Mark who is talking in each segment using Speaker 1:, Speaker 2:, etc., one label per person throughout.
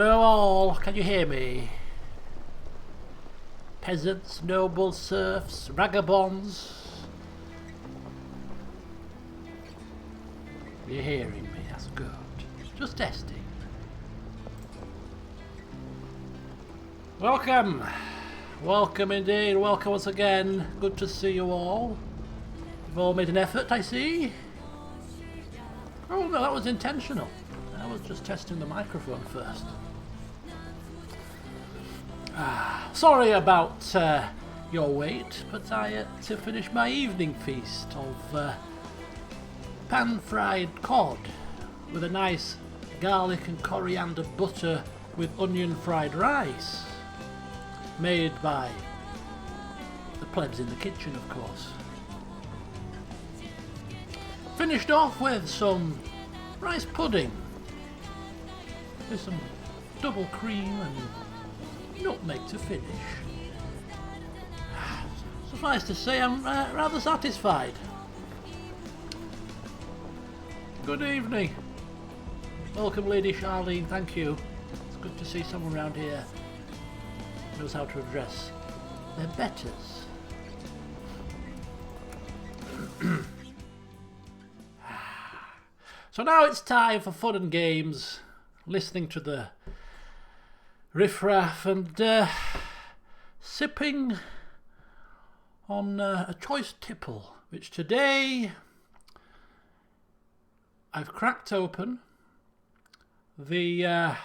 Speaker 1: Hello all, can you hear me? Peasants, nobles, serfs, vagabonds. You're hearing me, that's good. Just testing. Welcome! Welcome indeed, welcome once again. Good to see you all. You've all made an effort, I see. Oh no, that was intentional. I was just testing the microphone first. Sorry about your wait, but I had to finish my evening feast of pan-fried cod with a nice garlic and coriander butter with onion fried rice, made by the plebs in the kitchen, of course. Finished off with some rice pudding with some double cream and nutmeg to finish. Suffice to say, I'm rather satisfied. Good evening. Welcome, Lady Charlene, thank you. It's good to see someone around here who knows how to address their betters. So now it's time for fun and games, listening to the riffraff and sipping on a choice tipple, which today I've cracked open the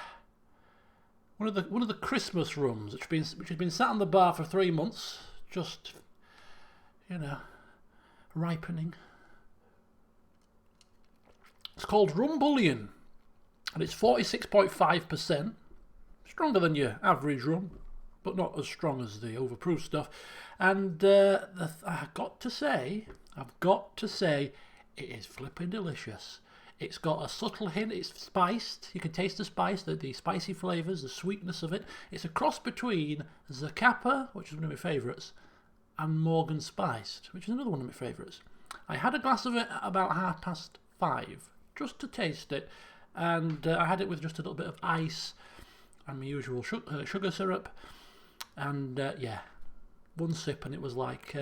Speaker 1: one of the Christmas rums, which has been sat on the bar for 3 months, just ripening. It's called Rum Bullion, and it's 46.5%. Stronger than your average rum, but not as strong as the overproof stuff. And I've got to say, it is flipping delicious. It's got a subtle hint. It's spiced. You can taste the spice, the spicy flavours, the sweetness of it. It's a cross between Zacapa, which is one of my favourites, and Morgan Spiced, which is another one of my favourites. I had a glass of it at about 5:30, just to taste it, and I had it with just a little bit of ice and my usual sugar syrup, and one sip and it was like,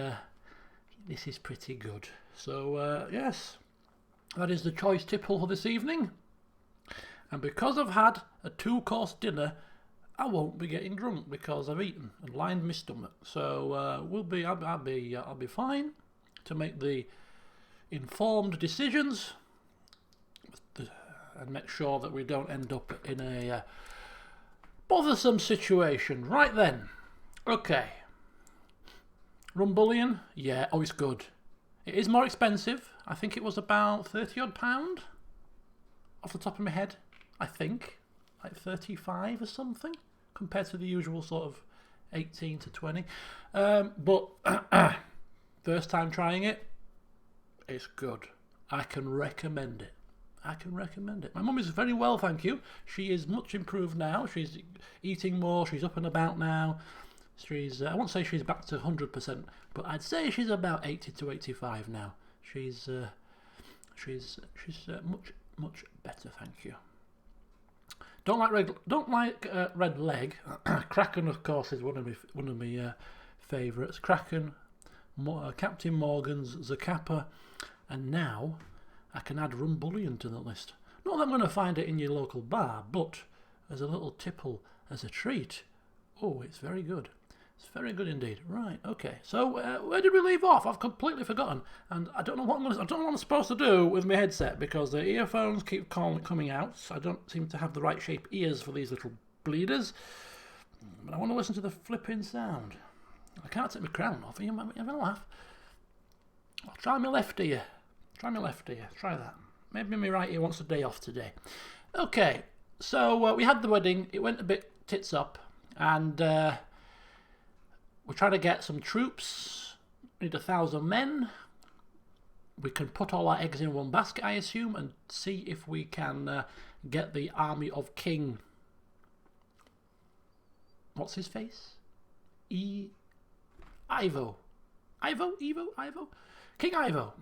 Speaker 1: this is pretty good. So yes, that is the choice tipple for this evening, and because I've had a 2-course dinner, I won't be getting drunk because I've eaten and lined my stomach. So I'll be fine to make the informed decisions and make sure that we don't end up in a bothersome situation. Right then, okay. Rum Bullion, yeah, oh, it's good. It is more expensive. I think it was about £30 off the top of my head. I think like 35 or something compared to the usual sort of 18 to 20. But first time trying it, it's good. I can recommend it. My mum is very well, thank you. She is much improved now. She's eating more. She's up and about now. I won't say she's back to 100%, but I'd say she's about 80 to 85 now. She's much better, thank you. Don't like Red Leg. Kraken, of course, is one of my favourites. Kraken, Captain Morgan's, Zacapa, and now I can add Rum Bullion to the list. Not that I'm going to find it in your local bar, but as a little tipple, as a treat. Oh, it's very good. It's very good indeed. Right, okay. So where did we leave off? I've completely forgotten, and I don't know what I'm supposed to do with my headset because the earphones keep coming out. So I don't seem to have the right shape ears for these little bleeders. But I want to listen to the flipping sound. I can't take my crown off. Are you having a laugh? I'll try my left ear. Try that. Maybe my right ear wants a day off today. Okay, so we had the wedding. It went a bit tits up, and we're trying to get some troops. We need 1,000 men. We can put all our eggs in one basket, I assume, and see if we can get the army of King. What's his face? Ivo. King Ivo.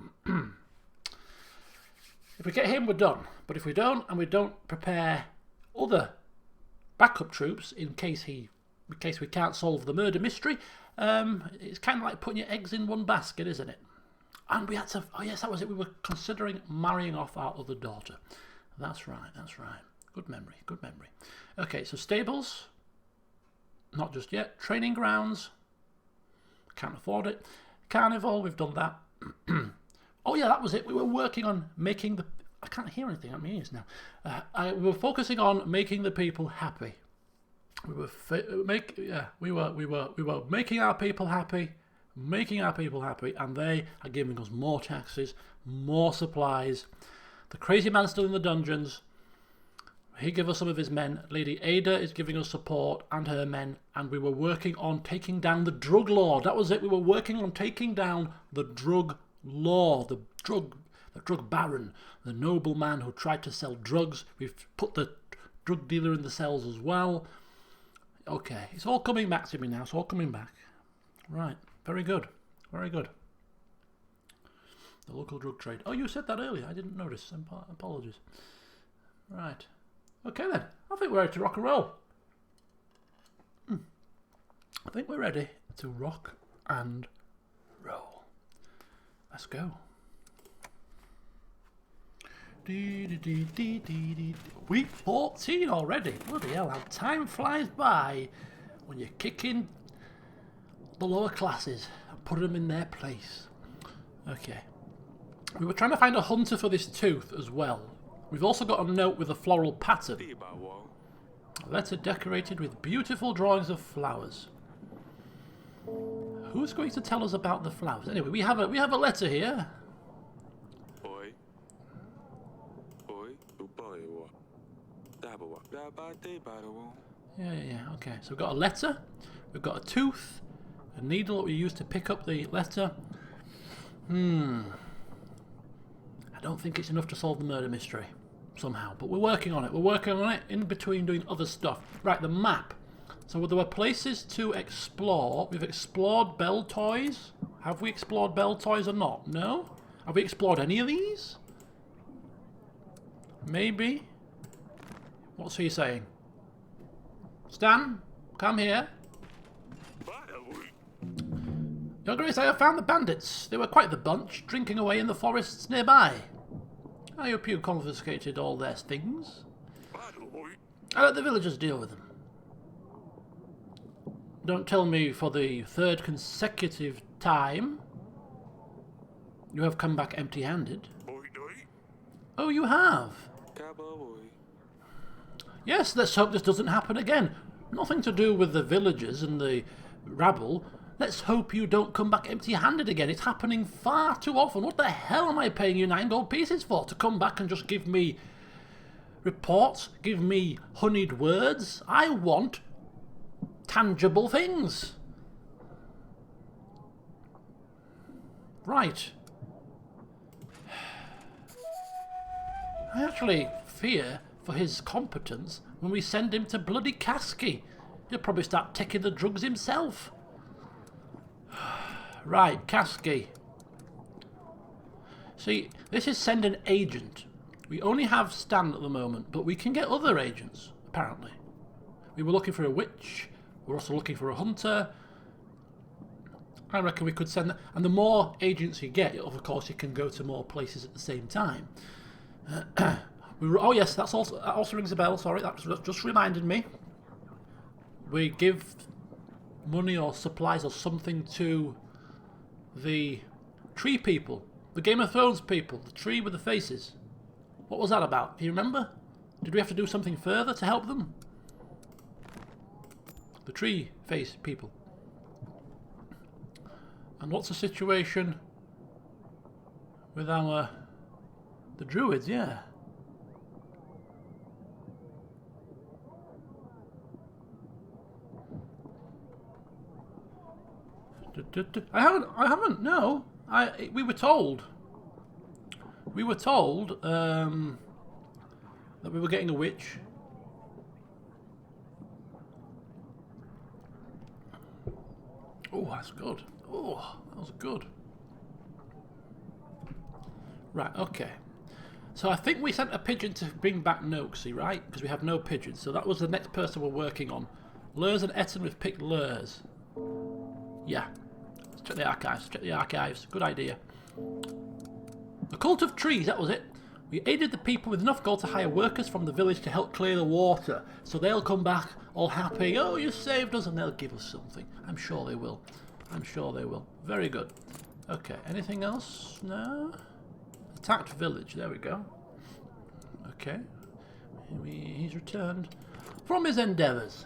Speaker 1: If we get him, we're done. But if we don't, and we don't prepare other backup troops in case we can't solve the murder mystery. It's kind of like putting your eggs in one basket, isn't it? And we had to. Oh yes, that was it. We were considering marrying off our other daughter. That's right. That's right. Good memory. Good memory. Okay, so stables. Not just yet. Training grounds. Can't afford it. Carnival. We've done that. Oh yeah, that was it. We were working on making the. I can't hear anything at my ears now. We were focusing on making the people happy. We were making our people happy, and they are giving us more taxes, more supplies. The crazy man's still in the dungeons. He gave us some of his men. Lady Ada is giving us support and her men, and we were working on taking down the drug lord. That was it. We were working on taking down the drug lord, the drug baron, the nobleman who tried to sell drugs. We've put the drug dealer in the cells as well. Okay, it's all coming back to me now. It's all coming back. Right, very good, very good. The local drug trade. Oh, you said that earlier. I didn't notice. Apologies. Right. Okay then. I think we're ready to rock and roll. I think we're ready to rock and roll. Let's go. Week 14 already. Bloody hell, how time flies by when you're kicking the lower classes and putting them in their place. Okay. We were trying to find a hunter for this tooth as well. We've also got a note with a floral pattern. A letter decorated with beautiful drawings of flowers. Who's going to tell us about the flowers? Anyway, we have a letter here. Yeah, okay. So we've got a letter, we've got a tooth, a needle that we use to pick up the letter. I don't think it's enough to solve the murder mystery, somehow. But we're working on it. We're working on it in between doing other stuff. Right, the map. So there were places to explore. We've explored Bell Toys. Have we explored Bell Toys or not? No? Have we explored any of these? Maybe. What's he saying? Stan, come here. Your Grace, I have found the bandits. They were quite the bunch, drinking away in the forests nearby. I hope you confiscated all their things. I let the villagers deal with them. Don't tell me for the third consecutive time you have come back empty-handed. Oh, you have? Yes, let's hope this doesn't happen again. Nothing to do with the villagers and the rabble. Let's hope you don't come back empty-handed again. It's happening far too often. What the hell am I paying you 9 gold pieces for? To come back and just give me reports? Give me honeyed words? I want tangible things. Right. I actually fear for his competence when we send him to bloody Kasky. He'll probably start taking the drugs himself. Right, Kasky. See, this is send an agent. We only have Stan at the moment, but we can get other agents, apparently. We were looking for a witch. We're also looking for a hunter. I reckon we could send that. And the more agents you get, of course, you can go to more places at the same time. Oh yes, that also rings a bell. Sorry, that just reminded me. We give money or supplies or something to the tree people, the Game of Thrones people, the tree with the faces. What was that about? Do you remember? Did we have to do something further to help them? The tree face people. And what's the situation with the druids? Yeah. I haven't. No, we were told. We were told that we were getting a witch. Oh, that's good. Oh, that was good. Right. Okay. So I think we sent a pigeon to bring back Noxie, right? Because we have no pigeons. So that was the next person we're working on. Lurs and Etten, we've picked Lurs. Yeah. Let's check the archives. Check the archives. Good idea. The Cult of Trees, that was it. We aided the people with enough gold to hire workers from the village to help clear the water. So they'll come back all happy. Oh, you saved us, and they'll give us something. I'm sure they will. I'm sure they will. Very good. Okay, anything else? No? Attacked village, there we go. Okay. He's returned from his endeavours.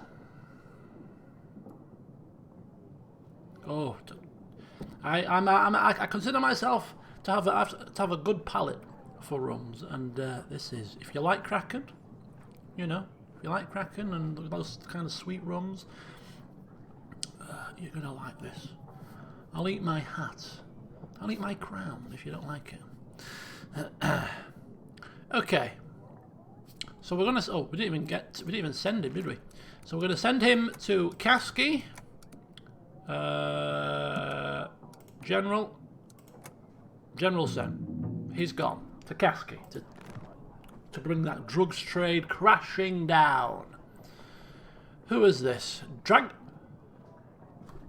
Speaker 1: Oh, I consider myself to have a good palate for rums, and this is, if you like Kraken, you know, if you like Kraken and those kind of sweet rums, you're gonna like this. I'll eat my hat. I'll eat my crown if you don't like it. Okay. So we're gonna. Oh, we didn't even send him, did we? So we're gonna send him to Kasky. General Sen. He's gone to Kasky to bring that drugs trade crashing down. Who is this?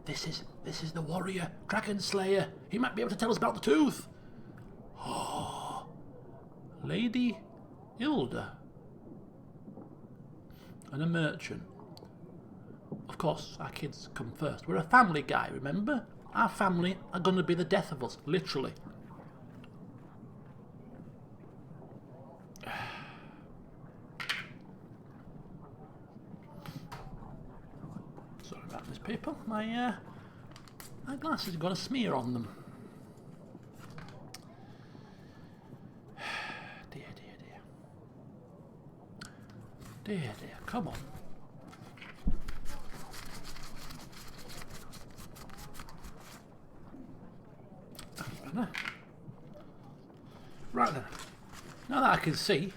Speaker 1: This is the warrior, Dragon Slayer. He might be able to tell us about the tooth. Oh, Lady Hilda. And a merchant. Of course, our kids come first. We're a family guy, remember? Our family are going to be the death of us, literally. Sorry about this, people. My glasses have got a smear on them. Dear, dear, dear. Dear, dear. Come on. Right then. Now that I can see,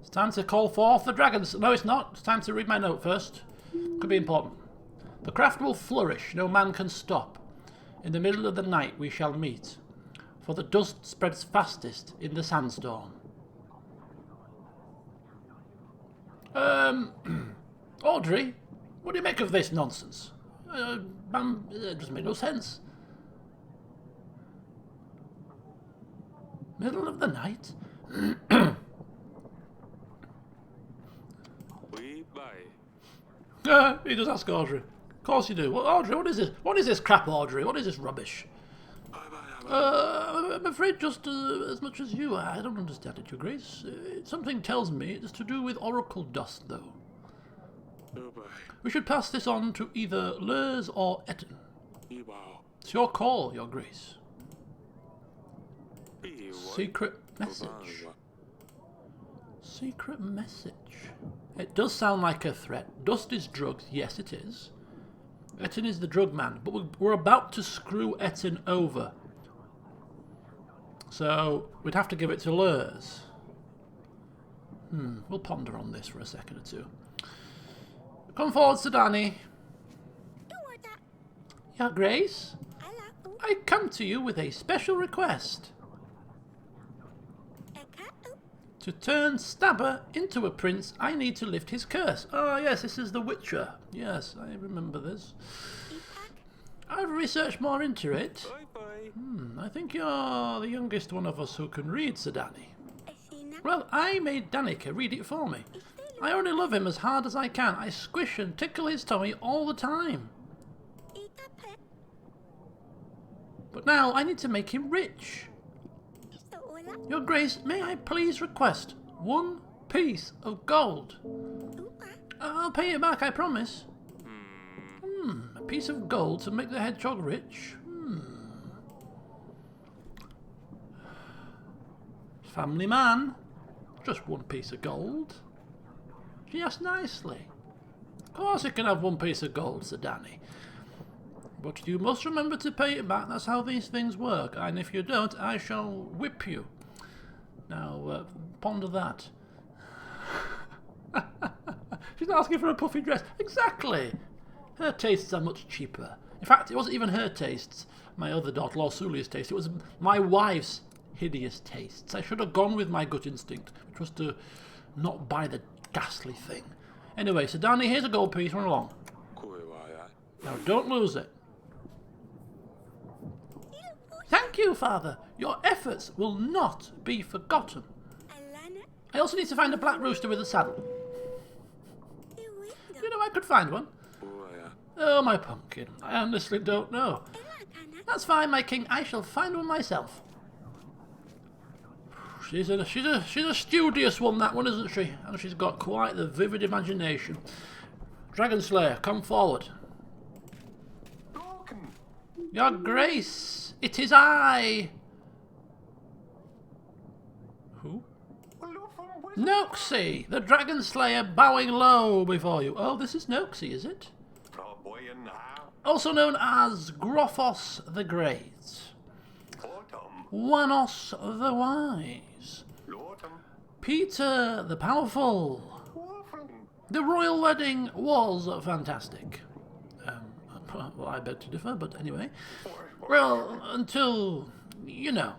Speaker 1: it's time to call forth the dragons. No, it's not. It's time to read my note first. Could be important. The craft will flourish, no man can stop. In the middle of the night we shall meet, for the dust spreads fastest in the sandstorm. Audrey, what do you make of this nonsense? It doesn't make no sense. Middle of the night? He does ask Audrey. Of course you do. Well, Audrey, what is this? What is this crap, Audrey? What is this rubbish? I'm afraid just as much as you. I don't understand it, Your Grace. Something tells me it's to do with oracle dust, though. We should pass this on to either Lurs or Etten. It's your call, Your Grace. Secret message. Secret message. It does sound like a threat. Dust is drugs. Yes, it is. Etten is the drug man, but we're about to screw Etten over. So we'd have to give it to Lurs. We'll ponder on this for a second or two. Come forward, Sedani. Your Grace, I come to you with a special request. To turn Stabber into a prince, I need to lift his curse. Oh yes, this is the Witcher. Yes, I remember this. I've researched more into it. I think you're the youngest one of us who can read, Sedani. Well, I made Danica read it for me. I only love him as hard as I can. I squish and tickle his tummy all the time. But now I need to make him rich. Your Grace, may I please request 1 piece of gold? I'll pay it back, I promise. A piece of gold to make the hedgehog rich? Family man. Just 1 piece of gold. She asked nicely. Of course you can have 1 piece of gold, said Danny. But you must remember to pay it back. That's how these things work. And if you don't, I shall whip you. Now, ponder that. She's not asking for a puffy dress. Exactly. Her tastes are much cheaper. In fact, it wasn't even her tastes. my other daughter, Lorsulia's taste. It was my wife's hideous tastes. I should have gone with my gut instinct, which was to not buy the ghastly thing. Anyway, so Danny, here's a gold piece. Run along. Now, don't lose it. Thank you, Father. Your efforts will not be forgotten. I also need to find a black rooster with a saddle. You know, I could find one. Oh, my pumpkin. I honestly don't know. That's fine, my king. I shall find one myself. She's a studious one, that one, isn't she? And she's got quite the vivid imagination. Dragon Slayer, come forward. Your Grace, it is I. Who? Noxie, the Dragon Slayer, bowing low before you. Oh, this is Noxie, is it? Also known as Grophos the Great, Wanos the Wise, Peter the Powerful. The royal wedding was fantastic. Well, I beg to differ, but anyway. Well, until, you know,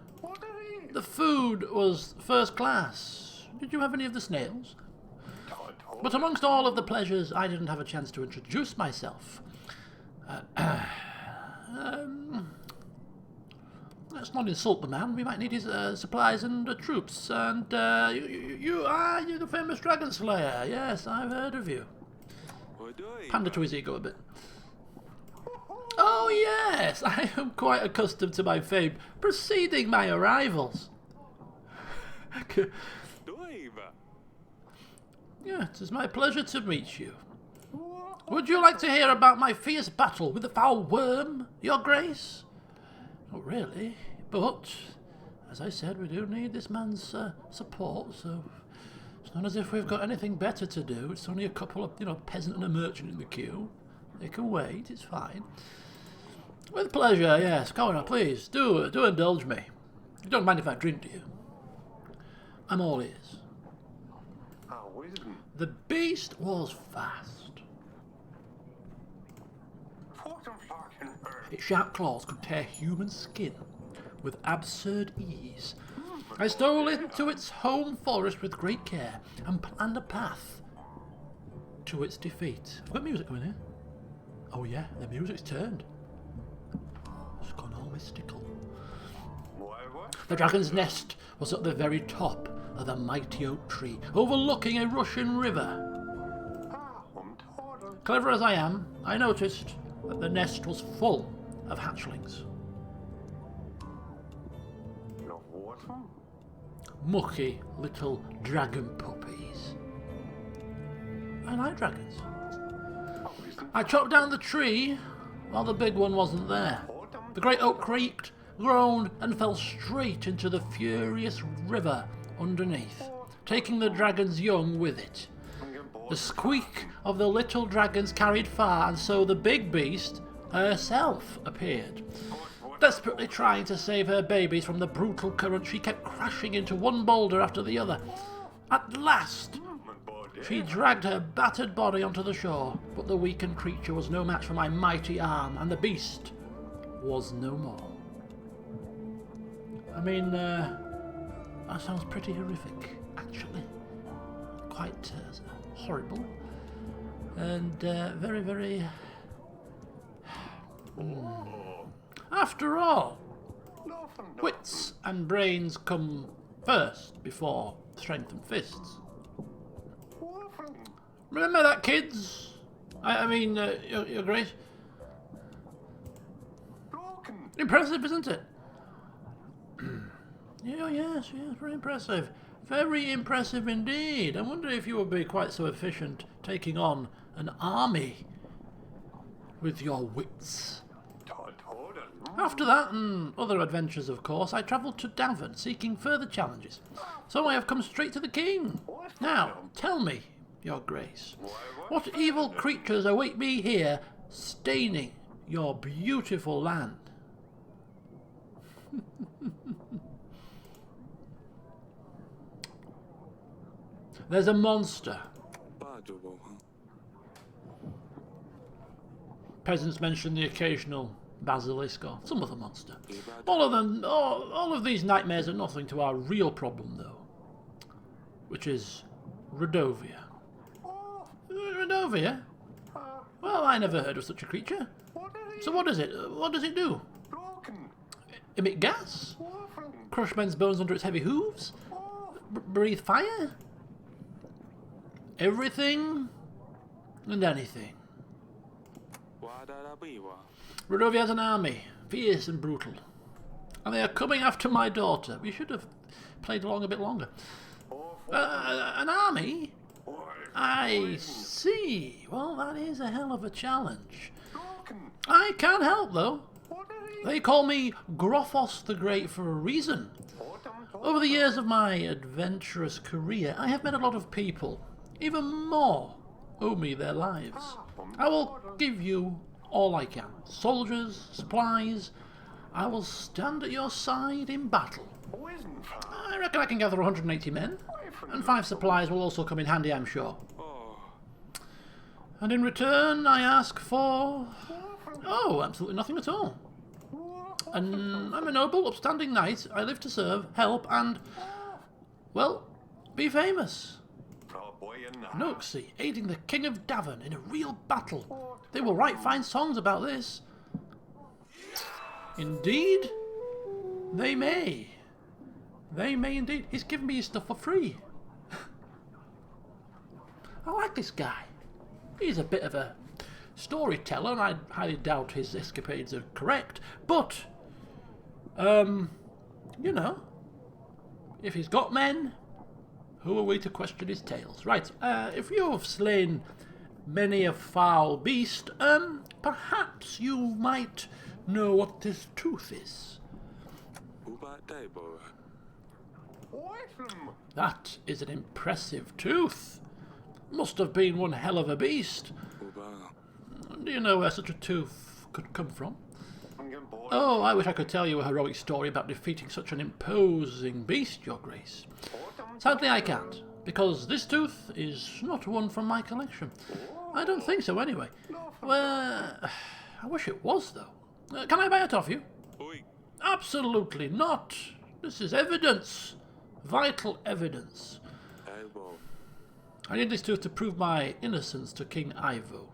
Speaker 1: the food was first class. Did you have any of the snails? But amongst all of the pleasures, I didn't have a chance to introduce myself. Let's not insult the man. We might need his supplies and troops. And you're the famous Dragon Slayer. Yes, I've heard of you. Pander to his ego a bit. Oh yes, I am quite accustomed to my fame preceding my arrivals. Yeah, it is my pleasure to meet you. Would you like to hear about my fierce battle with the foul worm, Your Grace? Not really, but as I said, we do need this man's support, so it's not as if we've got anything better to do. It's only a couple of, peasant and a merchant in the queue. They can wait, it's fine. With pleasure, yes. Go on, please. Do indulge me. You don't mind if I drink, do you? I'm all ears. The beast was fast. Its sharp claws could tear human skin with absurd ease. I stole into its home forest with great care and planned a path to its defeat. I've got music going here. Oh yeah, the music's turned. It's gone all mystical. The dragon's nest was at the very top of the mighty oak tree, overlooking a rushing river. Clever as I am, I noticed that the nest was full of hatchlings. Mucky little dragon puppies. I like dragons. I chopped down the tree while the big one wasn't there. The great oak creaked, groaned, and fell straight into the furious river underneath, taking the dragon's young with it. The squeak of the little dragons carried far, and so the big beast herself appeared. Desperately trying to save her babies from the brutal current, she kept crashing into one boulder after the other. At last, she dragged her battered body onto the shore, but the weakened creature was no match for my mighty arm, and the beast was no more. I mean, that sounds pretty horrific, actually. Quite horrible. And very, very... After all, wits and brains come first before strength and fists. Remember that, kids? I mean, Your Grace. Impressive, isn't it? Yeah, yes, very impressive. Very impressive indeed. I wonder if you would be quite so efficient taking on an army with your wits. After that, and other adventures, of course, I travelled to Davern, seeking further challenges. So I have come straight to the king. Now, tell me, Your Grace, what evil creatures await me here, staining your beautiful land? There's a monster. Peasants mention the occasional basilisk, or some other monster. All of these nightmares are nothing to our real problem, though, which is Rodovia. Rodovia? Well, I never heard of such a creature. So what is it? What does it do? Emit gas? Crush men's bones under its heavy hooves? Breathe fire? Everything and anything. Rodovia has an army, fierce and brutal. And they are coming after my daughter. We should have played along a bit longer. An army? I see. Well, that is a hell of a challenge. I can't help, though. They call me Grothos the Great for a reason. Over the years of my adventurous career, I have met a lot of people, even more, owe me their lives. I will give you all I can. Soldiers, supplies. I will stand at your side in battle. I reckon I can gather 180 men, and 5 supplies will also come in handy, I'm sure. And in return, I ask for... oh, absolutely nothing at all. And I'm a noble, upstanding knight. I live to serve, help, and, well, be famous. Noxie, aiding the King of Davern in a real battle. They will write fine songs about this. Indeed, they may. They may indeed. He's given me his stuff for free. I like this guy. He's a bit of a storyteller, and I highly doubt his escapades are correct, but, you know, if he's got men, who are we to question his tales? Right, if you have slain many a foul beast, perhaps you might know what this tooth is. That is an impressive tooth. Must have been one hell of a beast. Do you know where such a tooth could come from? Oh, I wish I could tell you a heroic story about defeating such an imposing beast, Your Grace. Sadly, I can't, because this tooth is not one from my collection. I don't think so, anyway. Well, I wish it was, though. Can I buy it off you? Absolutely not. This is evidence. Vital evidence. I need this tooth to prove my innocence to King Ivo.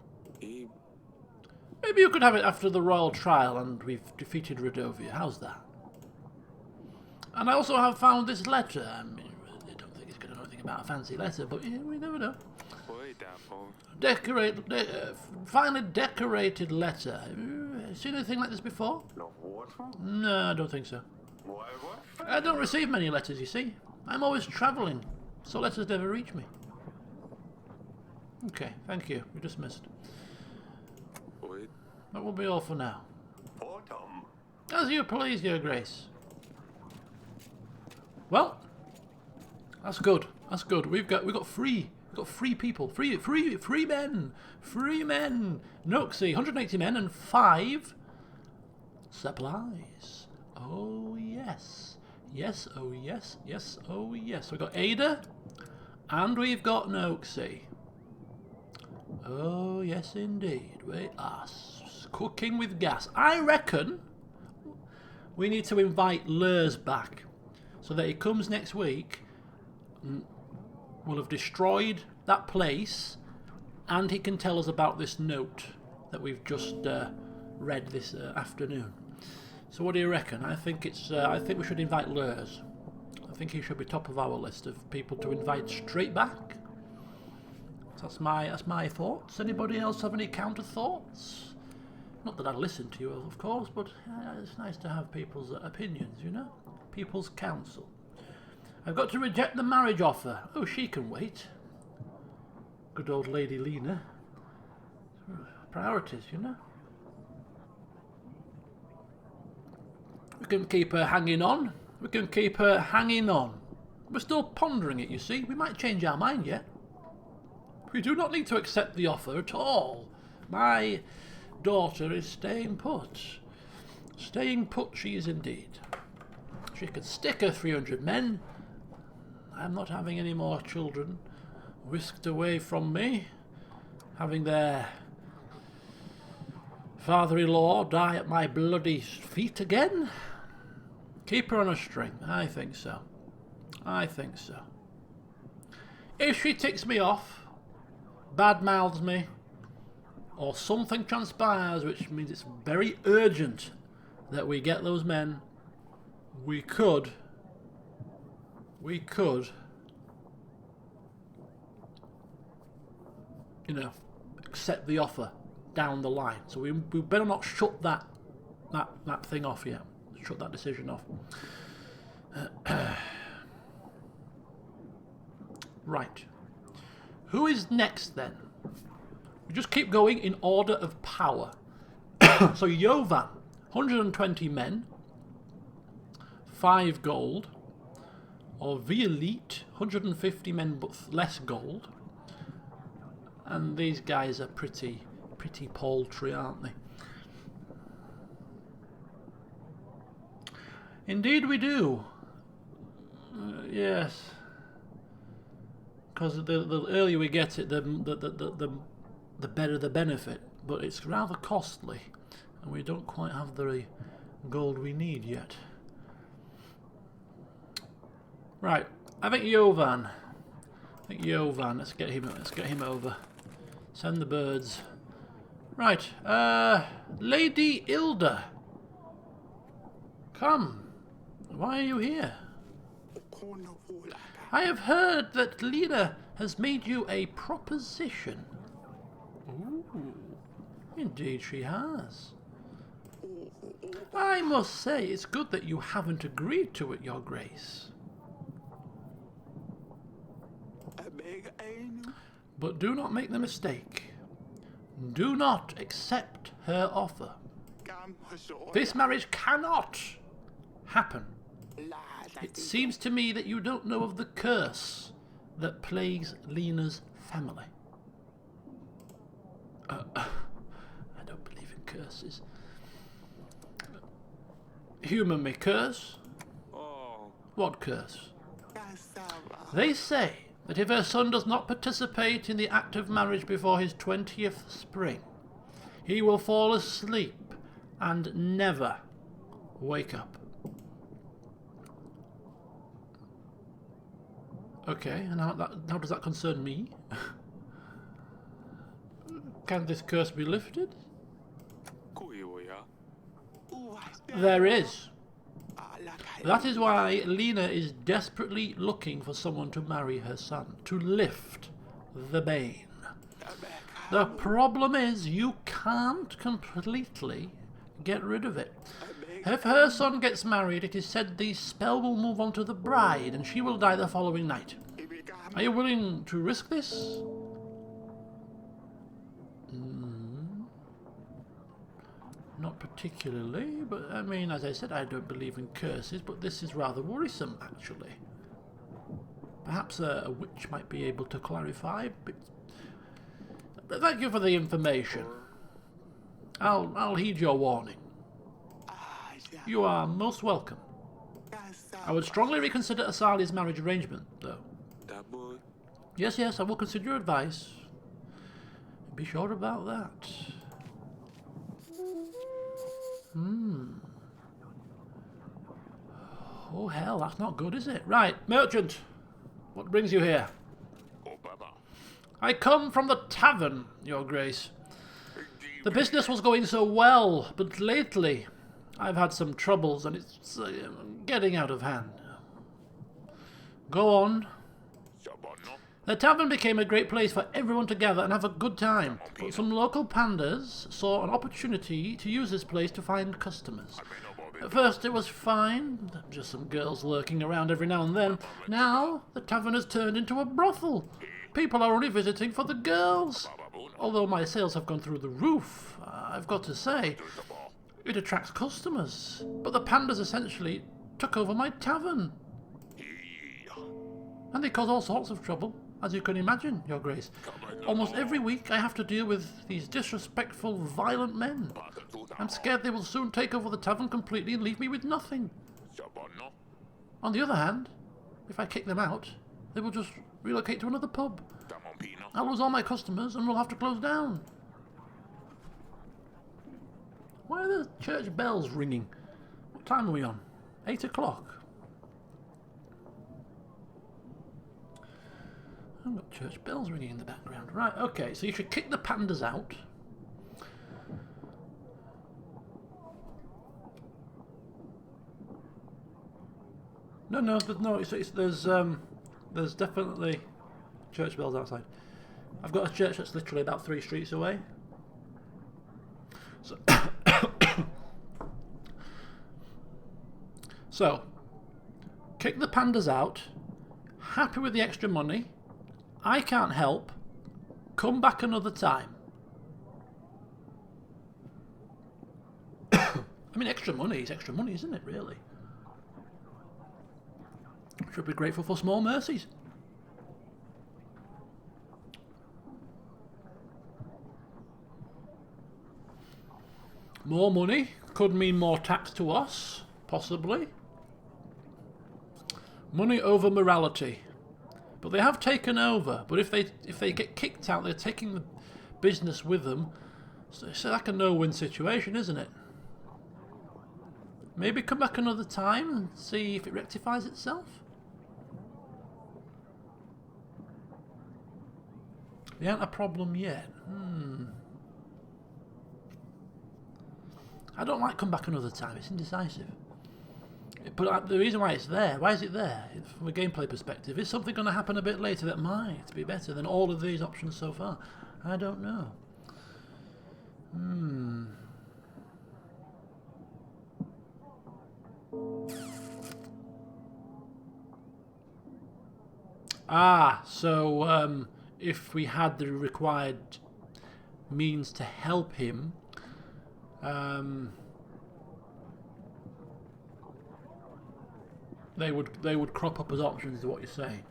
Speaker 1: Maybe you could have it after the royal trial and we've defeated Rodovia. How's that? And I also have found this letter. I mean, I don't think it's going to know anything about a fancy letter, but yeah, we never know. Finely decorated letter. Seen anything like this before? No, I don't think so. I don't receive many letters, you see. I'm always travelling, so letters never reach me. Okay, thank you. You're dismissed. That will be all for now. As you please, Your Grace. Well, that's good. That's good. We've got free people. Free men. Noxie, 180 men and 5 supplies. Oh yes. Yes, oh yes, yes, oh yes. We've got Ada and we've got Noxie. Oh yes indeed. We are cooking with gas. I reckon we need to invite Lurs back so that he comes next week. We'll have destroyed that place and he can tell us about this note that we've just read this afternoon. So what do you reckon? I think we should invite Lurs. I think he should be top of our list of people to invite straight back. That's my thoughts. Anybody else have any counter thoughts? Not that I listen to you, of course, but it's nice to have people's opinions, you know? People's counsel. I've got to reject the marriage offer. Oh, she can wait. Good old Lady Lena. Priorities, you know? We can keep her hanging on. We can keep her hanging on. We're still pondering it, you see. We might change our mind yet. We do not need to accept the offer at all. My daughter is staying put. Staying put she is indeed. She can stick her 300 men. I'm not having any more children whisked away from me, having their father-in-law die at my bloody feet again? Keep her on a string. I think so. I think so. If she ticks me off, bad-mouths me, or something transpires which means it's very urgent that we get those men, we could, you know, accept the offer down the line. So we better not shut that thing off yet. Shut that decision off. Right. Who is next then? We just keep going in order of power. So Jovan, 120 men, 5 gold. Or Violite, 150 men but less gold. And these guys are pretty paltry, aren't they? Indeed we do. Yes. Because the earlier we get it, the better the benefit. But it's rather costly. And we don't quite have the gold we need yet. Right. I think Jovan. Let's get him over. Send the birds. Right. Lady Ilda. Come. Why are you here? I have heard that Lena has made you a proposition. Ooh. Indeed she has. I must say it's good that you haven't agreed to it, Your Grace. But do not make the mistake. Do not accept her offer. This marriage cannot happen. It seems to me that you don't know of the curse that plagues Lena's family. I don't believe in curses. Humour me, curse? What curse? They say that if her son does not participate in the act of marriage before his 20th spring, he will fall asleep and never wake up. Okay, and how does that concern me? Can this curse be lifted? There is. That is why Lena is desperately looking for someone to marry her son, to lift the bane. The problem is you can't completely get rid of it. If her son gets married, it is said the spell will move on to the bride and she will die the following night. Are you willing to risk this? Not particularly, but I mean, as I said, I don't believe in curses, but this is rather worrisome, actually. Perhaps a witch might be able to clarify, but thank you for the information. I'll heed your warning. You are most welcome. I would strongly reconsider Asali's marriage arrangement, though. Yes, I will consider your advice. Be sure about that. Oh, hell, that's not good, is it? Right, merchant, what brings you here? I come from the tavern, Your Grace. The business was going so well, but lately I've had some troubles and it's getting out of hand. Go on. The tavern became a great place for everyone to gather and have a good time, but some local pandas saw an opportunity to use this place to find customers. At first it was fine, just some girls lurking around every now and then. Now the tavern has turned into a brothel. People are only visiting for the girls. Although my sales have gone through the roof, I've got to say, it attracts customers. But the pandas essentially took over my tavern. And they cause all sorts of trouble, as you can imagine, Your Grace. Almost every week I have to deal with these disrespectful, violent men. I'm scared they will soon take over the tavern completely and leave me with nothing. On the other hand, if I kick them out, they will just relocate to another pub. I'll lose all my customers and we'll have to close down. Why are the church bells ringing? What time are we on? 8 o'clock. I've got church bells ringing in the background. Right, okay, so you should kick the pandas out. No, there's definitely church bells outside. I've got a church that's literally about 3 streets away. So, so kick the pandas out. Happy with the extra money. I can't help. Come back another time. I mean, extra money is extra money, isn't it, really? Should be grateful for small mercies. More money could mean more tax to us, possibly. Money over morality. But they have taken over. But if they get kicked out, they're taking the business with them. So it's like a no-win situation, isn't it? Maybe come back another time and see if it rectifies itself. They aren't a problem yet. I don't like come back another time. It's indecisive. But the reason why it's there, why is it there? From a gameplay perspective, is something going to happen a bit later that might be better than all of these options so far? I don't know. So if we had the required means to help him, they would crop up as options, is what you're saying.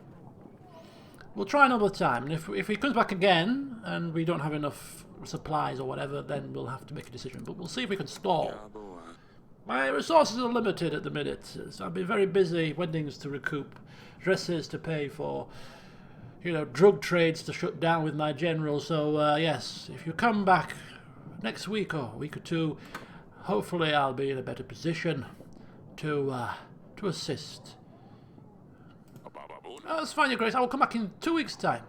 Speaker 1: We'll try another time, and if he comes back again and we don't have enough supplies or whatever, then we'll have to make a decision. But we'll see if we can stall. My resources are limited at the minute, so I've been very busy. Weddings to recoup, dresses to pay for, drug trades to shut down with my general. So yes, if you come back next week or a week or two, hopefully I'll be in a better position to assist. Oh, that's fine, Your Grace. I will come back in 2 weeks' time.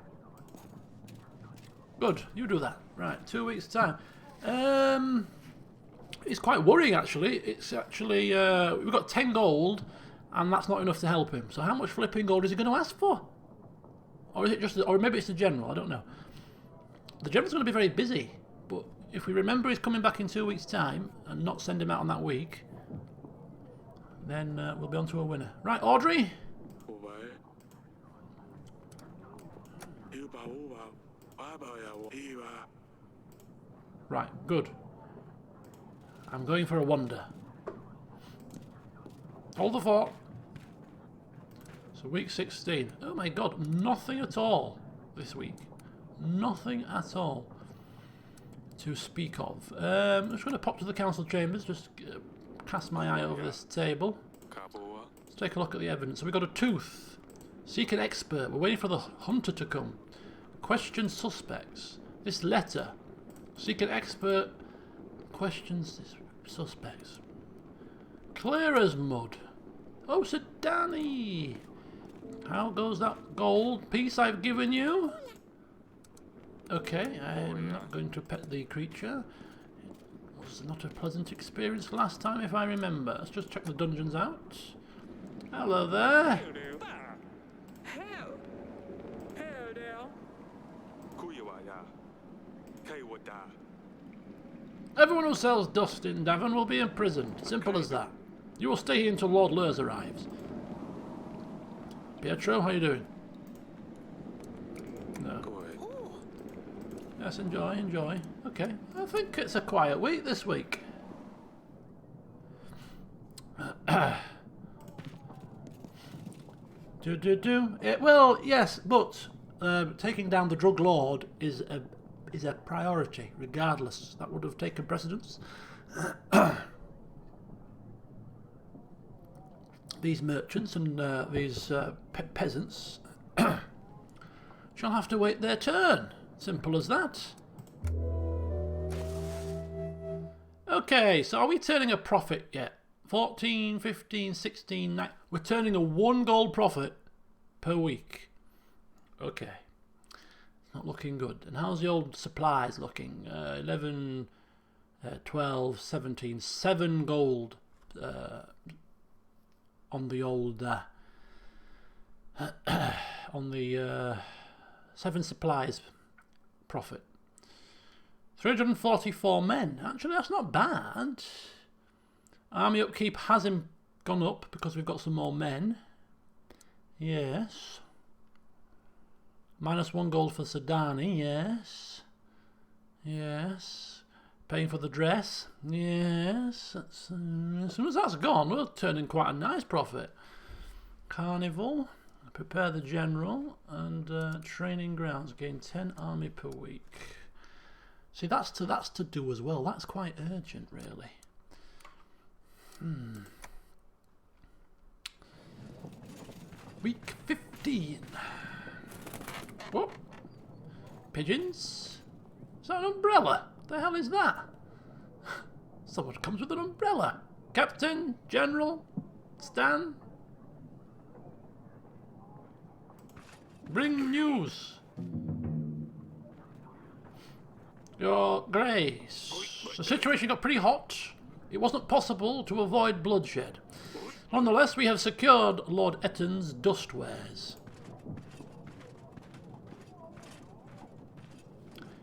Speaker 1: Good, you do that. Right, 2 weeks' time. It's quite worrying, actually. It's actually we've got 10 gold, and that's not enough to help him. So how much flipping gold is he going to ask for? Or is it just, or maybe it's the general? I don't know. The general's going to be very busy, but if we remember he's coming back in 2 weeks' time and not send him out on that week, then we'll be on to a winner. Right, Audrey? Right, good. I'm going for a wonder. Hold the fort. So week 16. Oh my god, nothing at all this week. Nothing at all to speak of. I'm just going to pop to the council chambers, just cast my eye over this table. Let's take a look at the evidence. So we've got a tooth. Seek an expert. We're waiting for the hunter to come. Question suspects. This letter. Seek an expert. Questions suspects. Clear as mud. Oh, Sir Danny. How goes that gold piece I've given you? Okay, I'm not going to pet the creature. It was not a pleasant experience last time, if I remember. Let's just check the dungeons out. Hello there. Everyone who sells dust in Davon will be imprisoned. Simple as that. You will stay here until Lord Lurs arrives. Pietro, how you doing? No. Yes, enjoy. Okay, I think it's a quiet week this week. Well, yes, but taking down the drug lord is a priority, regardless. That would have taken precedence. These merchants and these peasants shall have to wait their turn. Simple as that. Okay, so are we turning a profit yet? 14, 15, 16, 9. We're turning a 1 gold profit per week. Okay. Not looking good. And how's the old supplies looking? 11, 12, 17, 7 gold on the old... on the 7 supplies profit. 344 men. Actually, that's not bad. Army upkeep has gone up because we've got some more men. Yes. -1 gold for Sudani. Yes. Yes. Paying for the dress. Yes. That's, as soon as that's gone, we're turning quite a nice profit. Carnival. Prepare the general. And training grounds. Gain 10 army per week. See, that's to do as well. That's quite urgent, really. Week 15. Whoop. Pigeons? Is that an umbrella? The hell is that? Someone comes with an umbrella. Captain, General, Stan. Bring news. Your Grace. The situation got pretty hot. It wasn't possible to avoid bloodshed. Nonetheless, we have secured Lord Etton's dust wares.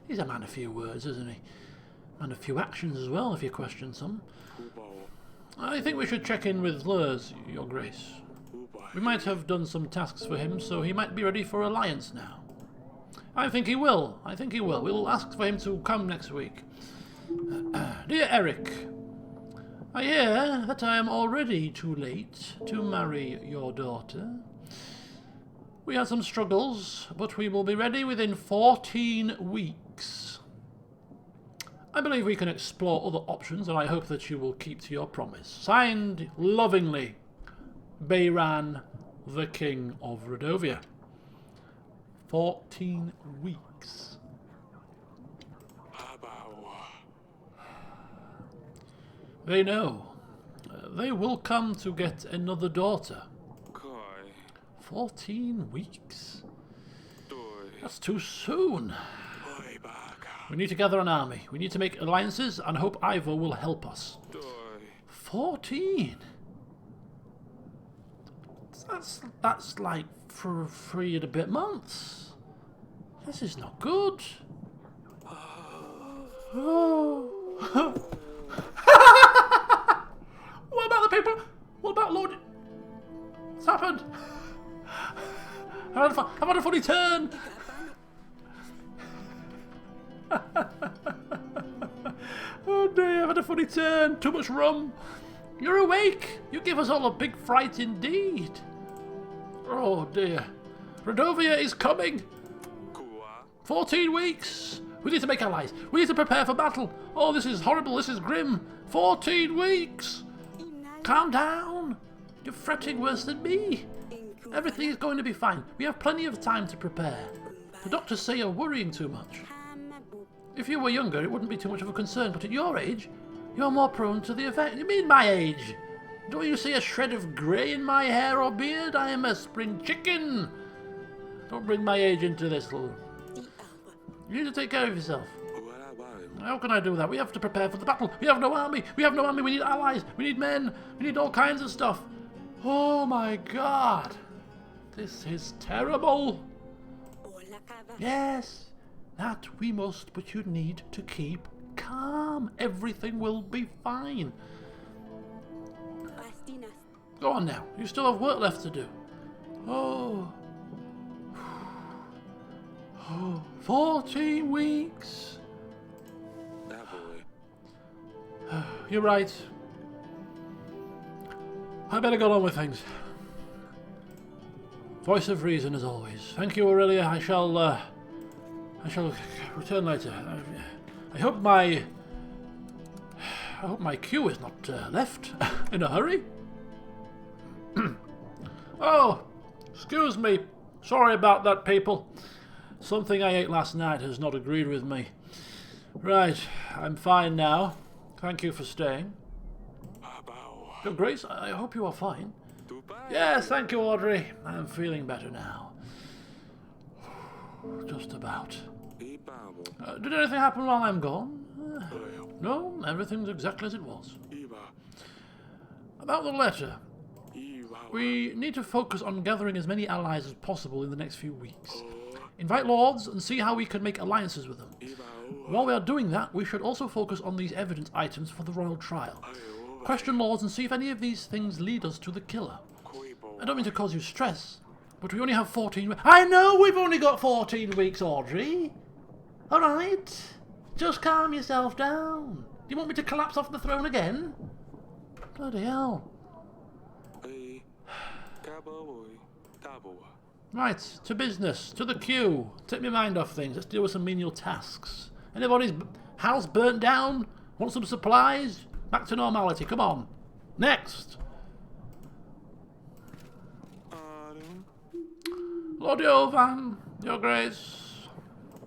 Speaker 1: He's a man of few words, isn't he? And a few actions as well, if you question some. I think we should check in with Lurs, Your Grace. We might have done some tasks for him, so he might be ready for alliance now. I think he will. I think he will. We'll ask for him to come next week. Dear Eric, I hear that I am already too late to marry your daughter. We had some struggles, but we will be ready within 14 weeks. I believe we can explore other options, and I hope that you will keep to your promise. Signed, lovingly, Bayran, the King of Redovia. 14 weeks. They know. They will come to get another daughter. 14 weeks? That's too soon. We need to gather an army. We need to make alliances and hope Ivor will help us. 14? That's like for 3 and a bit months. This is not good. Oh. What about the people? What about Lord... What's happened? I've had a funny turn. Oh dear, I've had a funny turn. Too much rum. You're awake. You give us all a big fright indeed. Oh dear. Redovia is coming. 14 weeks. We need to make allies. We need to prepare for battle. Oh, this is horrible. This is grim. 14 weeks. Calm down. You're fretting worse than me. Everything is going to be fine. We have plenty of time to prepare. The doctors say you're worrying too much. If you were younger, it wouldn't be too much of a concern, but at your age, you're more prone to the effect. You mean my age? Don't you see a shred of grey in my hair or beard? I am a spring chicken. Don't bring my age into this, little. You need to take care of yourself. How can I do that? We have to prepare for the battle. We have no army. We have no army. We need allies. We need men. We need all kinds of stuff. Oh my god. This is terrible. Yes, that we must, but you need to keep calm. Everything will be fine. Go on now. You still have work left to do. Oh. 14 weeks. You're right. I better get on with things. Voice of reason as always. Thank you, Aurelia. I shall return later. I hope my queue is not left in a hurry. Oh, excuse me. Sorry about that, people. Something I ate last night has not agreed with me. Right, I'm fine now. Thank you for staying.
Speaker 2: Abao.
Speaker 1: Your Grace, I hope you are fine.
Speaker 2: Dubai.
Speaker 1: Yes, thank you, Audrey. I am feeling better now. Just about.
Speaker 2: Ibabo.
Speaker 1: Did anything happen while I'm gone?
Speaker 2: Oyo.
Speaker 1: No, everything's exactly as it was.
Speaker 2: Iba.
Speaker 1: About the letter,
Speaker 2: Iba.
Speaker 1: we need to focus on gathering as many allies as possible in the next few weeks.
Speaker 2: Oh.
Speaker 1: Invite lords and see how we can make alliances with them.
Speaker 2: Ibao.
Speaker 1: While we are doing that, we should also focus on these evidence items for the royal trial.
Speaker 2: Ayo.
Speaker 1: Question lords and see if any of these things lead us to the killer.
Speaker 2: Koibo.
Speaker 1: I don't mean to cause you stress, but we only have 14 weeks. I know we've only got 14 weeks, Audrey. All right, just calm yourself down. Do you want me to collapse off the throne again? Bloody hell.
Speaker 2: Ay. Kaboy. Taboa.
Speaker 1: Right, to business, to the queue. Take my mind off things. Let's deal with some menial tasks. Anybody's house burnt down? Want some supplies? Back to normality, come on. Next.
Speaker 2: Adam.
Speaker 1: Lord Jovan, Your Grace.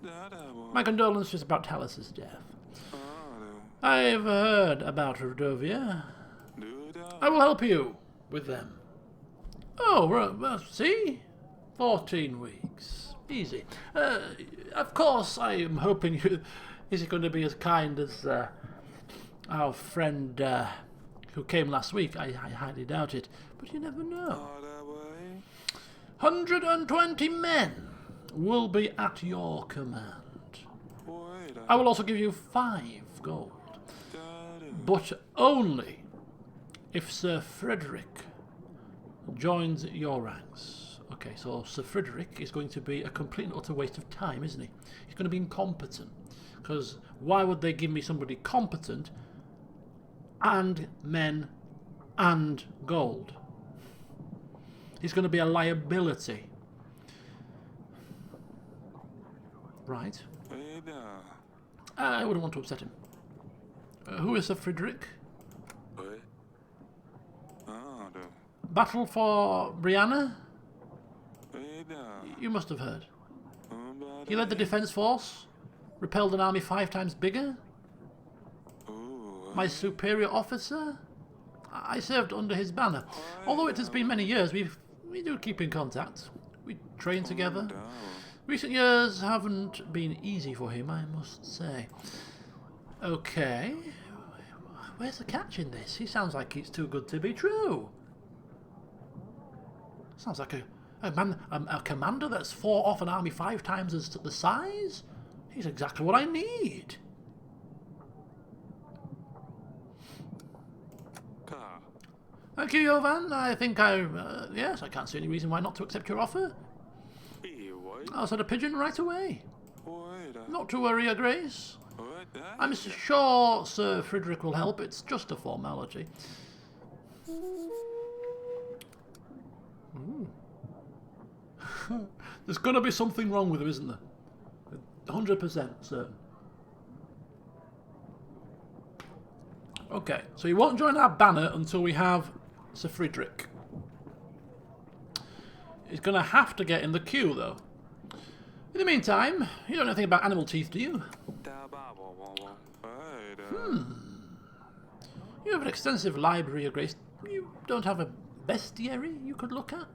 Speaker 2: Dadabo.
Speaker 1: My condolences about Talus's death.
Speaker 2: Adam.
Speaker 1: I've heard about Rodovia.
Speaker 2: Duda.
Speaker 1: I will help you with them. Oh, well, see? 14 weeks. Easy. Of course, I am hoping you... Is it going to be as kind as our friend who came last week? I highly doubt it. But you never know.
Speaker 2: Adaboy.
Speaker 1: 120 men will be at your command.
Speaker 2: Oida.
Speaker 1: I will also give you 5 gold.
Speaker 2: Dadu.
Speaker 1: But only if Sir Frederick joins your ranks. Okay, so Sir Frederick is going to be a complete and utter waste of time, isn't he? He's going to be incompetent. Because why would they give me somebody competent and men and gold? He's going to be a liability. Right.
Speaker 2: Oida.
Speaker 1: I wouldn't want to upset him. Who is Sir Frederick?
Speaker 2: Oy. Adam.
Speaker 1: Battle for Brianna?
Speaker 2: Oida.
Speaker 1: You must have heard.
Speaker 2: Umbada.
Speaker 1: He led the defence force, repelled an army 5 times bigger.
Speaker 2: Ooh.
Speaker 1: My superior officer? I served under his banner. Although it has been many years, we do keep in contact. We train together.
Speaker 2: Down.
Speaker 1: Recent years haven't been easy for him, I must say. Okay. Where's the catch in this? He sounds like it's too good to be true. Sounds like a commander that's fought off an army 5 times as the size. He's exactly what I need.
Speaker 2: Ka.
Speaker 1: Thank you, Jovan. I think yes, I can't see any reason why not to accept your offer.
Speaker 2: Iwai.
Speaker 1: I'll send a pigeon right away.
Speaker 2: Oida.
Speaker 1: Not to worry, Your Grace.
Speaker 2: Oida.
Speaker 1: I'm sure Sir Frederick will help. It's just a formality. Ooh. There's going to be something wrong with him, isn't there? 100% certain. Okay, so he won't join our banner until we have Sir Frederick. He's going to have to get in the queue, though. In the meantime, you don't know anything about animal teeth, do you?
Speaker 2: Dababo. Oida.
Speaker 1: You have an extensive library, Your Grace. You don't have a bestiary you could look at?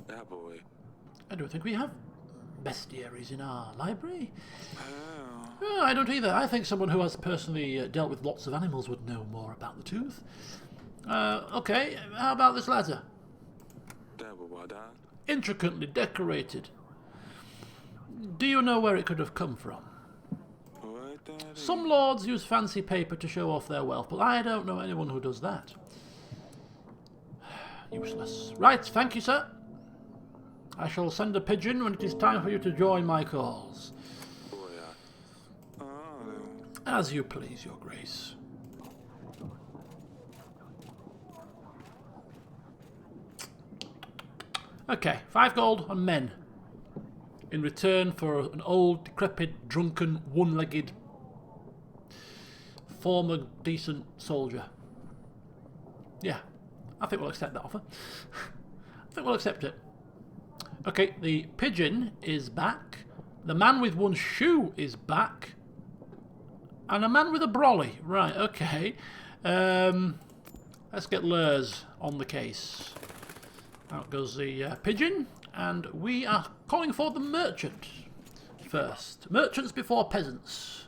Speaker 2: Daboy.
Speaker 1: I don't think we have bestiaries in our library.
Speaker 2: Oh.
Speaker 1: Oh, I don't either. I think someone who has personally dealt with lots of animals would know more about the tooth. Okay, how about this letter?
Speaker 2: Dabawada.
Speaker 1: Intricately decorated. Do you know where it could have come from?
Speaker 2: Oida.
Speaker 1: Some lords use fancy paper to show off their wealth, but I don't know anyone who does that. Useless. Right, thank you, sir. I shall send a pigeon when it is time for you to join my cause.
Speaker 2: Oya. Adam.
Speaker 1: As you please, Your Grace. Okay, 5 gold on men. In return for an old, decrepit, drunken, one-legged, former decent soldier. Yeah, I think we'll accept that offer. I think we'll accept it. Okay, the pigeon is back. The man with one shoe is back. And a man with a brolly. Right, okay. Let's get Lurs on the case. Out goes the pigeon. And we are calling for the merchant first. Merchants before peasants.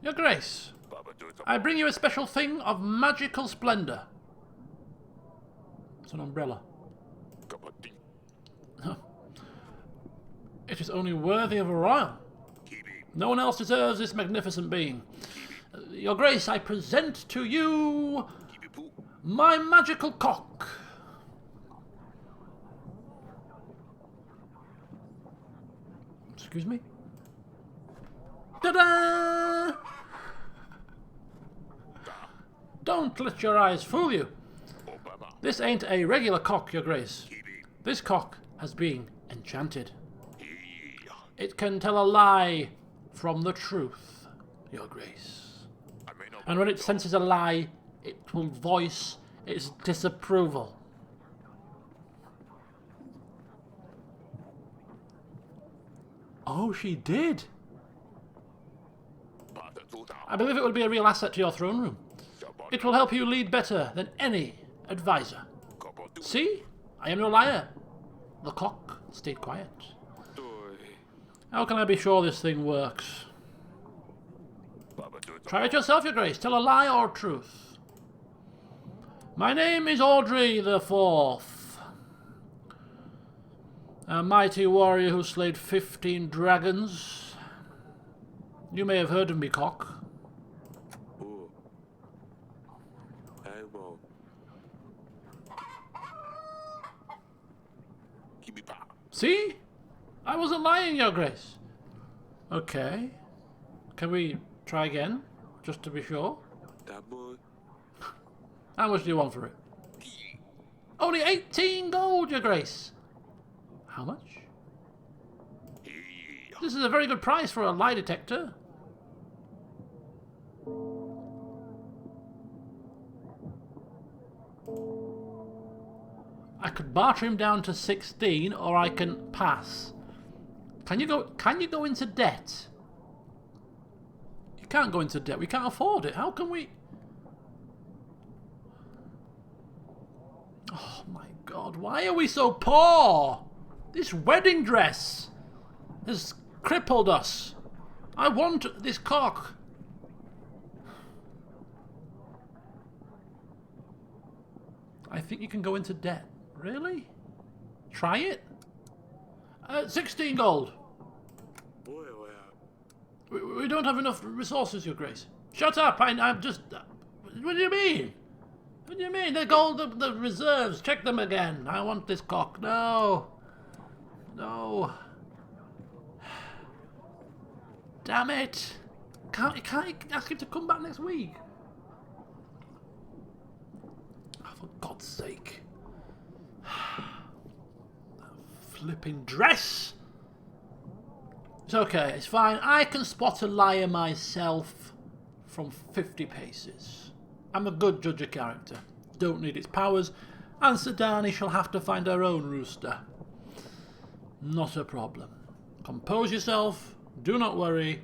Speaker 1: Your Grace, I bring you a special thing of magical splendor. It's an umbrella. It is only worthy of a royal. No one else deserves this magnificent being. Your Grace, I present to you my magical cock. Excuse me? Ta-da! Don't let your eyes fool you. This ain't a regular cock, Your Grace. This cock has been enchanted. It can tell a lie from the truth, Your Grace. And when it senses a lie, it will voice its disapproval. Oh, she did. I believe it will be a real asset to your throne room. It will help you lead better than any advisor. See? I am no liar. The cock stayed quiet. How can I be sure this thing works? Try it yourself, Your Grace. Tell a lie or truth. My name is Audrey the Fourth, a mighty warrior who slayed 15 dragons. You may have heard of me, cock. See? I wasn't lying, Your Grace. Okay. Can we try again? Just to be sure. How much do you want for it? Only 18 gold, Your Grace. How much? This is a very good price for a lie detector. I could barter him down to 16, or I can pass. Can you go into debt? You can't go into debt. We can't afford it. How can we? Oh my God! Why are we so poor? This wedding dress has crippled us. I want this cock. I think you can go into debt. Really? Try it? 16 gold. We don't have enough resources, Your Grace. Shut up! I'm just... what do you mean? What do you mean? The gold, the reserves. Check them again. I want this cock. No. No. Damn it. You can't ask him to come back next week. Oh, for God's sake. That flipping dress. It's okay, it's fine. I can spot a liar myself from 50 paces. I'm a good judge of character. Don't need its powers, and Sidani shall have to find her own rooster. Not a problem. Compose yourself. Do not worry.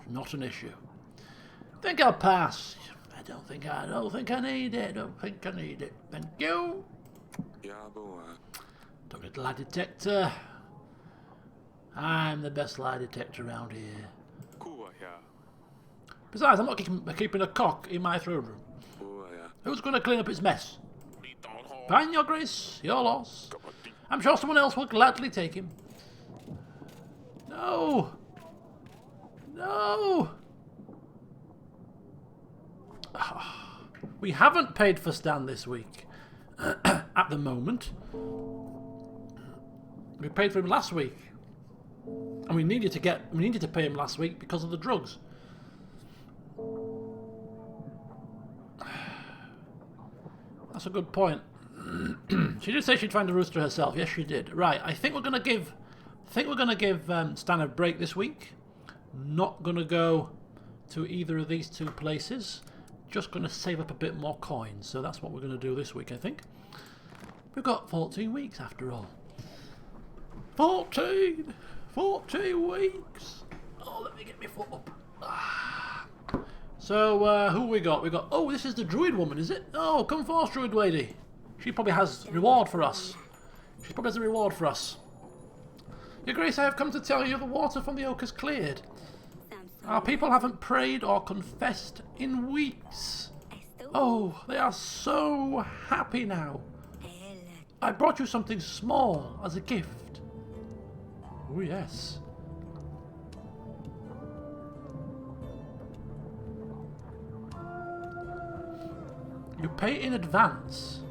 Speaker 1: Not an issue. Think I'll pass. I don't think I need it. Thank you. Don't need a lie detector. I'm the best lie detector around here. Besides, I'm not keeping a cock in my throne room. Who's going to clean up its mess? Fine, Your Grace. Your loss. I'm sure someone else will gladly take him. No. No. We haven't paid for Stan this week. At the moment. We paid for him last week. And we needed to pay him last week because of the drugs. That's a good point. She did say she'd find a rooster herself. Yes, she did. Right, I think we're gonna give Stan a break this week. Not gonna go to either of these two places. Just gonna save up a bit more coins. So that's what we're gonna do this week, I think. We've got 14 weeks after all. 14 weeks. Oh, let me get my foot up. So, who we got? We got... Oh, this is the druid woman, is it? Oh, come forth, druid lady. She probably has reward for us. She probably has a reward for us. Your Grace, I have come to tell you the water from the oak has cleared. Our people haven't prayed or confessed in weeks. Oh, they are so happy now. I brought you something small as a gift. Oh, yes. You pay in advance.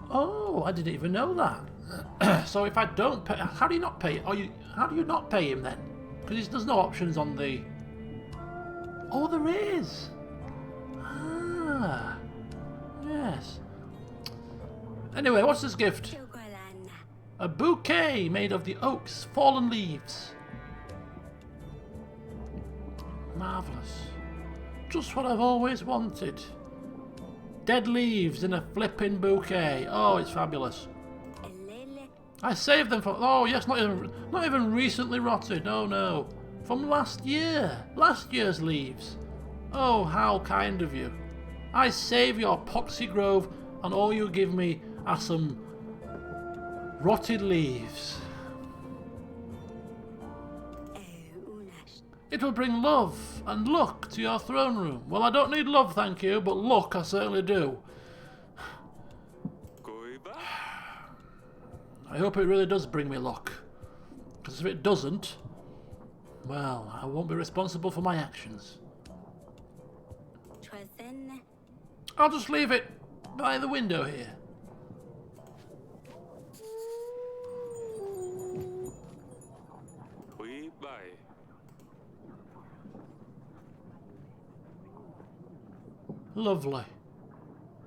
Speaker 1: Oh, I didn't even know that. So if I don't pay, how do you not pay? How do you not pay him then? Because there's no options on the. Oh, there is. Ah, yes. Anyway, what's this gift? A bouquet made of the oak's fallen leaves. Marvellous. Just what I've always wanted. Dead leaves in a flipping bouquet. Oh, it's fabulous. I saved them from... Oh, yes, not even recently rotted. Oh, no. From last year. Last year's leaves. Oh, how kind of you. I save your poxy grove and all you give me are some rotted leaves. It will bring love and luck to your throne room. Well, I don't need love, thank you, but luck I certainly do. I hope it really does bring me luck. Because if it doesn't, well, I won't be responsible for my actions. I'll just leave it by the window here. Lovely.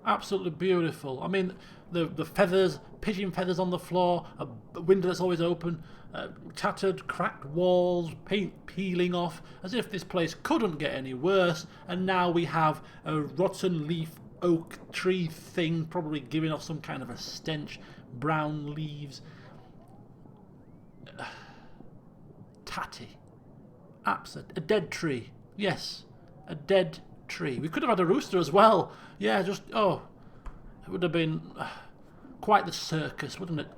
Speaker 1: Absolutely beautiful. I mean, the feathers, pigeon feathers on the floor, a window that's always open, tattered, cracked walls, paint peeling off, as if this place couldn't get any worse, and now we have a rotten leaf oak tree thing, probably giving off some kind of a stench, brown leaves. Tatty. A dead tree. Yes, a dead tree. We could have had a rooster as well. Yeah, just, oh, it would have been quite the circus, wouldn't it?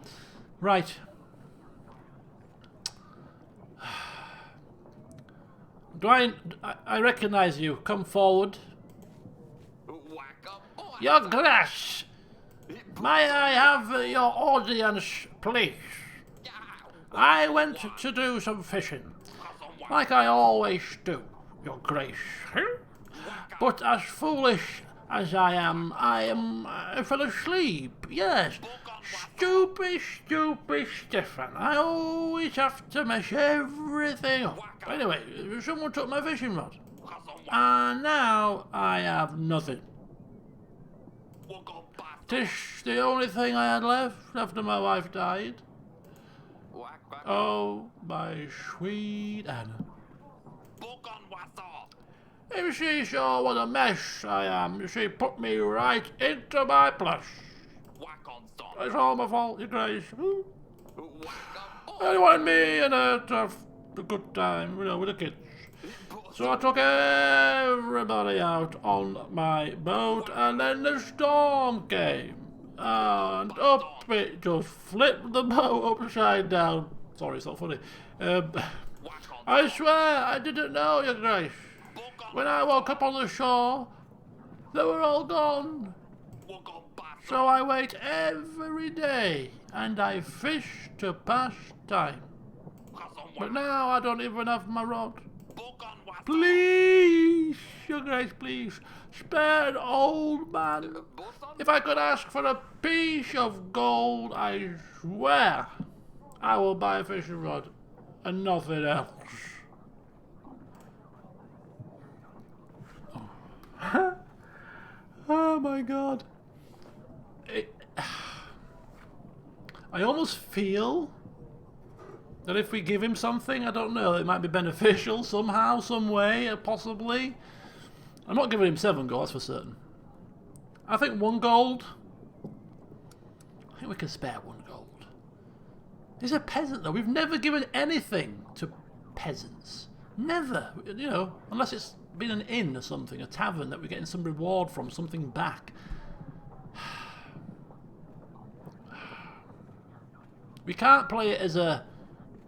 Speaker 1: Right. Do I recognise you. Come forward. Your Grace, may I have your audience, please? I went to do some fishing, like I always do, Your Grace. But as foolish as I am fell asleep. Yes, stupid Stefan. I always have to mess everything up. Anyway, someone took my fishing rod, and now I have nothing. 'Tis the only thing I had left after my wife died. Oh, my sweet Anna. If she saw what a mess I am, she put me right into my plush. It's all my fault, Your Grace. They wanted me and her to have a good time, with the kids. So I took everybody out on my boat, and then the storm came. And up it just flipped the boat upside down. Sorry, it's not funny. I swear I didn't know, Your Grace. When I woke up on the shore, they were all gone. So I wait every day, and I fish to pass time. But now I don't even have my rod. Please, Your Grace, please, spare an old man. If I could ask for a piece of gold, I swear I will buy a fishing rod and nothing else. Oh my God. I almost feel that if we give him something, I don't know, it might be beneficial somehow, some way, possibly. I'm not giving him 7 gold, that's for certain. I think 1 gold. I think we can spare 1 gold. He's a peasant, though. We've never given anything to peasants. Never. You know, unless it's been an inn or something, a tavern that we're getting some reward from, something back. We can't play it as a...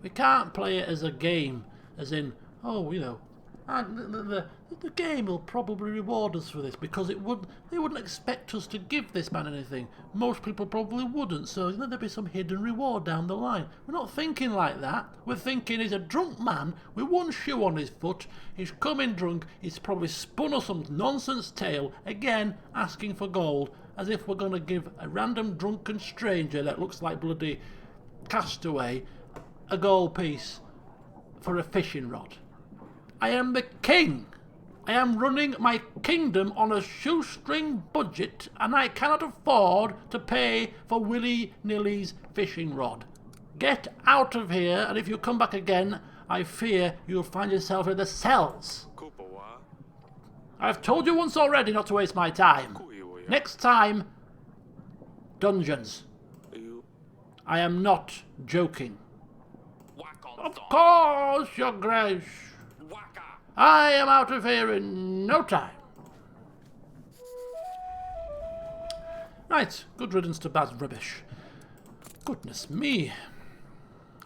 Speaker 1: We can't play it as a game, as in, oh, you know, the game will probably reward us for this, because they wouldn't expect us to give this man anything. Most people probably wouldn't, so there'd be some hidden reward down the line. We're not thinking like that. We're thinking he's a drunk man with one shoe on his foot, he's coming drunk, he's probably spun us some nonsense tale, again asking for gold, as if we're going to give a random drunken stranger that looks like bloody Castaway a gold piece for a fishing rod. I am the king. I am running my kingdom on a shoestring budget, and I cannot afford to pay for willy-nilly's fishing rod. Get out of here, and if you come back again, I fear you'll find yourself in the cells. I've told you once already not to waste my time. Next time, dungeons. I am not joking. Of course, Your Grace. I am out of here in no time. Right, good riddance to bad rubbish. Goodness me.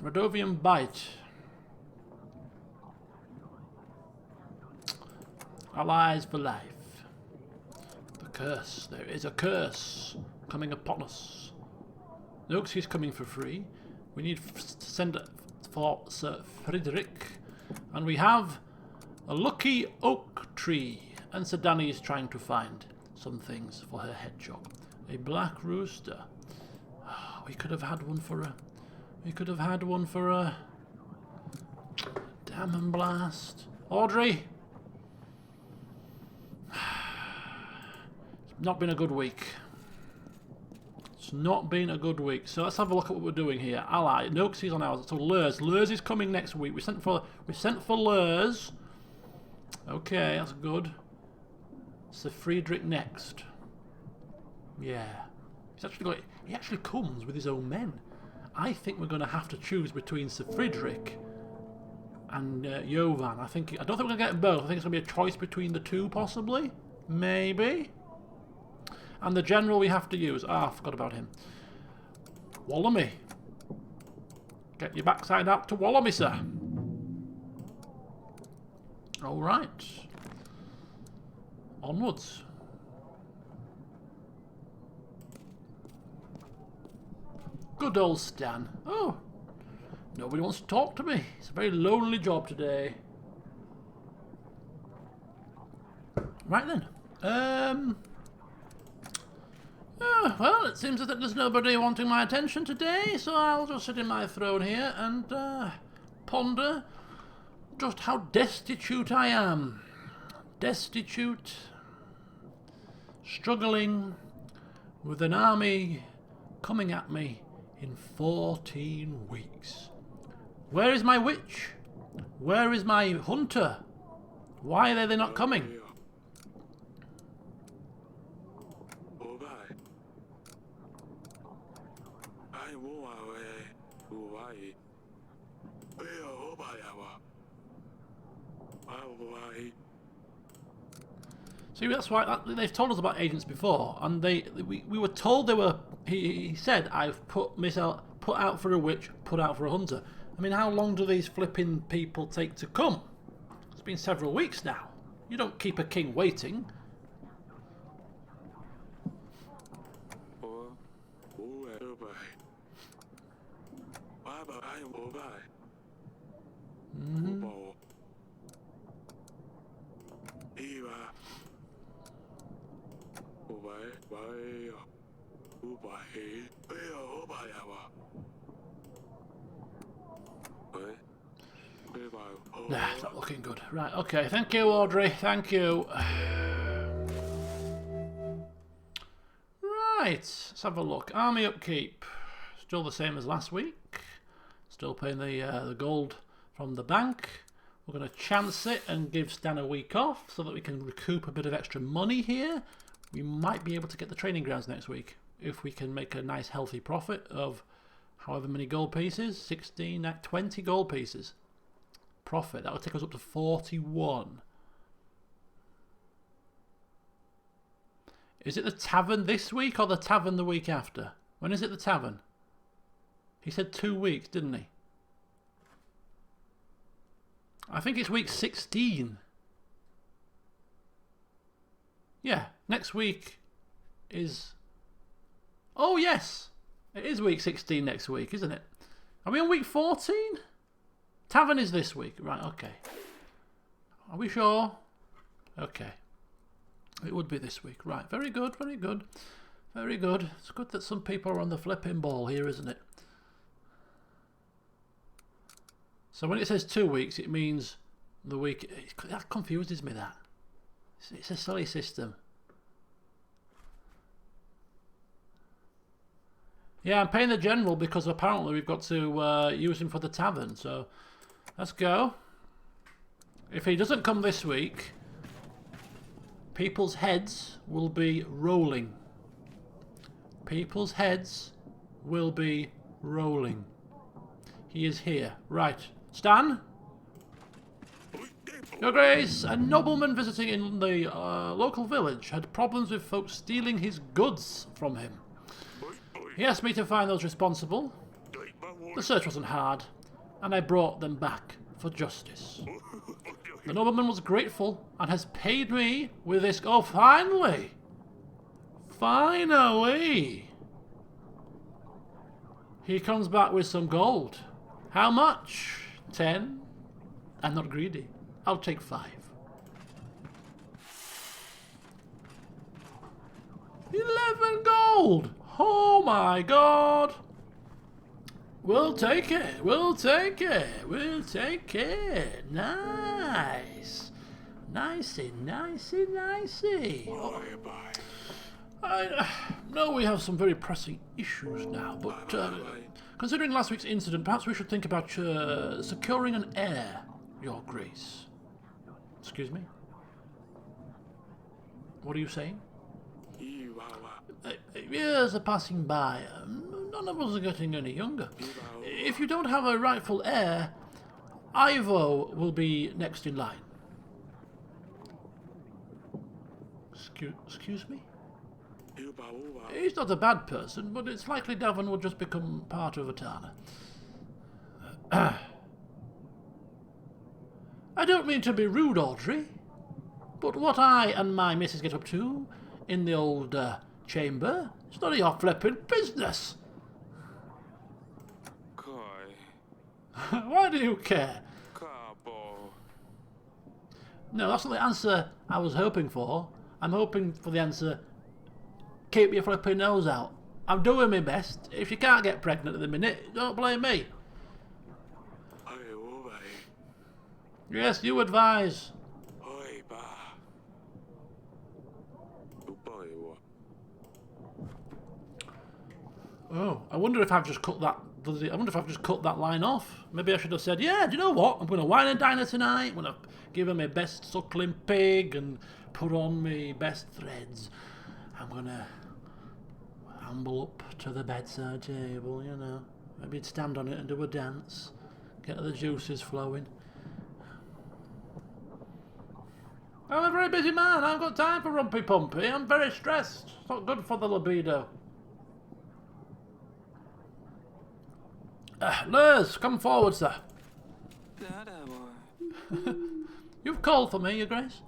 Speaker 1: Radovian Bite. Allies for life. The curse. There is a curse coming upon us. Noakes is coming for free. We need to send it for Sir Frederick. And we have a lucky oak tree. And Sir Danny is trying to find some things for her hedgehog. A black rooster. Oh, we could have had one for a... We could have had one for a... Damn and blast. Audrey. It's not been a good week. It's not been a good week. So let's have a look at what we're doing here. Ally. Noakes is on ours. So Lurs. Lurs is coming next week. We sent for Lurs. Okay, that's good. Sir Friedrich next. Yeah. He actually comes with his own men. I think we're going to have to choose between Sir Friedrich and Jovan. I don't think we're going to get them both. I think it's going to be a choice between the two, possibly. Maybe. And the general we have to use. Ah, I forgot about him. Wallamy. Get your backside out to Wallamy, sir. Alright. Onwards. Good old Stan. Oh, nobody wants to talk to me. It's a very lonely job today. Right then. Well, it seems that there's nobody wanting my attention today, so I'll just sit in my throne here and ponder just how destitute I am. Destitute, struggling with an army coming at me in 14 weeks. Where is my witch? Where is my hunter? Why are they not coming? See, that's why they've told us about agents before, and we were told they were. He said, "I've put out for a witch, put out for a hunter." I mean, how long do these flipping people take to come? It's been several weeks now. You don't keep a king waiting. Nah, it's not looking good. Right, okay. Thank you, Audrey. Thank you. Right, let's have a look. Army upkeep. Still the same as last week. Still paying the gold from the bank. We're going to chance it and give Stan a week off so that we can recoup a bit of extra money here. We might be able to get the training grounds next week if we can make a nice healthy profit of however many gold pieces, 16, 20 gold pieces. Profit, that will take us up to 41. Is it the tavern this week or the tavern the week after? When is it the tavern? He said 2 weeks, didn't he? I think it's week 16. Yeah, next week is... Oh, yes! It is week 16 next week, isn't it? Are we on week 14? Tavern is this week. Right, okay. Are we sure? Okay. It would be this week. Right, very good, very good. Very good. It's good that some people are on the flipping ball here, isn't it? So when it says 2 weeks, it means the week... That confuses me, that. It's a silly system. Yeah, I'm paying the general because apparently we've got to use him for the tavern. So let's go. If he doesn't come this week, people's heads will be rolling. People's heads will be rolling. He is here. Right. Stan? Your Grace, a nobleman visiting in the local village had problems with folks stealing his goods from him. He asked me to find those responsible. The search wasn't hard, and I brought them back for justice. The nobleman was grateful and has paid me with this... Oh, finally! Finally! He comes back with some gold. How much? 10? I'm not greedy. I'll take 5. 11 gold! Oh my god! We'll take it. We'll take it. We'll take it. Nice. Nicey, nicey, nicey. I know we have some very pressing issues now, but considering last week's incident, perhaps we should think about securing an heir, Your Grace. Excuse me? What are you saying? Years are passing by. None of us are getting any younger. If you don't have a rightful heir, Ivo will be next in line. Excuse me? He's not a bad person, but it's likely Davin will just become part of Atana. I don't mean to be rude, Audrey, but what I and my missus get up to in the old chamber, it's none of your flipping business. Why do you care? No, that's not the answer I was hoping for. I'm hoping for the answer, keep your flipping nose out. I'm doing my best. If you can't get pregnant at the minute, don't blame me. Yes, you advise. Oh, I wonder if I've just cut that. I wonder if I've just cut that line off. Maybe I should have said, yeah, do you know what? I'm going to wine and dine her tonight. I'm going to give her my best suckling pig and put on my best threads. I'm going to amble up to the bedside table, you know. Maybe stand on it and do a dance. Get the juices flowing. I'm a very busy man. I haven't got time for rumpy pumpy. I'm very stressed. It's not good for the libido. Liz, come forward, sir. You've called for me, Your Grace.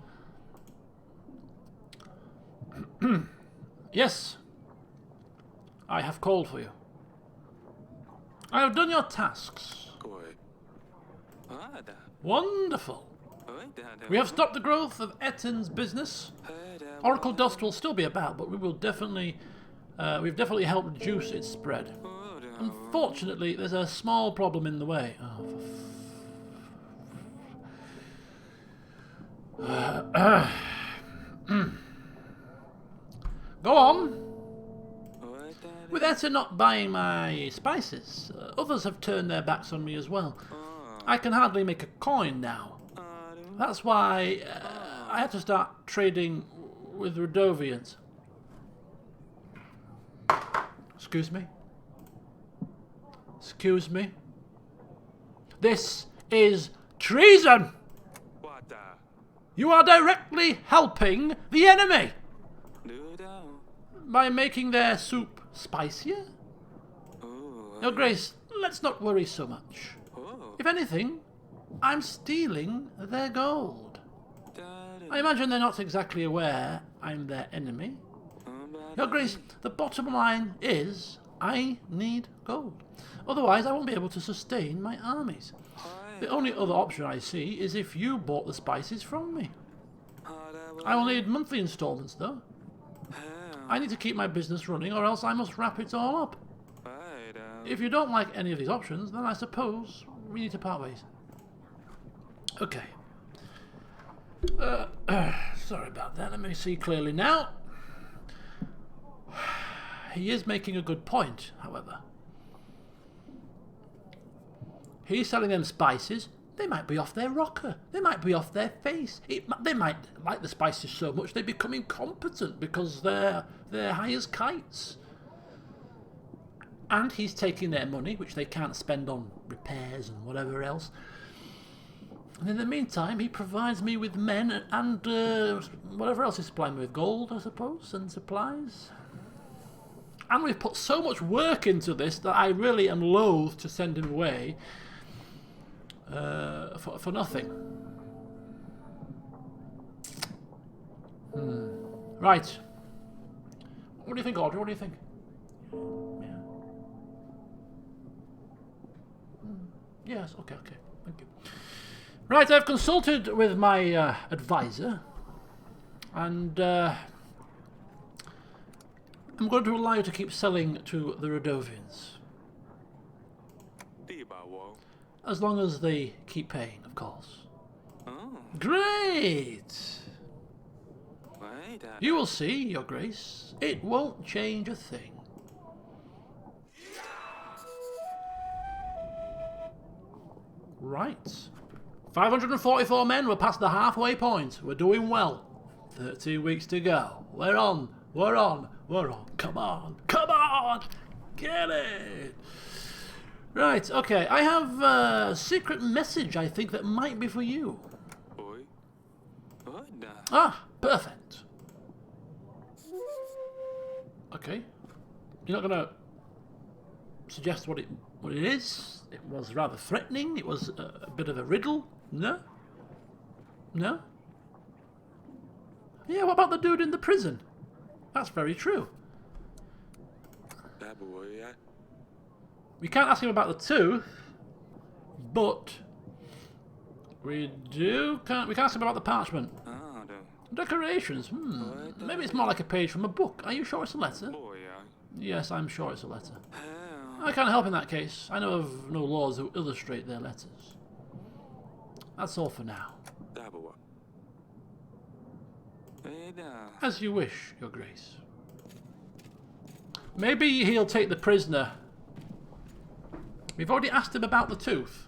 Speaker 1: Yes, I have called for you. I have done your tasks. Wonderful. We have stopped the growth of Eton's business. Oracle Dust will still be about, but we've definitely helped reduce its spread. Unfortunately, there's a small problem in the way. Go on. With Eton not buying my spices, others have turned their backs on me as well. I can hardly make a coin now. That's why I had to start trading with Radovians. Excuse me? Excuse me. This is treason!
Speaker 2: What the?
Speaker 1: You are directly helping the enemy
Speaker 2: Do down.
Speaker 1: by making their soup spicier.
Speaker 2: Oh.
Speaker 1: Your Grace, let's not worry so much.
Speaker 2: Oh.
Speaker 1: If anything, I'm stealing their gold.
Speaker 2: Daddy.
Speaker 1: I imagine they're not exactly aware I'm their enemy. Your Grace, the bottom line is I need gold. Otherwise, I won't be able to sustain my armies. The only other option I see is if you bought the spices from me. I will need monthly installments, though. I need to keep my business running, or else I must wrap it all up. If you don't like any of these options, then I suppose we need to part ways. Okay. Sorry about that. Let me see clearly now. He is making a good point, however. He's selling them spices. They might be off their rocker. They might be off their face. They might like the spices so much they become incompetent because they're high as kites. And he's taking their money, which they can't spend on repairs and whatever else. And in the meantime, he provides me with men and whatever else he's supplying me with. Gold, I suppose, and supplies. And we've put so much work into this that I really am loath to send him away for nothing. Right. What do you think, Audrey? What do you think? Yeah. Yes, okay, thank you. Right, I've consulted with my advisor, and I'm going to allow you to keep selling to the Rodovians. As long as they keep paying, of course.
Speaker 2: Oh.
Speaker 1: Great!
Speaker 2: Wait,
Speaker 1: You will see, Your Grace. It won't change a thing. Right. 544 men. We're past the halfway point. We're doing well. 13 weeks to go. We're on. We're on. We're on. Come on. Come on. Get it. Right. Okay. I have a secret message, I think, that might be for you.
Speaker 2: boy. What the?
Speaker 1: Ah, perfect. Okay. You're not going to suggest what it is? It was rather threatening. It was a bit of a riddle. No? No? Yeah, what about the dude in the prison? That's very true.
Speaker 2: That boy, yeah.
Speaker 1: We can't ask him about the tooth, but we can ask him about the parchment.
Speaker 2: Oh, the
Speaker 1: Decorations. Maybe it's more like a page from a book. Are you sure it's a letter?
Speaker 2: boy, yeah.
Speaker 1: Yes, I'm sure it's a letter.
Speaker 2: Hell.
Speaker 1: I can't help in that case. I know of no laws who illustrate their letters. That's all for now.
Speaker 2: That boy. Hey, da.
Speaker 1: As you wish, Your Grace. Maybe he'll take the prisoner. We've already asked him about the tooth.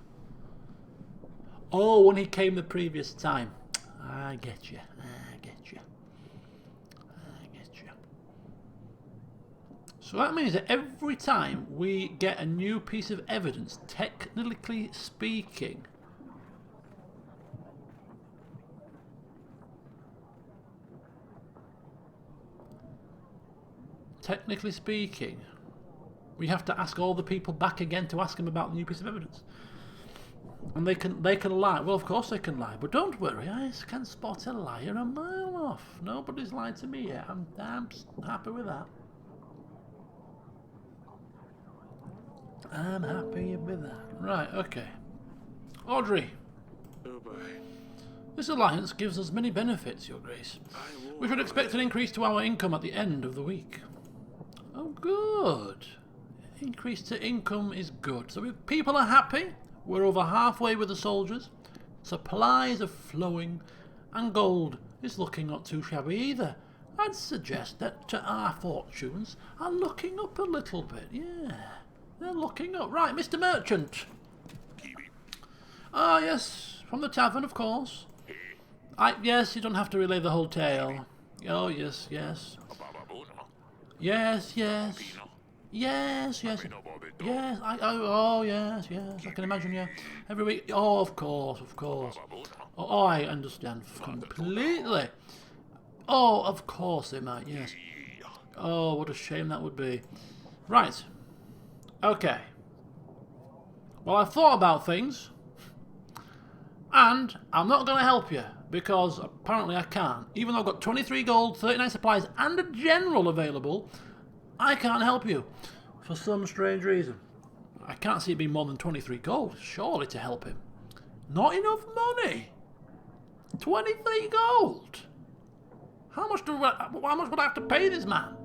Speaker 1: Oh, when he came the previous time. I get you. I get you. I get you. So that means that every time we get a new piece of evidence, technically speaking, we have to ask all the people back again to ask them about the new piece of evidence. And they can lie. Well, of course they can lie, but don't worry, I can spot a liar a mile off. Nobody's lied to me yet. I'm happy with that. I'm happy with that. Right, okay. Audrey,
Speaker 2: Oh, boy.
Speaker 1: this alliance gives us many benefits, Your Grace. We should expect an increase to our income at the end of the week. Oh, good. Increase to income is good. So if people are happy, we're over halfway with the soldiers, supplies are flowing, and gold is looking not too shabby either. I'd suggest that our fortunes are looking up a little bit. Yeah, they're looking up. Right, Mr. Merchant. Ah, yes, from the tavern, of course. Yes, you don't have to relay the whole tale. Oh, yes, yes. Yes, yes. Yes, yes. Yes, oh, yes, I can imagine, yeah. Every week, oh, of course. Oh, I understand completely. Oh, of course they might, yes. Oh, what a shame that would be. Right. Okay. Well, I've thought about things, and I'm not going to help you, because apparently I can't. Even though I've got 23 gold, 39 supplies, and a general available, I can't help you. For some strange reason. I can't see it being more than 23 gold, surely, to help him. Not enough money. 23 gold. How much would I have to pay this man?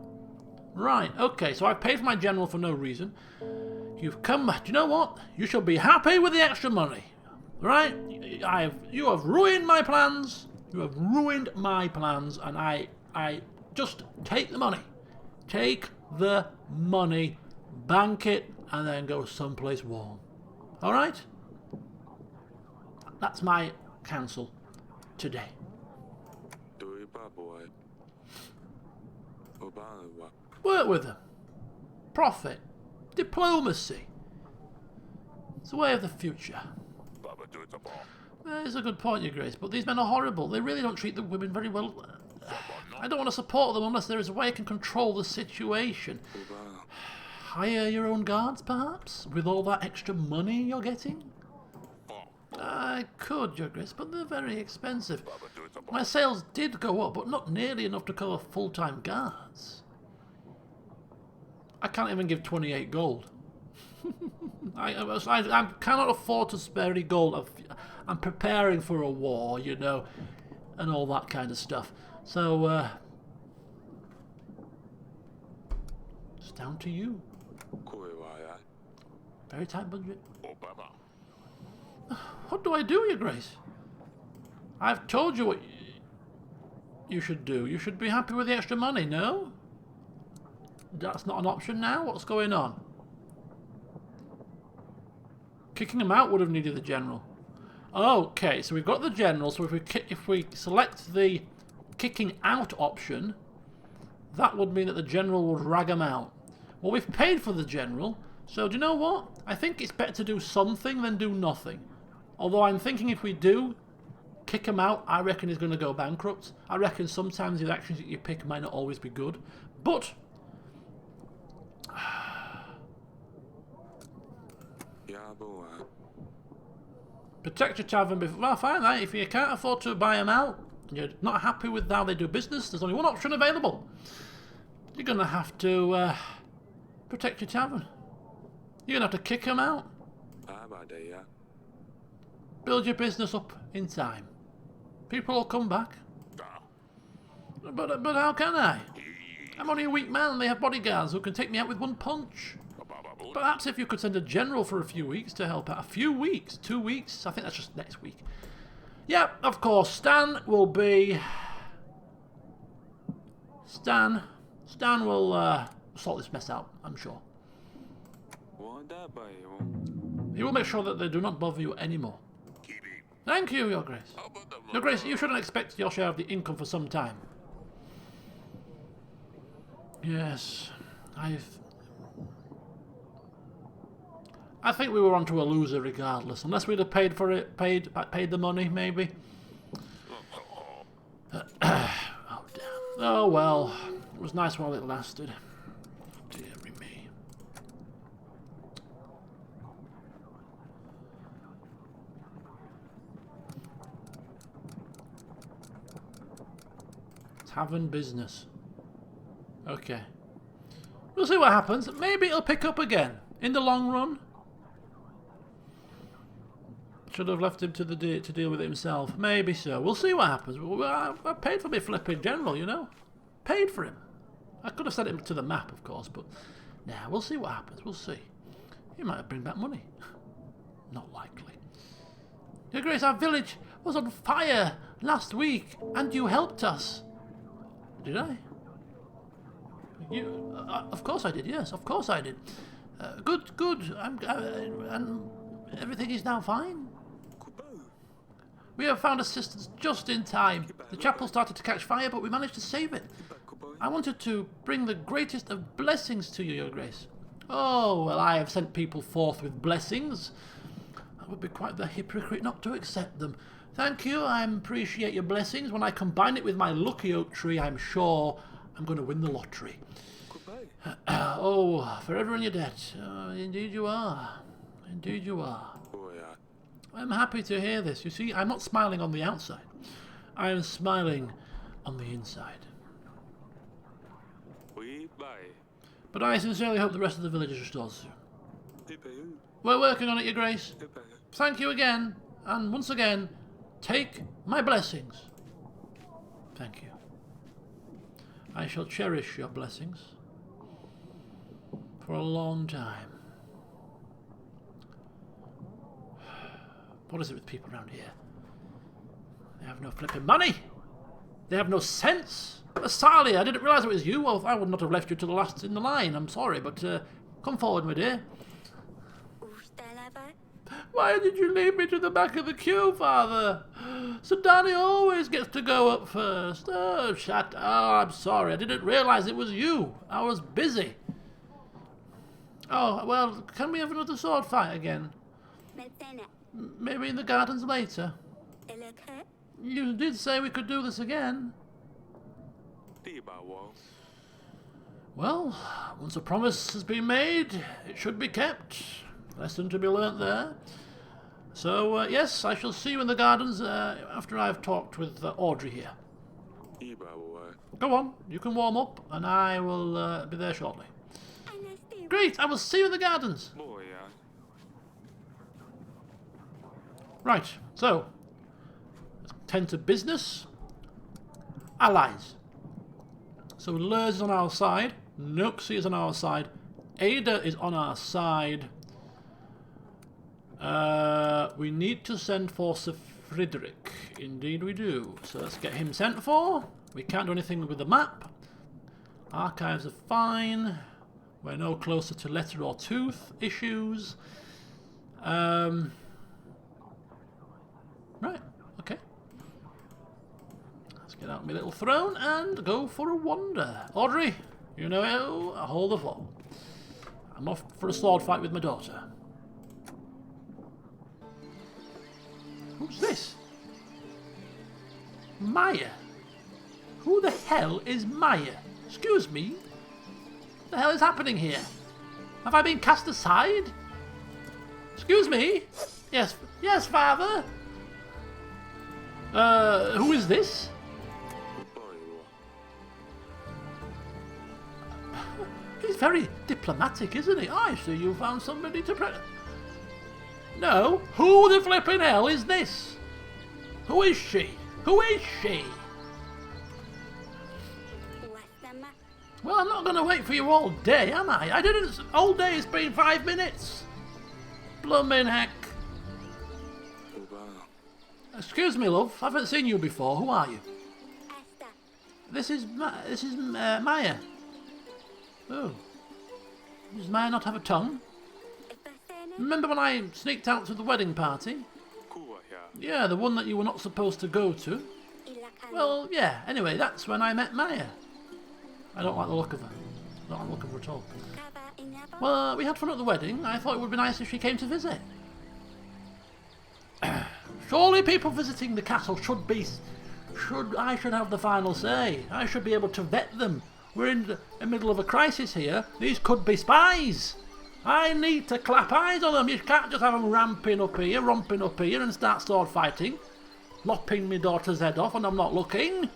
Speaker 1: Right, okay, so I've paid for my general for no reason. You've come back. Do you know what? You shall be happy with the extra money. Right? You have ruined my plans. You have ruined my plans, and I just take the money. Take the money, bank it, and then go someplace warm. Alright? That's my counsel today. Work with them. Profit. Diplomacy. It's the way of the future. It's a good point, Your Grace, but these men are horrible. They really don't treat the women very well. I don't want to support them unless there is a way I can control the situation. Hire your own guards, perhaps? With all that extra money you're getting? I could, Your Grace, but they're very expensive. My sales did go up, but not nearly enough to cover full-time guards. I can't even give 28 gold. I cannot afford to spare any gold. I'm preparing for a war, you know, and all that kind of stuff. So, it's down to you. Very tight budget. What do I do, Your Grace? I've told you what you should do. You should be happy with the extra money, no? That's not an option now? What's going on? Kicking him out would have needed the general. Okay, so we've got the general, so if we select the kicking out option, that would mean that the general would drag him out. Well, we've paid for the general, so do you know what? I think it's better to do something than do nothing. Although I'm thinking if we do kick him out, I reckon he's going to go bankrupt. I reckon sometimes the actions that you pick might not always be good. But protect your tavern before... Well, fine, right? If you can't afford to buy them out, you're not happy with how they do business, there's only one option available. You're going to have to protect your tavern. You're going to have to kick them out. Build your business up in time. People will come back. But how can I? I'm only a weak man and they have bodyguards who can take me out with one punch. Perhaps if you could send a general for a few weeks to help out. A few weeks? 2 weeks? I think that's just next week. Yeah, of course. Stan will be... Stan will sort this mess out, I'm sure. He will make sure that they do not bother you anymore. Thank you, Your Grace. Your Grace, you shouldn't expect your share of the income for some time. Yes, I think we were onto a loser regardless. Unless we'd have paid for it, paid the money, maybe. Oh, damn. Oh, well. It was nice while it lasted. Deary me. Tavern business. Okay. We'll see what happens. Maybe it'll pick up again. In the long run. Should have left him to deal with it himself. Maybe so. We'll see what happens. I paid for my flipping general, you know. Paid for him. I could have sent him to the map, of course, but... Nah, we'll see what happens. We'll see. He might bring back money. Not likely. Your Grace, our village was on fire last week, and you helped us. Did I? You, of course I did, yes, of course I did. Good. And everything is now fine. We have found assistance just in time. The chapel started to catch fire, but we managed to save it. I wanted to bring the greatest of blessings to you, Your Grace. Oh, well, I have sent people forth with blessings. I would be quite the hypocrite not to accept them. Thank you, I appreciate your blessings. When I combine it with my lucky oak tree, I'm sure I'm going to win the lottery.
Speaker 2: Goodbye.
Speaker 1: Oh, forever in your debt. Indeed you are. Indeed you are.
Speaker 2: Boy,
Speaker 1: I'm happy to hear this. You see, I'm not smiling on the outside. I am smiling on the inside.
Speaker 2: we bye.
Speaker 1: But I sincerely hope the rest of the village is restored soon.
Speaker 2: Goodbye.
Speaker 1: We're working on it, Your Grace.
Speaker 2: Goodbye.
Speaker 1: Thank you again, and once again, take my blessings. Thank you. I shall cherish your blessings for a long time. What is it with people around here? They have no flipping money. They have no sense. Sally, I didn't realise it was you. Well, I would not have left you to the last in the line. I'm sorry, but come forward, my dear. Why did you leave me to the back of the queue, Father? Sir Danny always gets to go up first. Oh, shut up. Oh, I'm sorry. I didn't realise it was you. I was busy. Oh, well, can we have another sword fight again? Maybe in the gardens later. You did say we could do this again.
Speaker 2: Đi bà Wall.
Speaker 1: Well, once a promise has been made, it should be kept. Lesson to be learnt there. So, yes, I shall see you in the gardens after I've talked with Audrey here.
Speaker 2: Đi bà Wall.
Speaker 1: Go on, you can warm up, and I will be there shortly. Great, I will see you in the gardens.
Speaker 2: Boy,
Speaker 1: Right, so, let's tend to business. Allies. So Lurs is on our side, Nuxie is on our side, Ada is on our side. We need to send for Sir Frederick. Indeed we do. So let's get him sent for. We can't do anything with the map. Archives are fine. We're no closer to letter or tooth issues. Right, okay. Let's get out my little throne and go for a wander. Audrey, you know it. Hold the fort. I'm off for a sword fight with my daughter. Who's this? Maya. Who the hell is Maya? Excuse me? What the hell is happening here? Have I been cast aside? Excuse me? Yes, yes, Father? Who is this? He's very diplomatic, isn't he? I see you found somebody to pray. No, who the flipping hell is this? Who is she? Who is she? Well, I'm not going to wait for you all day, am I? I didn't... All day has been 5 minutes. Bloomin' heck. Excuse me, love. I haven't seen you before. Who are you? This is Maya. Oh. Does Maya not have a tongue? Remember when I sneaked out to the wedding party? Yeah, the one that you were not supposed to go to. Well, yeah. Anyway, that's when I met Maya. I don't like the look of her. I don't like the look of her at all. Well, we had fun at the wedding. I thought it would be nice if she came to visit. Surely people visiting the castle I should have the final say. I should be able to vet them. We're in the middle of a crisis here. These could be spies. I need to clap eyes on them. You can't just have them romping up here and start sword fighting. Lopping my daughter's head off and I'm not looking.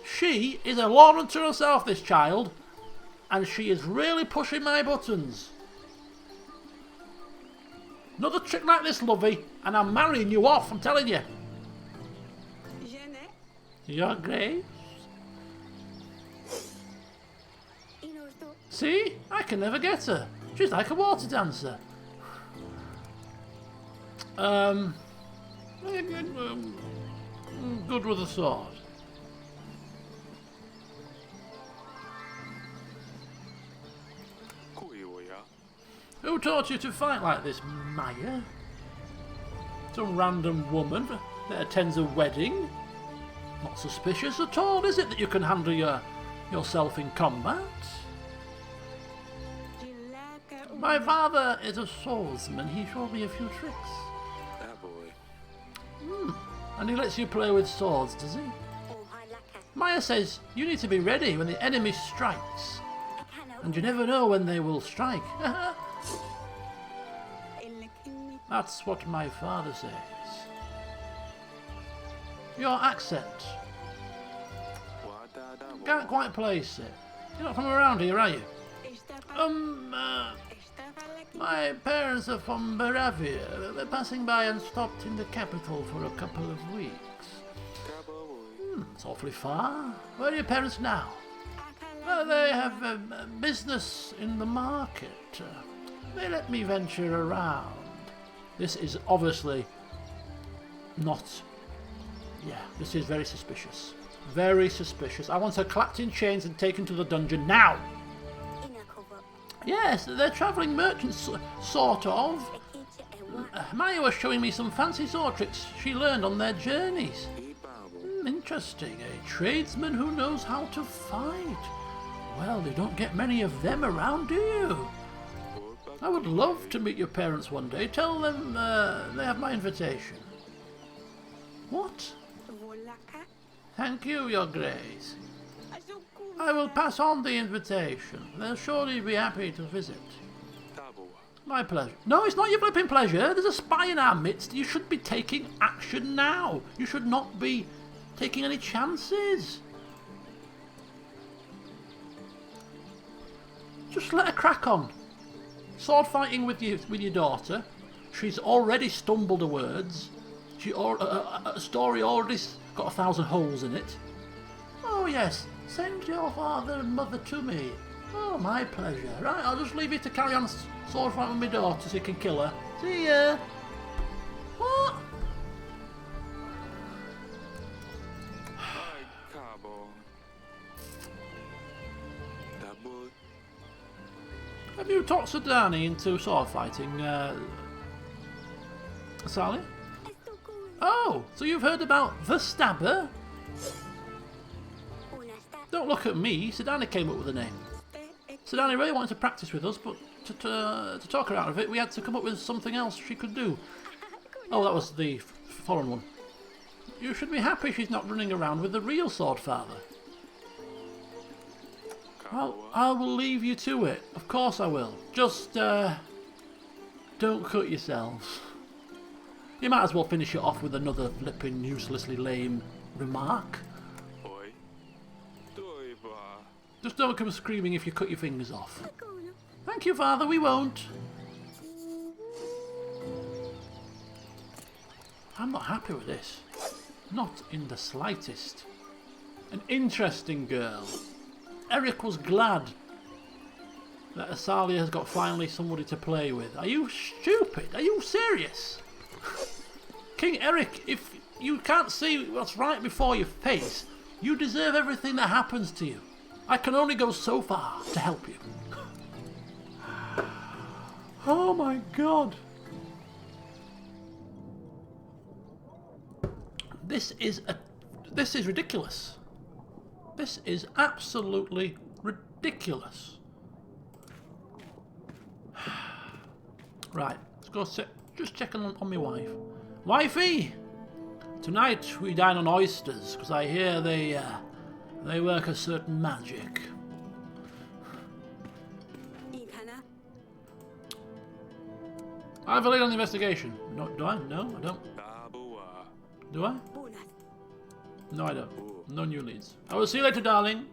Speaker 1: She is a law unto herself, this child. And she is really pushing my buttons. Another trick like this, lovey, and I'm marrying you off, I'm telling you. Your Grace? See? I can never get her. She's like a water dancer. Good with a sword. Who taught you to fight like this, Maya? Some random woman that attends a wedding? Not suspicious at all, is it, that you can handle yourself in combat? My father is a swordsman. He showed me a few tricks.
Speaker 2: That boy.
Speaker 1: And he lets you play with swords, does he? Maya says you need to be ready when the enemy strikes. And you never know when they will strike. That's what my father says. Your accent. Can't quite place it. You're not from around here, are you? My parents are from Moravia. They're passing by and stopped in the capital for a couple of weeks. It's awfully far. Where are your parents now? Well, they have a business in the market. They let me venture around. This is obviously not... Yeah, this is very suspicious. Very suspicious. I want her clapped in chains and taken to the dungeon now! Yes, they're travelling merchants, sort of. Maya was showing me some fancy sword tricks she learned on their journeys. Interesting. A tradesman who knows how to fight. Well, you don't get many of them around, do you? I would love to meet your parents one day. Tell them they have my invitation. What? Thank you, Your Grace. I will pass on the invitation. They'll surely be happy to visit. My pleasure. No, it's not your flipping pleasure. There's a spy in our midst. You should be taking action now. You should not be taking any chances. Just let her crack on. Sword fighting with your daughter. She's already stumbled her words. A story already got 1,000 holes in it. Oh yes, send your father and mother to me. Oh, my pleasure. Right, I'll just leave you to carry on sword fighting with my daughter so you can kill her. See ya. What? Have you talked Sudani into sword fighting, Sally? Oh, so you've heard about the Stabber? Don't look at me. Sudani came up with the name. Sudani really wanted to practice with us, but to talk her out of it, we had to come up with something else she could do. Oh, that was the foreign one. You should be happy she's not running around with the real sword father. Well, I will leave you to it. Of course I will. Just, don't cut yourselves. You might as well finish it off with another flipping uselessly lame remark. Just don't come screaming if you cut your fingers off. Thank you, Father, we won't. I'm not happy with this. Not in the slightest. An interesting girl. Eric was glad that Asalia has got finally somebody to play with. Are you stupid? Are you serious? King Eric, if you can't see what's right before your face, you deserve everything that happens to you. I can only go so far to help you. Oh my God. This is ridiculous. This is absolutely ridiculous. Right, let's go sit. Just checking on my wife. Wifey! Tonight we dine on oysters, because I hear they work a certain magic. I have a lead on the investigation. No, do I? No, I don't. Do I? No, I don't. No new leads. I will see you later, darling.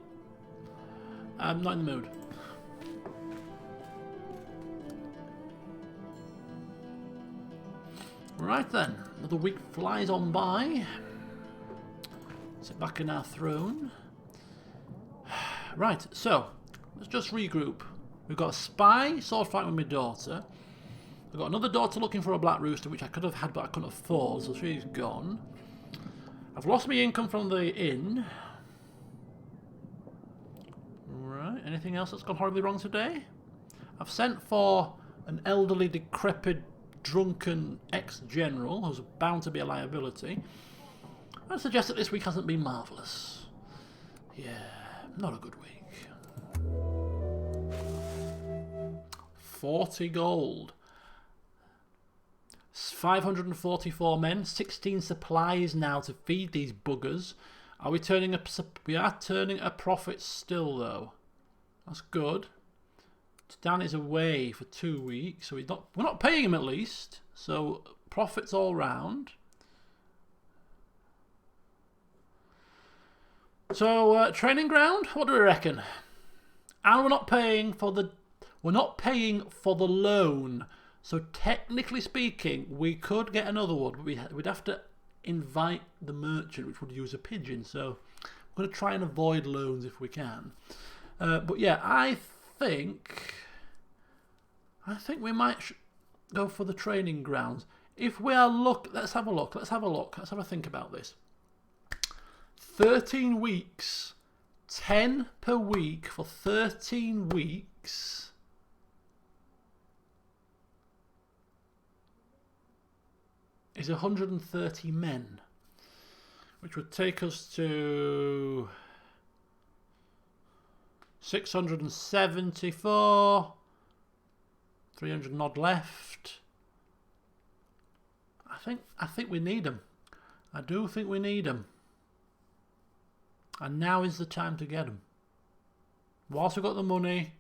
Speaker 1: I'm not in the mood. Right then, another week flies on by. Sit back in our throne. Right, so let's just regroup. We've got a spy sword fight with my daughter. I've got another daughter looking for a black rooster, which I could have had but I couldn't afford, so she's gone. I've lost my income from the inn. Right, anything else that's gone horribly wrong today? I've sent for an elderly, decrepit, drunken ex-general who's bound to be a liability. I suggest that this week hasn't been marvellous. Yeah, not a good week. 40 gold. 544 men, 16 supplies now to feed these buggers. Are we turning a... We are turning a profit still, though. That's good. Dan is away for 2 weeks, so we're not paying him at least. So profits all round. So training ground, what do we reckon? And we're not paying for the loan. So technically speaking, we could get another one, but we'd have to invite the merchant, which would use a pigeon. So we're going to try and avoid loans if we can. But yeah, I think we might go for the training grounds. If we are let's have a look. Let's have a think about this. 13 weeks, 10 per week for 13 weeks. Is 130 men, which would take us to 674, 300 and odd left. I think we need them. I do think we need them. And now is the time to get them. Whilst we've got the money,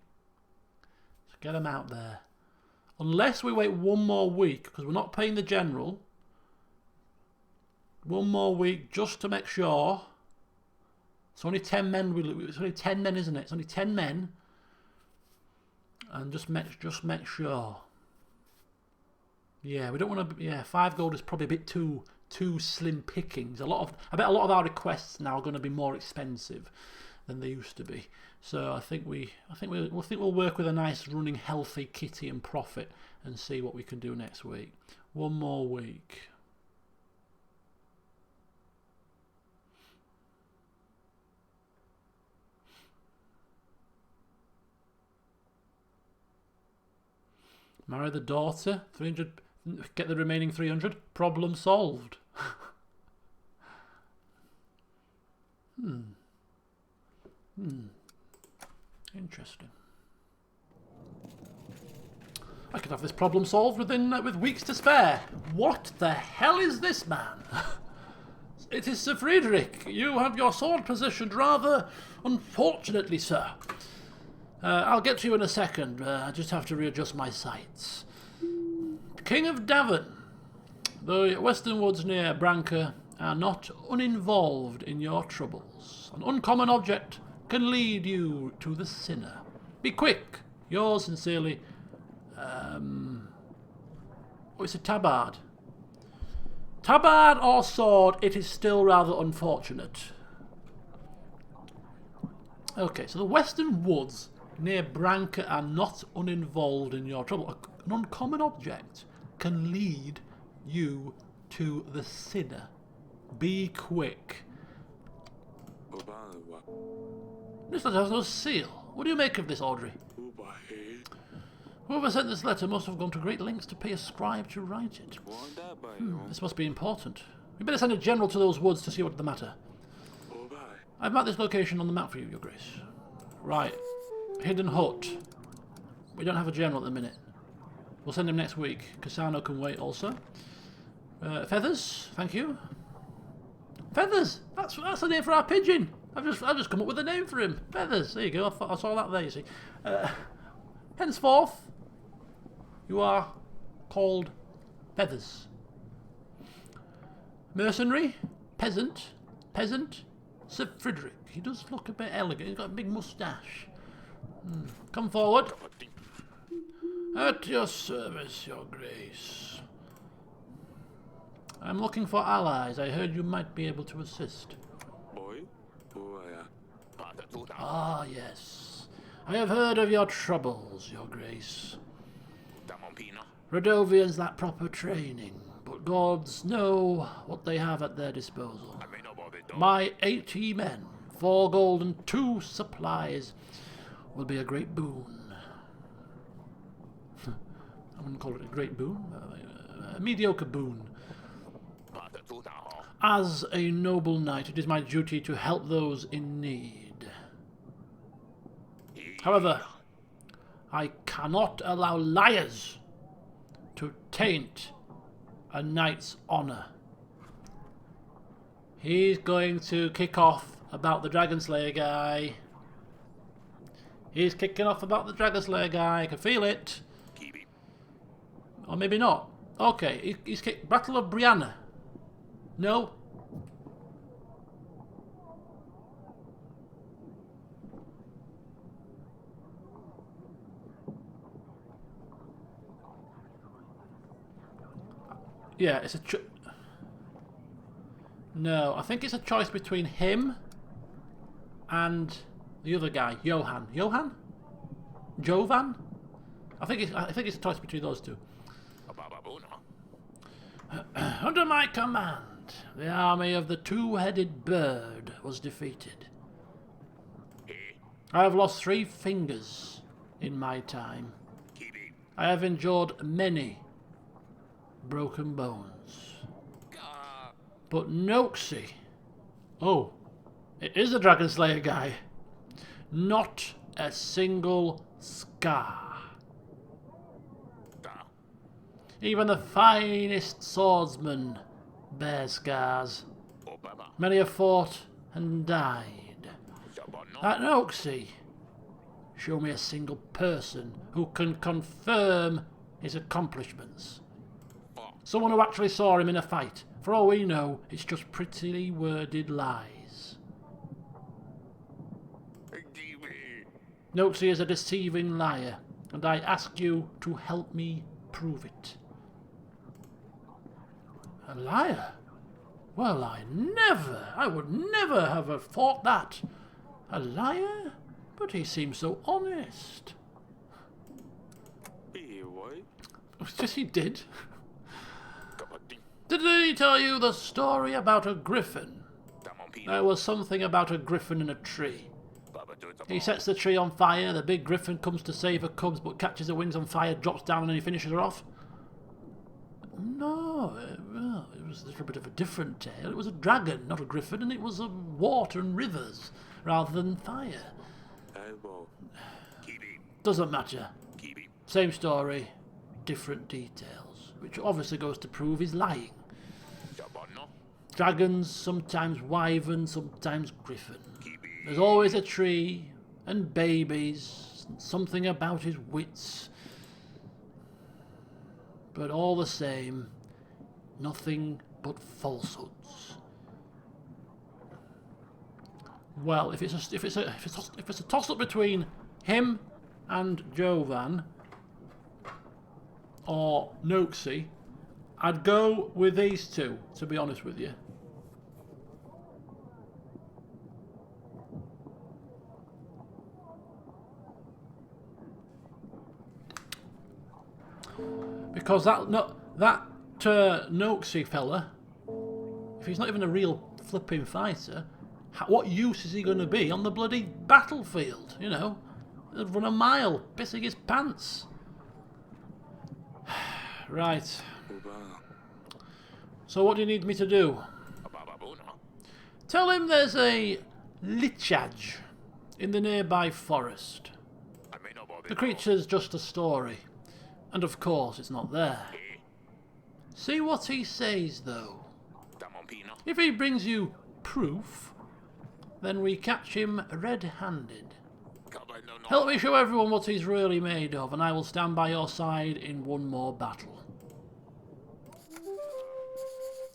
Speaker 1: let's get them out there. Unless we wait one more week, because we're not paying the general. One more week just to make sure. It's only 10 men. It's only 10 men, isn't it? It's only 10 men. And just make sure. Yeah, we don't want to. Yeah, 5 gold is probably a bit too slim pickings. I bet a lot of our requests now are going to be more expensive than they used to be. So I think we'll work with a nice running healthy kitty and profit and see what we can do next week. One more week. Marry the daughter, 300, get the remaining 300, problem solved. Interesting. I could have this problem solved with weeks to spare. What the hell is this, man? It is Sir Friedrich. You have your sword positioned rather unfortunately, sir. I'll get to you in a second. I just have to readjust my sights. King of Davon. The western woods near Branca are not uninvolved in your troubles. An uncommon object can lead you to the sinner. Be quick. Yours sincerely. It's a tabard. Tabard or sword, it is still rather unfortunate. Okay, so the western woods near Branca are not uninvolved in your trouble. An uncommon object can lead you to the sinner. Be quick. This letter has no seal. What do you make of this, Audrey? Whoever sent this letter must have gone to great lengths to pay a scribe to write it. This must be important. We better send a general to those woods to see what's the matter. I've marked this location on the map for you, Your Grace. Right. Hidden hut. We don't have a general at the minute. We'll send him next week. Cassano can wait also. Feathers, thank you. Feathers! That's the name for our pigeon. I've just come up with a name for him. Feathers. There you go. I saw that there, you see. Henceforth, you are called Feathers. Mercenary, peasant, Sir Friedrich. He does look a bit elegant. He's got a big moustache. Come forward. At your service, Your Grace. I'm looking for allies. I heard you might be able to assist. Ah, yes. I have heard of your troubles, Your Grace. Radovians lack proper training, but gods know what they have at their disposal. My 80 men, 4 gold and 2 supplies will be a great boon. I wouldn't call it a great boon, a mediocre boon. As a noble knight, it is my duty to help those in need. However, I cannot allow liars to taint a knight's honour. He's going to kick off about the Dragon Slayer guy. He's kicking off about the Dragon Slayer guy. I can feel it. Or maybe not. Okay, he's kicked Battle of Brianna. No. Yeah, it's a no, I think it's a choice between him and the other guy, Johan. Johan? Jovan? I think it's a choice between those two. Under my command, the army of the two-headed bird was defeated. I have lost 3 fingers in my time. I have endured many broken bones. But Noxie, oh, it is the Dragon Slayer guy. Not a single scar. Even the finest swordsman bears scars. Many have fought and died. At Noxie, show me a single person who can confirm his accomplishments. Someone who actually saw him in a fight. For all we know, it's just prettily worded lies. Noxie is a deceiving liar, and I ask you to help me prove it. A liar? Well, I would never have thought that. A liar? But he seems so honest. Yes, he did. Did he tell you the story about a griffin? There was something about a griffin in a tree. He sets the tree on fire, the big griffin comes to save her cubs but catches the wings on fire, drops down and he finishes her off. No, well, it was a little bit of a different tale. It was a dragon, not a griffin, and it was water and rivers rather than fire. Doesn't matter. Same story, different details, which obviously goes to prove he's lying. Dragons, sometimes wyvern, sometimes griffin. There's always a tree, and babies, and something about his wits. But all the same, nothing but falsehoods. Well, if it's a toss-up between him and Jovan or Noxie, I'd go with these two, to be honest with you. Because that Noxie fella, if he's not even a real flipping fighter, what use is he going to be on the bloody battlefield? You know, he'd run a mile, pissing his pants. Right. So what do you need me to do? Tell him there's a Lichaj in the nearby forest. The creature's just a story. And of course it's not there. See what he says though. If he brings you proof, then we catch him red-handed. Help me show everyone what he's really made of, and I will stand by your side in one more battle.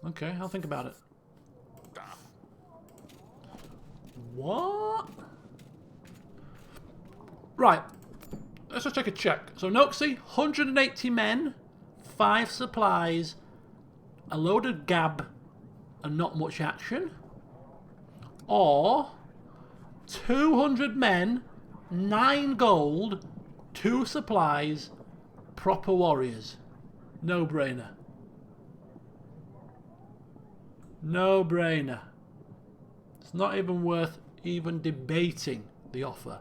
Speaker 1: Okay, I'll think about it. What? Right. Let's just take a check. So Noxie, 180 men, 5 supplies, a load of gab, and not much action. Or 200 men, 9 gold, 2 supplies, proper warriors. No brainer. No brainer. It's not even worth even debating the offer.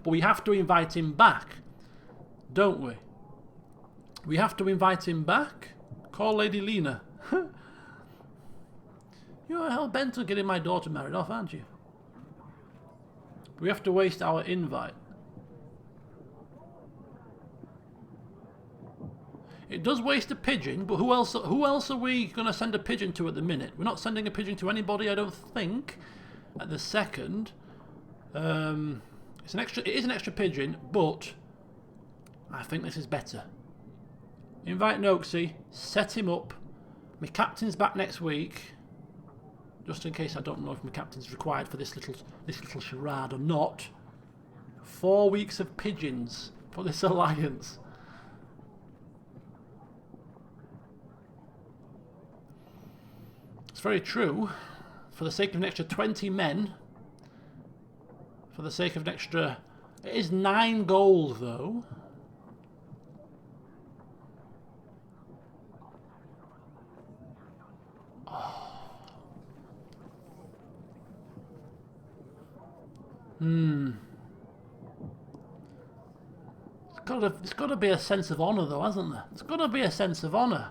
Speaker 1: But we have to invite him back, don't we? We have to invite him back? Call Lady Lena. You're hell-bent on getting my daughter married off, aren't you? We have to waste our invite. It does waste a pigeon, but who else are we going to send a pigeon to at the minute? We're not sending a pigeon to anybody, I don't think, at the second. It is an extra pigeon, but I think this is better. Invite Noxie, set him up. My captain's back next week. Just in case I don't know if my captain's required for this little charade or not. 4 weeks of pigeons for this alliance. It's very true. For the sake of an extra 20 men. For the sake of an extra... It is 9 gold though. There's got to be a sense of honour though, hasn't there? There's got to be a sense of honour.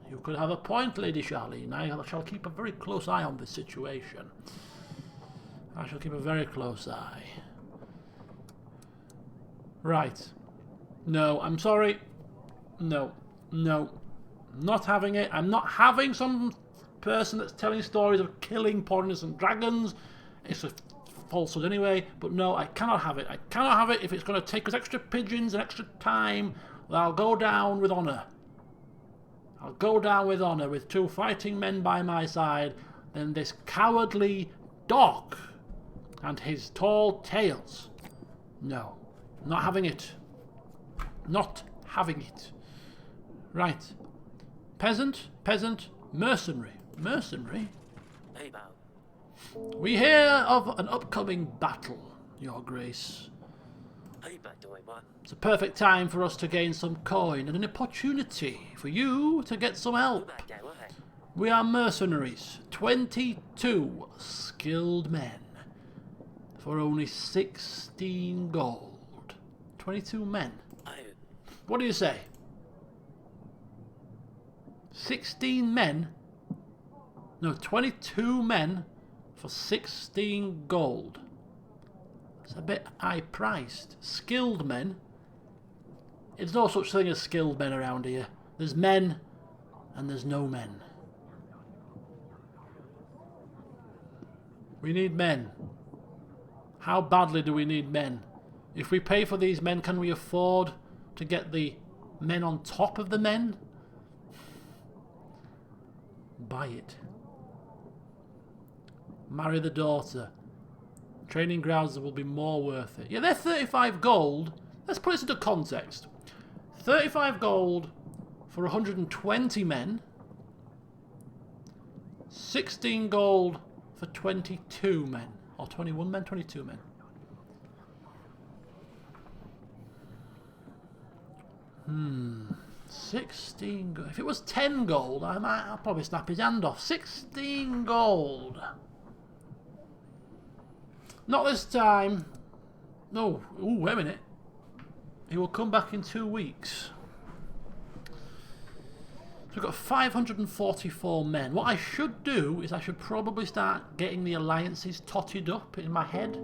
Speaker 1: You could have a point, Lady Charlene. I shall keep a very close eye on this situation. I shall keep a very close eye. Right. No, I'm sorry. No. Not having it. I'm not having some person that's telling stories of killing poor innocent dragons. It's a falsehood anyway. But no, I cannot have it. I cannot have it. If it's going to take us extra pigeons and extra time, well, I'll go down with honour. I'll go down with honour with 2 fighting men by my side than this cowardly dog and his tall tales. No, not having it. Not having it. Right. Peasant, mercenary. Mercenary? We hear of an upcoming battle, Your Grace. It's a perfect time for us to gain some coin and an opportunity for you to get some help. We are mercenaries, 22 skilled men for only 16 gold. 22 men. What do you say? 16 men? No, 22 men for 16 gold. It's a bit high priced. Skilled men? There's no such thing as skilled men around here. There's men and there's no men. We need men. How badly do we need men? If we pay for these men, can we afford to get the men on top of the men? Buy it. Marry the daughter. Training grounds will be more worth it. Yeah, they're 35 gold. Let's put this into context. 35 gold for 120 men. 16 gold for 22 men. Or 21 men? 22 men. 16 gold. If it was 10 gold, I'll probably snap his hand off. 16 gold. Not this time. No. Ooh, wait a minute. He will come back in 2 weeks. So we've got 544 men. What I should do is I should probably start getting the alliances totted up in my head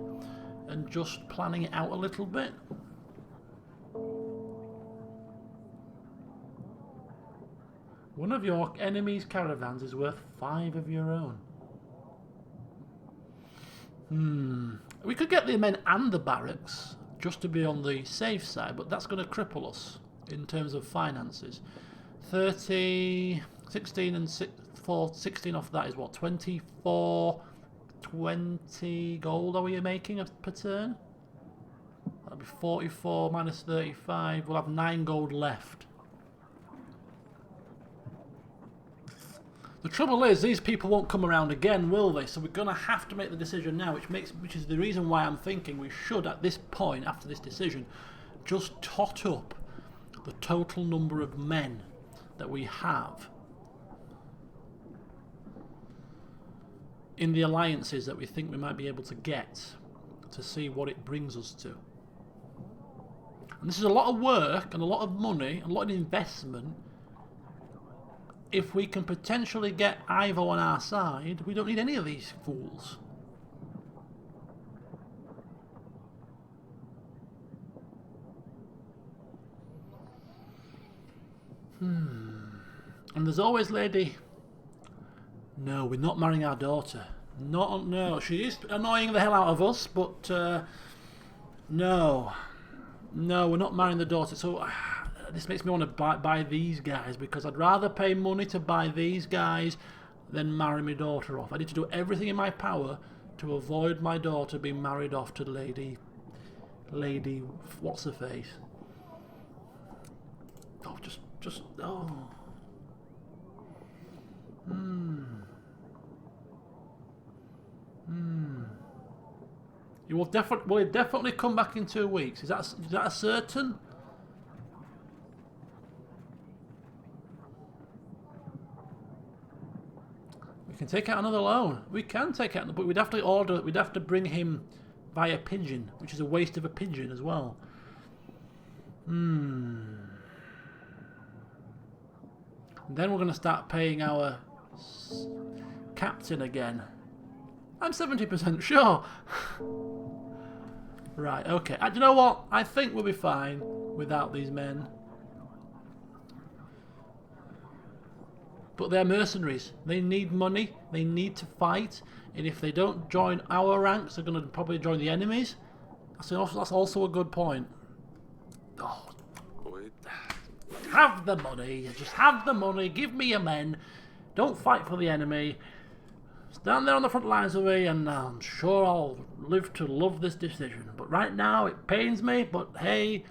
Speaker 1: and just planning it out a little bit. One of your enemy's caravans is worth 5 of your own. We could get the men and the barracks just to be on the safe side, but that's going to cripple us in terms of finances. 30, 16 and 16 off that is what? 24, 20 gold are we making per turn? That'll be 44 minus 35. We'll have 9 gold left. The trouble is, these people won't come around again, will they? So we're going to have to make the decision now, which is the reason why I'm thinking we should, at this point, after this decision, just tot up the total number of men that we have in the alliances that we think we might be able to get to see what it brings us to. And this is a lot of work and a lot of money, and a lot of investment if we can potentially get Ivo on our side, we don't need any of these fools. And there's always Lady... No, we're not marrying our daughter. No, she is annoying the hell out of us, but no, we're not marrying the daughter. So this makes me want to buy these guys, because I'd rather pay money to buy these guys than marry my daughter off. I need to do everything in my power to avoid my daughter being married off to Lady what's her face? Oh, just oh. You will definitely come back in 2 weeks. Is that a certain? We can take out another loan. We can take out, but we'd have to bring him via pigeon, which is a waste of a pigeon as well. Then we're going to start paying our captain again. I'm 70% sure. Right, okay. You know what? I think we'll be fine without these men. But they're mercenaries. They need money. They need to fight. And if they don't join our ranks, they're going to probably join the enemies. That's also a good point. Oh. Have the money. Just have the money. Give me your men. Don't fight for the enemy. Stand there on the front lines with me, and I'm sure I'll live to love this decision. But right now, it pains me, but hey,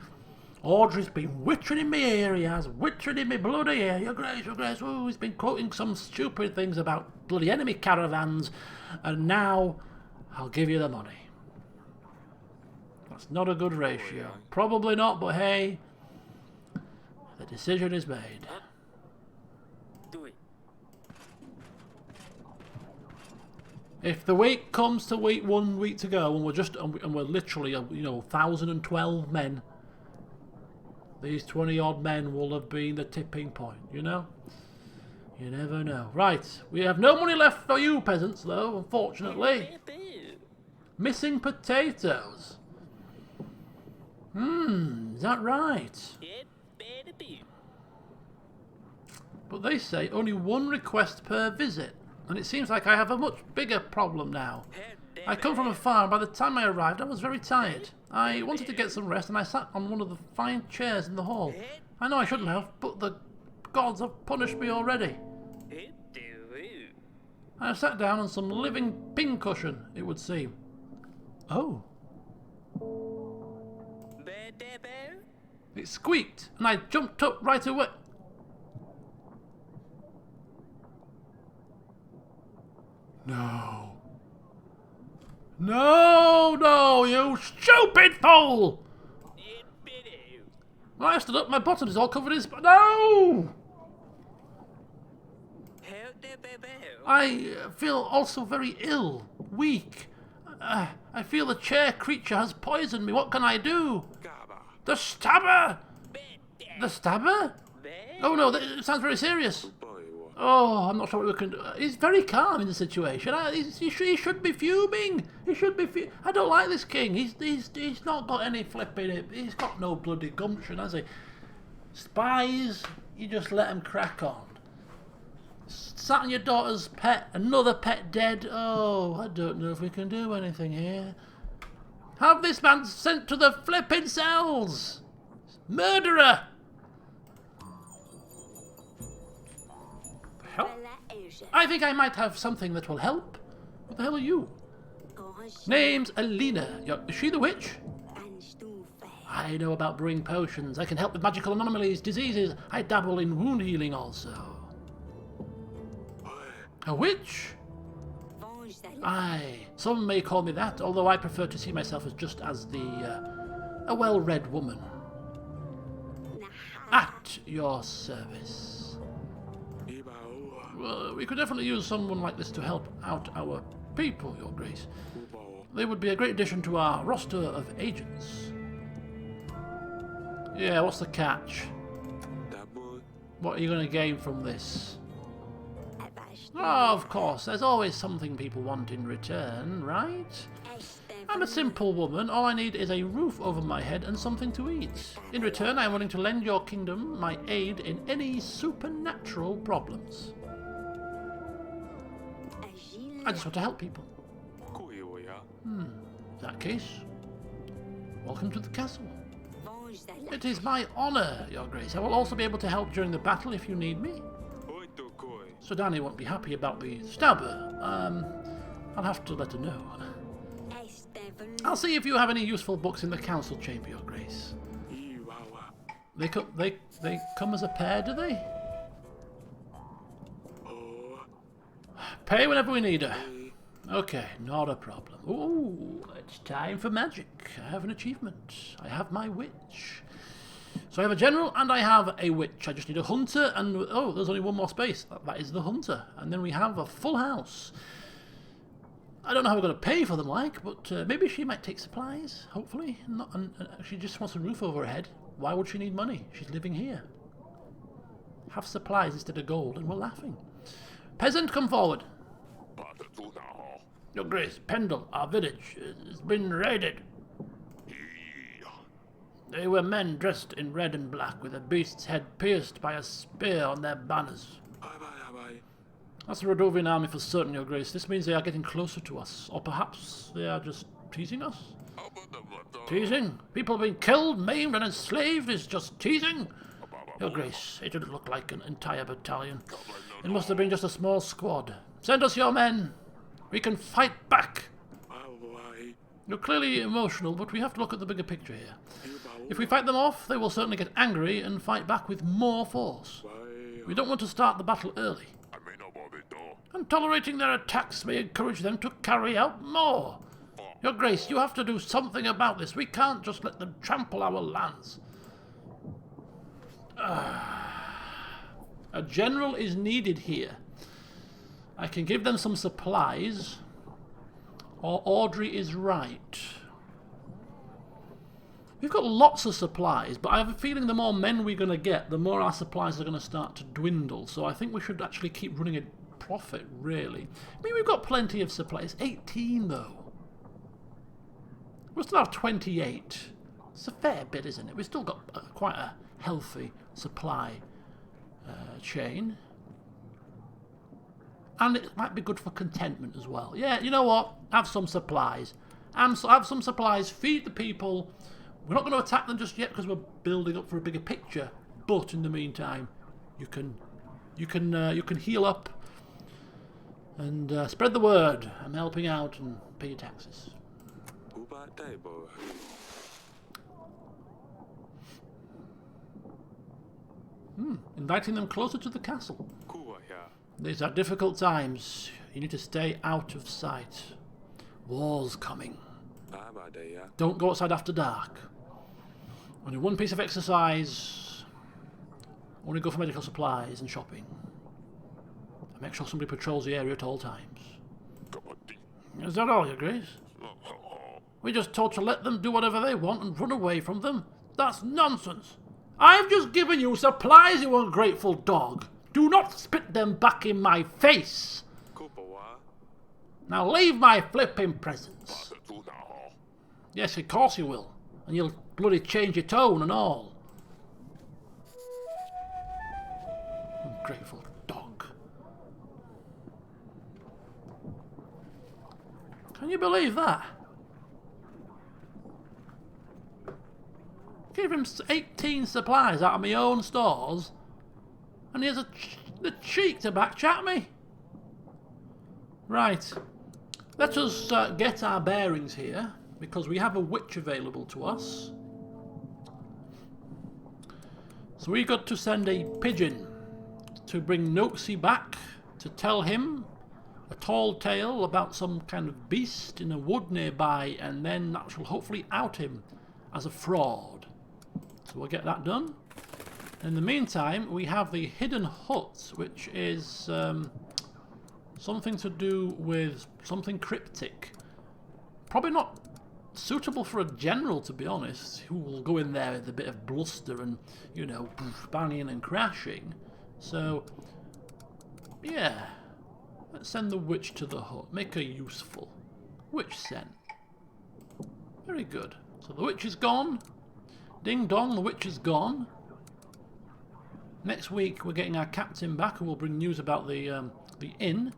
Speaker 1: Audrey's been whittering in my ear, he has. Whittering in my bloody ear. Your Grace, Your Grace. Ooh, he's been quoting some stupid things about bloody enemy caravans, and now I'll give you the money. That's not a good ratio. Probably not, but hey, the decision is made. If the week comes to 1 week to go, and we're literally 1,012 men, these 20 odd men will have been the tipping point. You know, you never know. Right, we have no money left for you peasants, though. Unfortunately, missing potatoes. Is that right? But they say only 1 request per visit. And it seems like I have a much bigger problem now. I come from a farm. By the time I arrived, I was very tired. I wanted to get some rest, and I sat on one of the fine chairs in the hall. I know I shouldn't have, but the gods have punished me already. I have sat down on some living pincushion, it would seem. Oh. It squeaked, and I jumped up right away. No. No, you stupid fool! When I stood up, my bottom is all covered in No! I feel also very ill, weak. I feel the chair creature has poisoned me. What can I do? The stabber! The stabber? Oh no, that sounds very serious. Oh, I'm not sure what we can do. He's very calm in the situation. He should be fuming. He should be. I don't like this king. He's not got any flipping it. He's got no bloody gumption, has he? Spies, you just let him crack on. Sat on your daughter's pet. Another pet dead. Oh, I don't know if we can do anything here. Have this man sent to the flipping cells. Murderer. Help? I think I might have something that will help. What the hell are you? Name's Alina. Is she the witch? I know about brewing potions. I can help with magical anomalies, diseases. I dabble in wound healing also. A witch? Aye, some may call me that, although I prefer to see myself as just as a well-read woman. At your service. Well, we could definitely use someone like this to help out our people, Your Grace. They would be a great addition to our roster of agents. Yeah, what's the catch? What are you going to gain from this? Oh, of course, there's always something people want in return, right? I'm a simple woman. All I need is a roof over my head and something to eat. In return, I am willing to lend your kingdom my aid in any supernatural problems. I just want to help people. In that case, welcome to the castle. It is my honor, Your Grace. I will also be able to help during the battle if you need me. Sodani won't be happy about the stabber. I'll have to let her know. I'll see if you have any useful books in the council chamber, Your Grace. They come as a pair, do they? Pay whenever we need her. Okay, not a problem. Ooh, it's time for magic. I have an achievement. I have my witch. So I have a general and I have a witch. I just need a hunter and... Oh, there's only one more space. That is the hunter. And then we have a full house. I don't know how we're going to pay for them, but maybe she might take supplies, hopefully. And she just wants a roof over her head. Why would she need money? She's living here. Have supplies instead of gold, and we're laughing. Peasant, come forward. Your Grace, Pendle, our village, has been raided. They were men dressed in red and black, with a beast's head pierced by a spear on their banners. That's the Rodovian army for certain, Your Grace. This means they are getting closer to us. Or perhaps they are just teasing us? Teasing? People being killed, maimed and enslaved is just teasing? Your Grace, it didn't look like an entire battalion. It must have been just a small squad. Send us your men. We can fight back. You're clearly emotional, but we have to look at the bigger picture here. If we fight them off, they will certainly get angry and fight back with more force. We don't want to start the battle early. And tolerating their attacks may encourage them to carry out more. Your Grace, you have to do something about this. We can't just let them trample our lands. A general is needed here. I can give them some supplies, or Audrey is right. We've got lots of supplies, but I have a feeling the more men we're going to get, the more our supplies are going to start to dwindle. So I think we should actually keep running a profit, really. I mean, we've got plenty of supplies. 18, though. We'll still have 28. It's a fair bit, isn't it? We've still got quite a healthy supply chain. And it might be good for contentment as well. Yeah, you know what? Have some supplies. Have some supplies. Feed the people. We're not going to attack them just yet because we're building up for a bigger picture. But in the meantime, you can heal up and spread the word. I'm helping out and pay your taxes. Inviting them closer to the castle. These are difficult times. You need to stay out of sight. War's coming. Don't go outside after dark. Only one piece of exercise. Only go for medical supplies and shopping. And make sure somebody patrols the area at all times. Is that all, Your Grace? We're just told to let them do whatever they want and run away from them. That's nonsense. I've just given you supplies, you ungrateful dog. Do not spit them back in my face. Now leave my flipping presence. Yes, of course you will. And you'll bloody change your tone and all. Ungrateful dog. Can you believe that? Gave him 18 supplies out of my own stores, and he has the cheek to backchat me. Right. Let us get our bearings here, because we have a witch available to us. So we got to send a pigeon to bring Noxie back to tell him a tall tale about some kind of beast in a wood nearby, and then that shall hopefully out him as a fraud. So we'll get that done. In the meantime, we have the hidden hut, which is something to do with something cryptic. Probably not suitable for a general, to be honest, who will go in there with a bit of bluster and, you know, banging and crashing. So, yeah. Let's send the witch to the hut. Make her useful. Witch sent. Very good. So the witch is gone. Ding dong, the witch is gone. Next week we're getting our captain back who will bring news about the inn.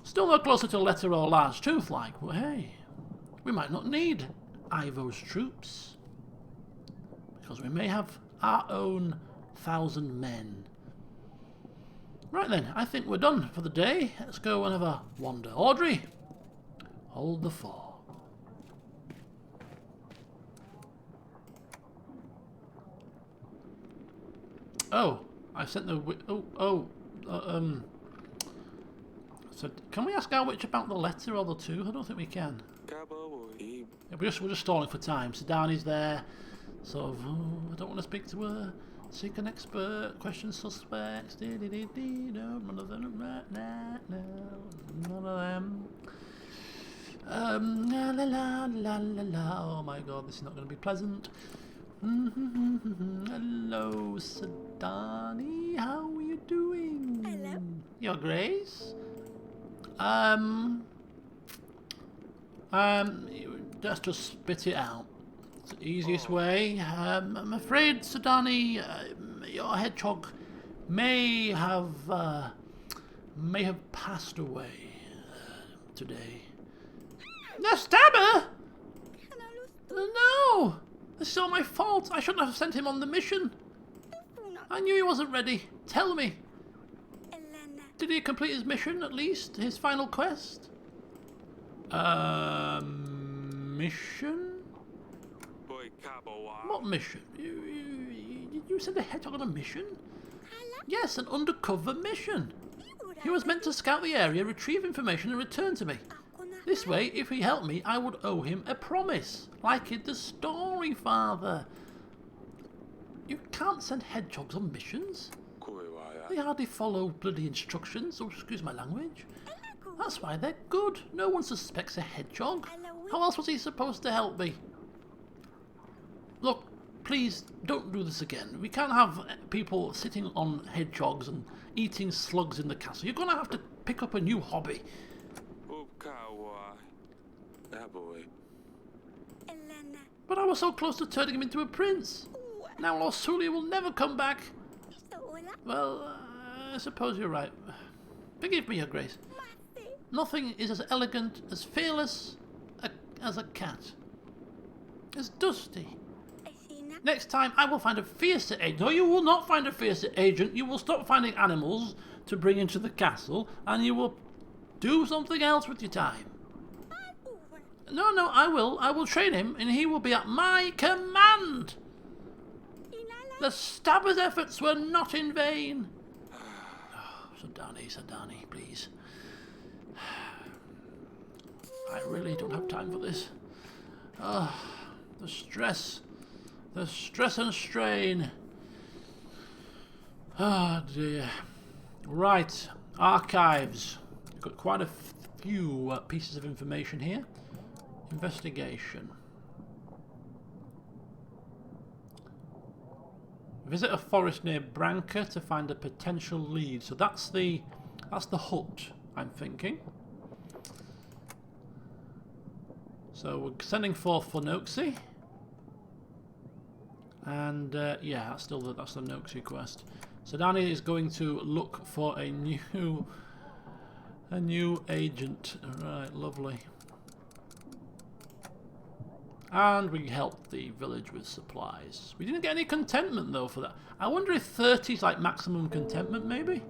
Speaker 1: Still no closer to Letter or Large Tooth like, but hey, we might not need Ivo's troops. Because we may have our own 1,000 men. Right then, I think we're done for the day. Let's go and have a wander. Audrey, hold the fort. Oh, I sent the... So, can we ask our witch about the letter or the two? I don't think we can. Yeah, we're just stalling for time. Sidani's there. Sort of, I don't want to speak to her. Seek an expert. Question suspects. No, none of them. None of them. La la la la la la. Oh my god, this is not going to be pleasant. Hello, Sidani. How are you doing?
Speaker 3: Hello.
Speaker 1: Your Grace? Let's just spit it out. It's the easiest way. I'm afraid, Sidani, your hedgehog may have passed away today. The stabber? No! This is all my fault. I shouldn't have sent him on the mission. I knew he wasn't ready. Tell me. Did he complete his mission, at least? His final quest? Mission? What mission? You sent a hedgehog on a mission? Yes, an undercover mission. He was meant to scout the area, retrieve information and return to me. This way, if he helped me, I would owe him a promise. Like in the story, Father. You can't send hedgehogs on missions. They hardly follow bloody instructions, or excuse my language. That's why they're good. No one suspects a hedgehog. How else was he supposed to help me? Look, please don't do this again. We can't have people sitting on hedgehogs and eating slugs in the castle. You're going to have to pick up a new hobby. But I was so close to turning him into a prince. Now Lord Sully will never come back. Well, I suppose you're right. Forgive me, Your Grace. Nothing is as elegant, as fearless as a cat. As dusty. Next time I will find a fiercer agent. No, you will not find a fiercer agent. You will stop finding animals to bring into the castle and you will do something else with your time. No, I will. I will train him and he will be at my command. The stabber's efforts were not in vain. Oh, Sidani, please. I really don't have time for this. Oh, the stress and strain. Oh dear. Right, archives. We've got quite a few pieces of information here. Investigation. Visit a forest near Branca to find a potential lead. So that's the hut, I'm thinking. So we're sending forth for Noxie. And yeah, that's the Noxie quest. So Danny is going to look for a new agent. Right, lovely. And we helped the village with supplies. We didn't get any contentment though for that. I wonder if 30 is like maximum contentment maybe?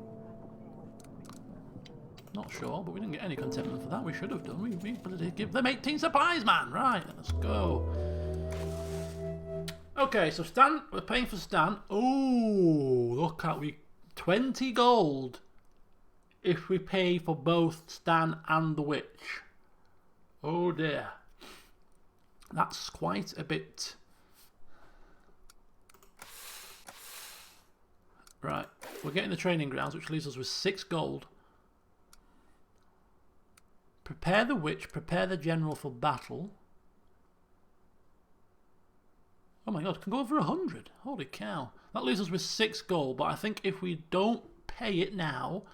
Speaker 1: Not sure, but we didn't get any contentment for that. We should have done. We did give them 18 supplies, man. Right, let's go. Okay, so Stan, we're paying for Stan. Oh, look at 20 gold if we pay for both Stan and the witch. Oh dear. That's quite a bit. Right, we're getting the training grounds, which leaves us with 6 gold. Prepare the witch, prepare the general for battle. Oh my god, it can go over 100. Holy cow. That leaves us with 6 gold, but I think if we don't pay it now,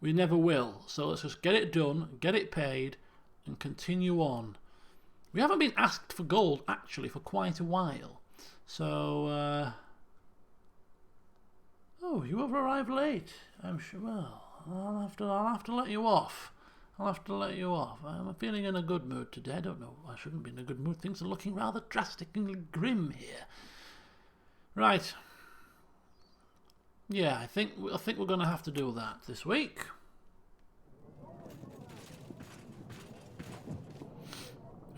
Speaker 1: We never will. So let's just get it done, get it paid, and continue on. We haven't been asked for gold, actually, for quite a while. So, oh, you have arrived late. I'm sure. Well, I'll have to let you off. I'll have to let you off. I'm feeling in a good mood today. I don't know. I shouldn't be in a good mood. Things are looking rather drastically grim here. Right. Yeah, I think we're going to have to do that this week.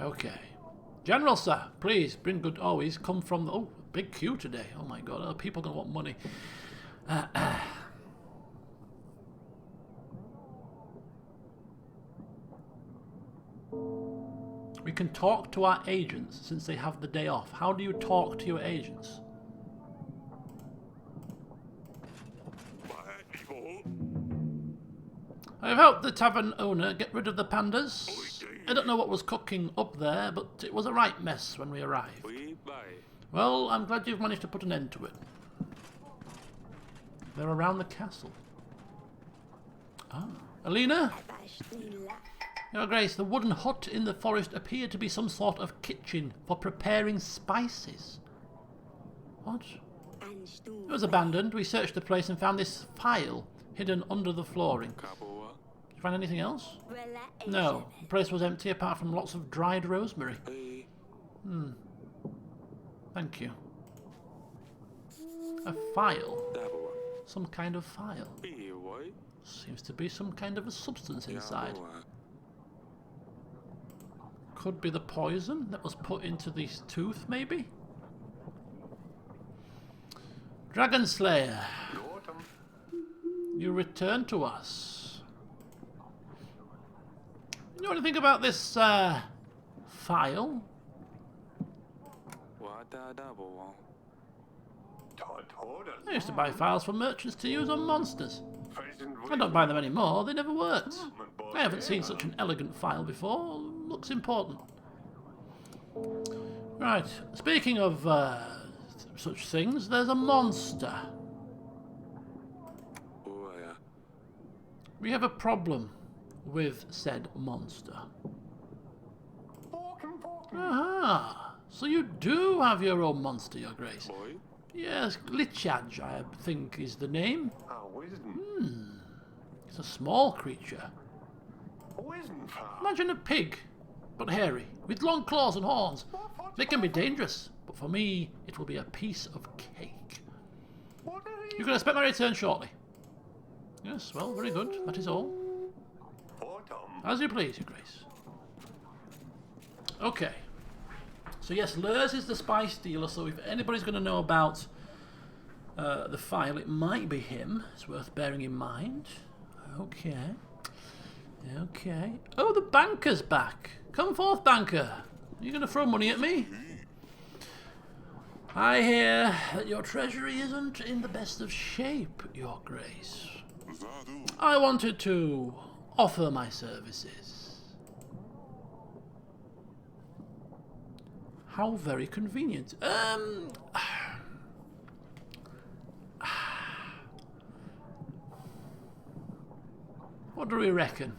Speaker 1: Okay. General, sir, please bring good. Oh, he's come from the. Oh, big queue today. Oh my God, are people going to want money? We can talk to our agents since they have the day off. How do you talk to your agents? I've helped the tavern owner get rid of the pandas. I don't know what was cooking up there, but it was a right mess when we arrived. Well, I'm glad you've managed to put an end to it. They're around the castle. Ah, Alina? Your Grace, the wooden hut in the forest appeared to be some sort of kitchen for preparing spices. What? It was abandoned. We searched the place and found this file hidden under the flooring. Did you find anything else? No. The place was empty apart from lots of dried rosemary. Thank you. A file? Some kind of file. Seems to be some kind of a substance inside. Could be the poison that was put into this tooth, maybe? Dragon Slayer. You return to us. You know anything about this file? I used to buy files for merchants to use on monsters. I don't buy them anymore, they never worked. I haven't seen such an elegant file before. Looks important. Right, speaking of such things, there's a monster. We have a problem with said monster. Aha! So you do have your own monster, Your Grace. Yes, Glitchadge, I think is the name. It's a small creature. Imagine a pig, but hairy, with long claws and horns. They can be dangerous, but for me, it will be a piece of cake. You can expect my return shortly. Yes, well, very good. That is all. As you please, Your Grace. Okay. So yes, Lurs is the spice dealer, so if anybody's going to know about the file, it might be him. It's worth bearing in mind. Okay. Okay. Oh, the banker's back. Come forth, banker. Are you going to throw money at me? I hear that your treasury isn't in the best of shape, Your Grace. I wanted to offer my services. How very convenient. What do we reckon?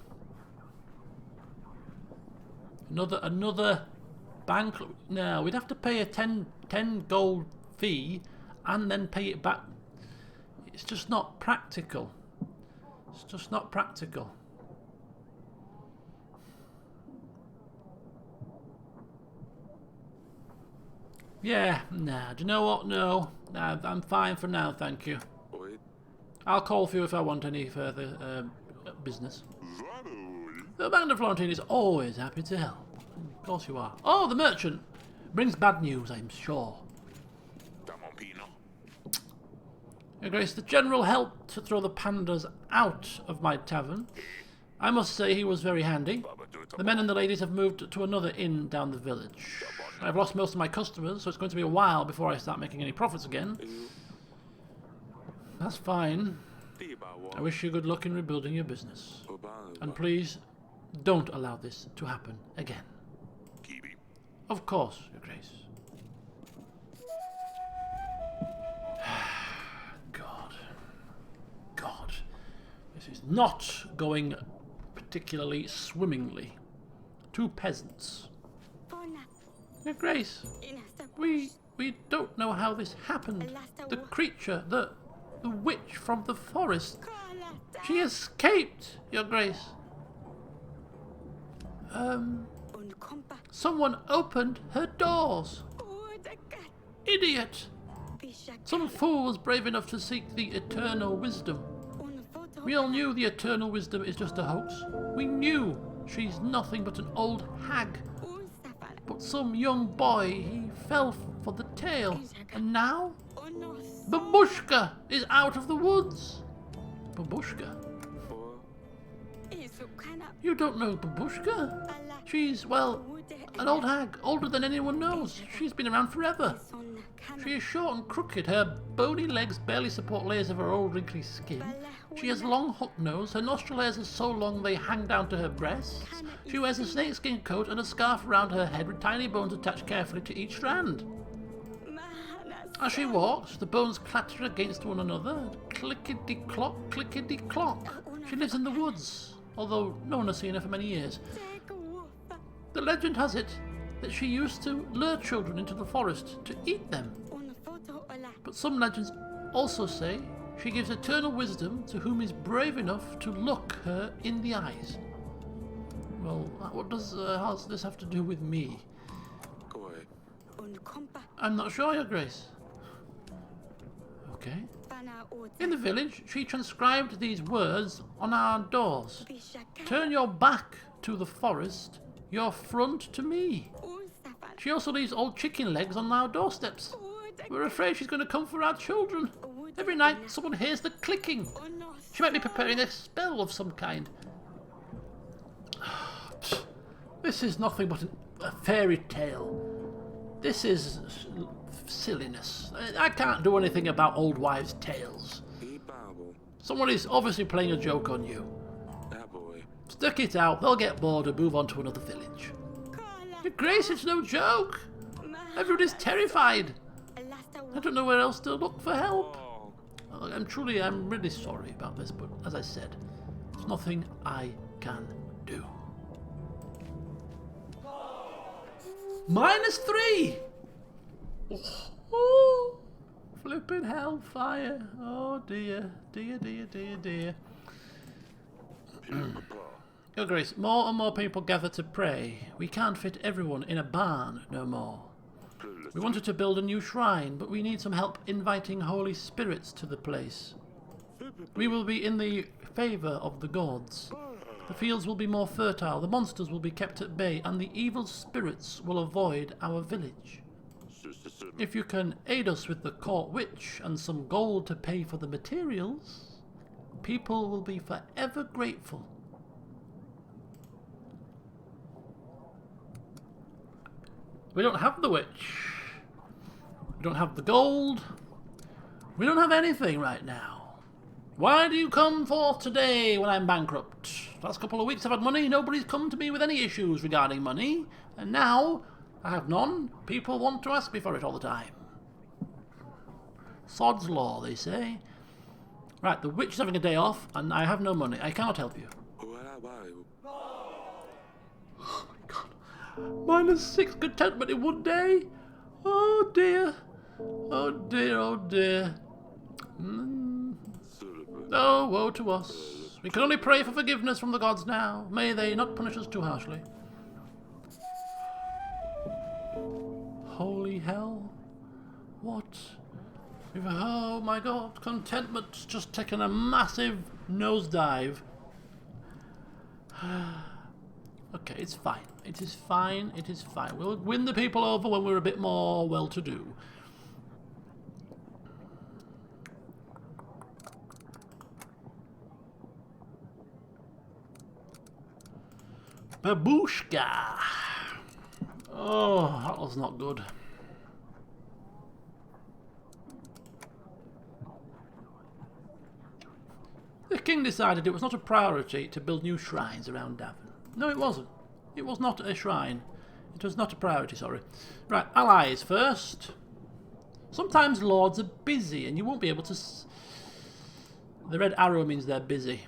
Speaker 1: Another bank? No, we'd have to pay a 10 gold fee and then pay it back. It's just not practical. It's just not practical. Yeah, nah, do you know what? No, nah, I'm fine for now, thank you. I'll call for you if I want any further business. The Band of Florentine is always happy to help. Of course you are. Oh, the merchant brings bad news, I'm sure. Your Grace, the General helped to throw the pandas out of my tavern. I must say he was very handy. The men and the ladies have moved to another inn down the village. I've lost most of my customers, so it's going to be a while before I start making any profits again. That's fine. I wish you good luck in rebuilding your business. And please, don't allow this to happen again. Of course, Your Grace. God. This is not going particularly swimmingly. Two peasants. Your Grace, we don't know how this happened. The creature, the witch from the forest, she escaped, Your Grace. Someone opened her doors. Idiot! Some fool was brave enough to seek the eternal wisdom. We all knew the eternal wisdom is just a hoax. We knew she's nothing but an old hag. But some young boy, he fell for the tale. And now? Babushka is out of the woods. Babushka? You don't know Babushka? She's, well, an old hag, older than anyone knows. She's been around forever. She is short and crooked. Her bony legs barely support layers of her old wrinkly skin. She has a long hook nose. Her nostril hairs are so long they hang down to her breasts. She wears a snakeskin coat and a scarf around her head with tiny bones attached carefully to each strand. As she walks, the bones clatter against one another. Clickety-clock, clickety-clock. She lives in the woods, although no one has seen her for many years. The legend has it that she used to lure children into the forest to eat them. But some legends also say she gives eternal wisdom to whom is brave enough to look her in the eyes. Well, what does how does this have to do with me? I'm not sure, Your Grace. Okay. In the village, she transcribed these words on our doors. Turn your back to the forest, your front to me. She also leaves old chicken legs on our doorsteps. We're afraid she's going to come for our children. Every night someone hears the clicking. She might be preparing a spell of some kind. This is nothing but a fairy tale. This is silliness. I can't do anything about old wives' tales. Someone is obviously playing a joke on you. Stick it out, they'll get bored and move on to another village. Your Grace, it's no joke. Everybody's terrified. I don't know where else to look for help. I'm really sorry about this, but as I said, there's nothing I can do. -3! Oh, flipping hellfire. Oh dear, dear, dear, dear, dear. Your Grace, more and more people gather to pray. We can't fit everyone in a barn no more. We wanted to build a new shrine, but we need some help inviting holy spirits to the place. We will be in the favour of the gods. The fields will be more fertile, the monsters will be kept at bay, and the evil spirits will avoid our village. If you can aid us with the court witch and some gold to pay for the materials, people will be forever grateful. We don't have the witch. We don't have the gold. We don't have anything right now. Why do you come forth today when I'm bankrupt? Last couple of weeks I've had money. Nobody's come to me with any issues regarding money. And now I have none. People want to ask me for it all the time. Sod's law, they say. Right, the witch is having a day off and I have no money. I cannot help you. Oh my god. -6 contentment in one day? Oh dear. Oh dear, oh dear. Oh, woe to us. We can only pray for forgiveness from the gods now. May they not punish us too harshly. Holy hell. What? Oh my god, contentment's just taken a massive nosedive. Okay, it's fine. It is fine. It is fine. We'll win the people over when we're a bit more well-to-do. Babushka. Oh, that was not good. The king decided it was not a priority to build new shrines around Davin. No, it wasn't. It was not a shrine. It was not a priority, sorry. Right, allies first. Sometimes lords are busy and you won't be able to... The red arrow means they're busy.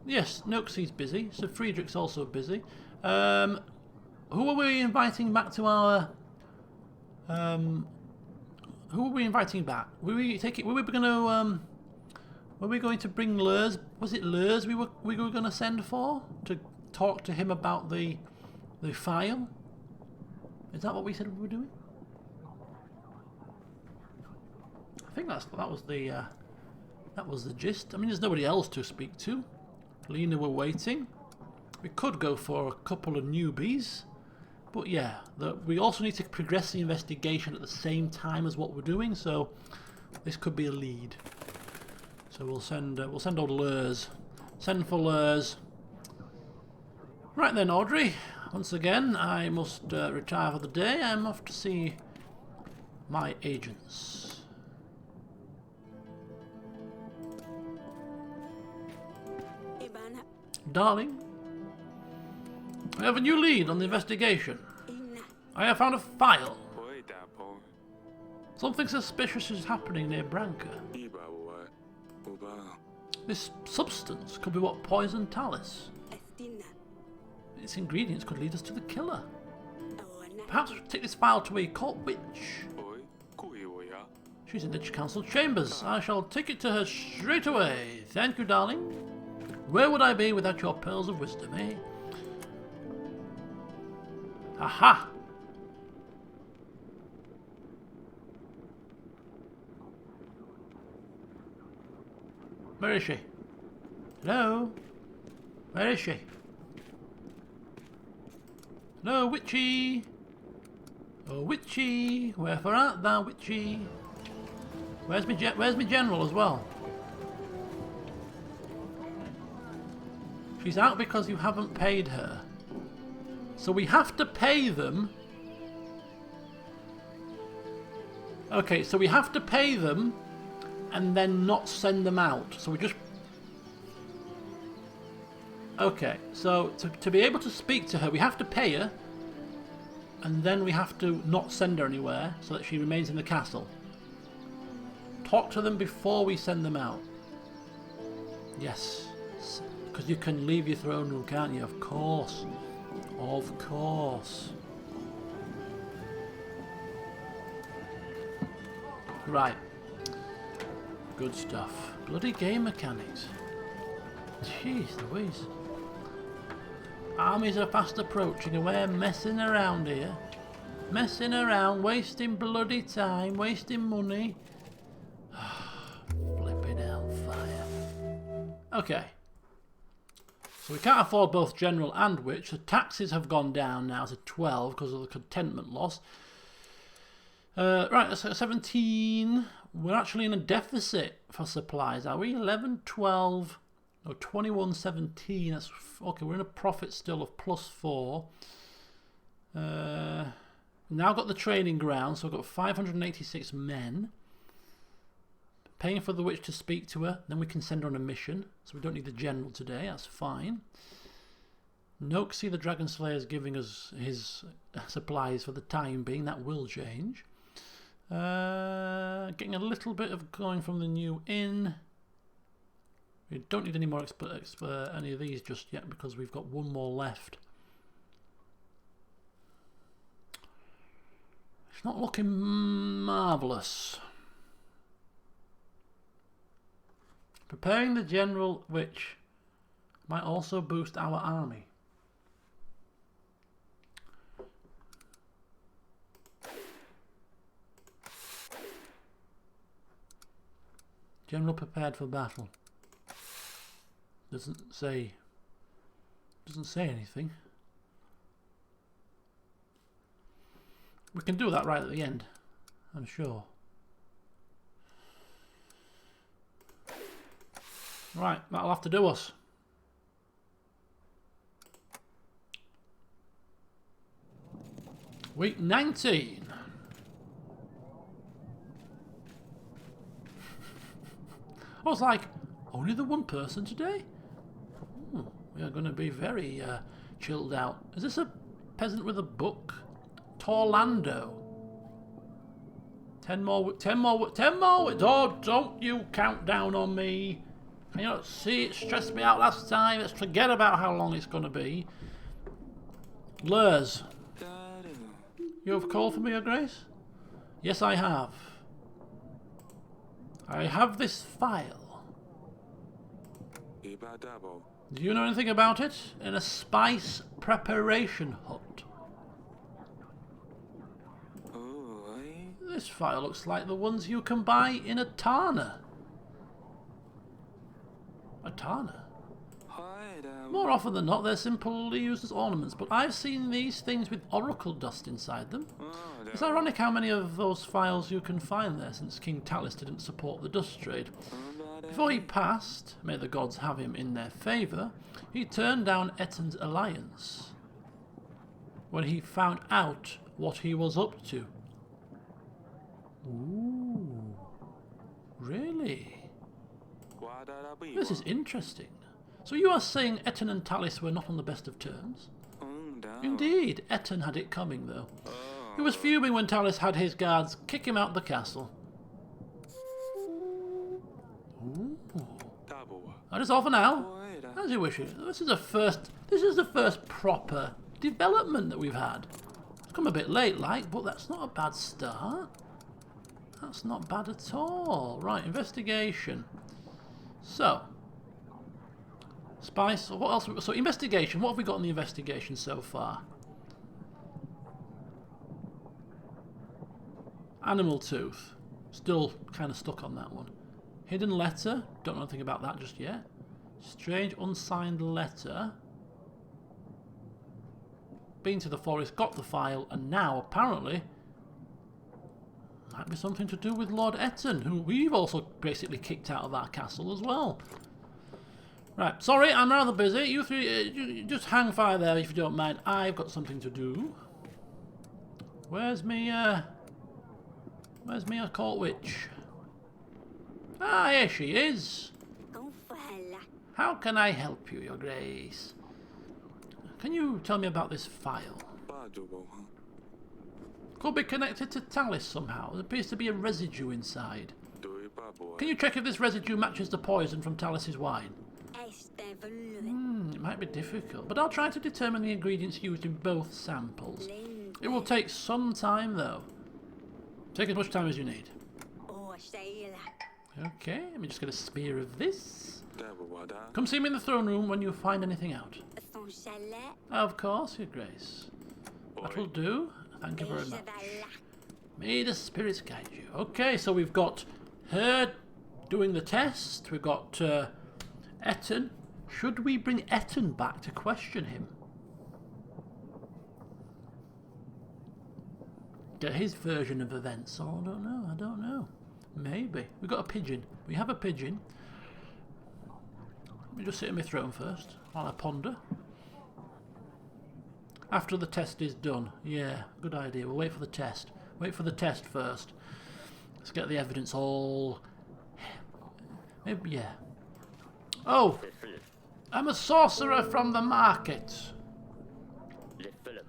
Speaker 1: Yes, Noxie's busy. Sir Friedrich's also busy. Who are we inviting back to our... who are we inviting back? Were we going to bring Lurs? Was it Lurs we were going to send for to talk to him about the file? Is that what we said we were doing? I think that was the gist. I mean, there's nobody else to speak to. Lena, we're waiting. We could go for a couple of newbies, but yeah, we also need to progress the investigation at the same time as what we're doing. So this could be a lead. So we'll send old Lurs. Send for Lurs. Right then, Audrey. Once again, I must retire for the day. I'm off to see my agents. Darling, I have a new lead on the investigation. I have found a file. Something suspicious is happening near Branca. This substance could be what poisoned Tallis. Its ingredients could lead us to the killer. Perhaps we should take this file to a court witch. She's in the council chambers. I shall take it to her straight away. Thank you, darling. Where would I be without your pearls of wisdom, eh? Aha! Where is she? Hello? Where is she? Hello, witchy! Oh, witchy! Wherefore art thou, witchy? Where's me general as well? She's out because you haven't paid her. So we have to pay them. Okay, so we have to pay them and then not send them out. So we just... Okay, so to be able to speak to her, we have to pay her. And then we have to not send her anywhere so that she remains in the castle. Talk to them before we send them out. Yes. Because you can leave your throne room, can't you? Of course. Of course. Right. Good stuff. Bloody game mechanics. Jeez Louise. Armies are fast approaching and we're messing around here. Messing around, wasting bloody time, wasting money. Flipping hellfire. Okay. So we can't afford both General and Witch. The taxes have gone down now to 12 because of the contentment loss. Right, so 17. We're actually in a deficit for supplies, are we? 11, 12, no, 21, 17. That's, okay, we're in a profit still of +4. Now got the training ground, so I've got 586 men. Paying for the witch to speak to her, then we can send her on a mission. So we don't need the general today, that's fine. Noxie the Dragon Slayer is giving us his supplies for the time being, that will change. Getting a little bit of going from the new inn. We don't need any more any of these just yet because we've got one more left. It's not looking marvellous. Preparing the general, which might also boost our army. General prepared for battle. Doesn't say anything. We can do that right at the end, I'm sure. Right, that'll have to do us. Week 19. I was like, only the one person today? We are going to be very chilled out. Is this a peasant with a book? Torlando. 10 more. Oh, don't you count down on me. Can you not see it stressed me out last time? Let's forget about how long it's going to be. Lurs, you have called for me, Your Grace? Yes, I have. I have this file. Do you know anything about it? In a spice preparation hut. This file looks like the ones you can buy in a Tana. A Tana? More often than not, they're simply used as ornaments, but I've seen these things with oracle dust inside them. It's ironic how many of those files you can find there, since King Talis didn't support the dust trade. Before he passed, may the gods have him in their favour, he turned down Etten's alliance when he found out what he was up to. Ooh, really? This is interesting. So you are saying Etten and Talis were not on the best of terms? Indeed, Etten had it coming, though. He was fuming when Talis had his guards kick him out the castle. Ooh. That is all for now. As you wish it. This is the first proper development that we've had. It's come a bit late, like, but that's not a bad start. That's not bad at all. Right, investigation. So, spice. What else? So, investigation. What have we got in the investigation so far? Animal tooth. Still kind of stuck on that one. Hidden letter. Don't know anything about that just yet. Strange unsigned letter. Been to the forest, got the file, and now apparently might be something to do with Lord Etten, who we've also basically kicked out of our castle as well. Right, sorry, I'm rather busy. You three, you just hang fire there if you don't mind. I've got something to do. Where's me occult witch? Ah, here she is. How can I help you, Your Grace? Can you tell me about this file? Could be connected to Talis somehow. There appears to be a residue inside. Can you check if this residue matches the poison from Talis's wine? It might be difficult, but I'll try to determine the ingredients used in both samples. It will take some time, though. Take as much time as you need. Okay, let me just get a spear of this. Come see me in the throne room when you find anything out. Of course, Your Grace. That will do. Thank you very much. May the spirits guide you. Okay, so we've got her doing the test. We've got Etten. Should we bring Etten back to question him? Get his version of events. Oh, I don't know. Maybe. We've got a pigeon. We have a pigeon. Let me just sit on my throne first while I ponder. After the test is done. Yeah, good idea. We'll wait for the test. Wait for the test first. Let's get the evidence all... Maybe, yeah. Oh! I'm a sorcerer from the market.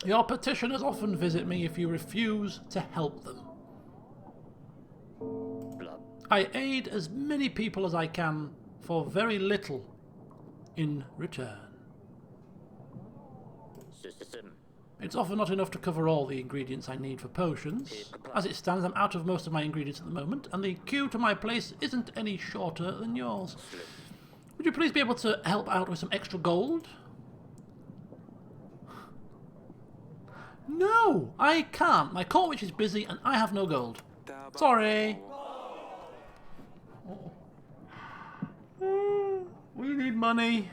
Speaker 1: Your petitioners often visit me if you refuse to help them. I aid as many people as I can for very little in return. It's often not enough to cover all the ingredients I need for potions. As it stands, I'm out of most of my ingredients at the moment, and the queue to my place isn't any shorter than yours. Would you please be able to help out with some extra gold? No, I can't. My court witch is busy and I have no gold. Sorry. We need money.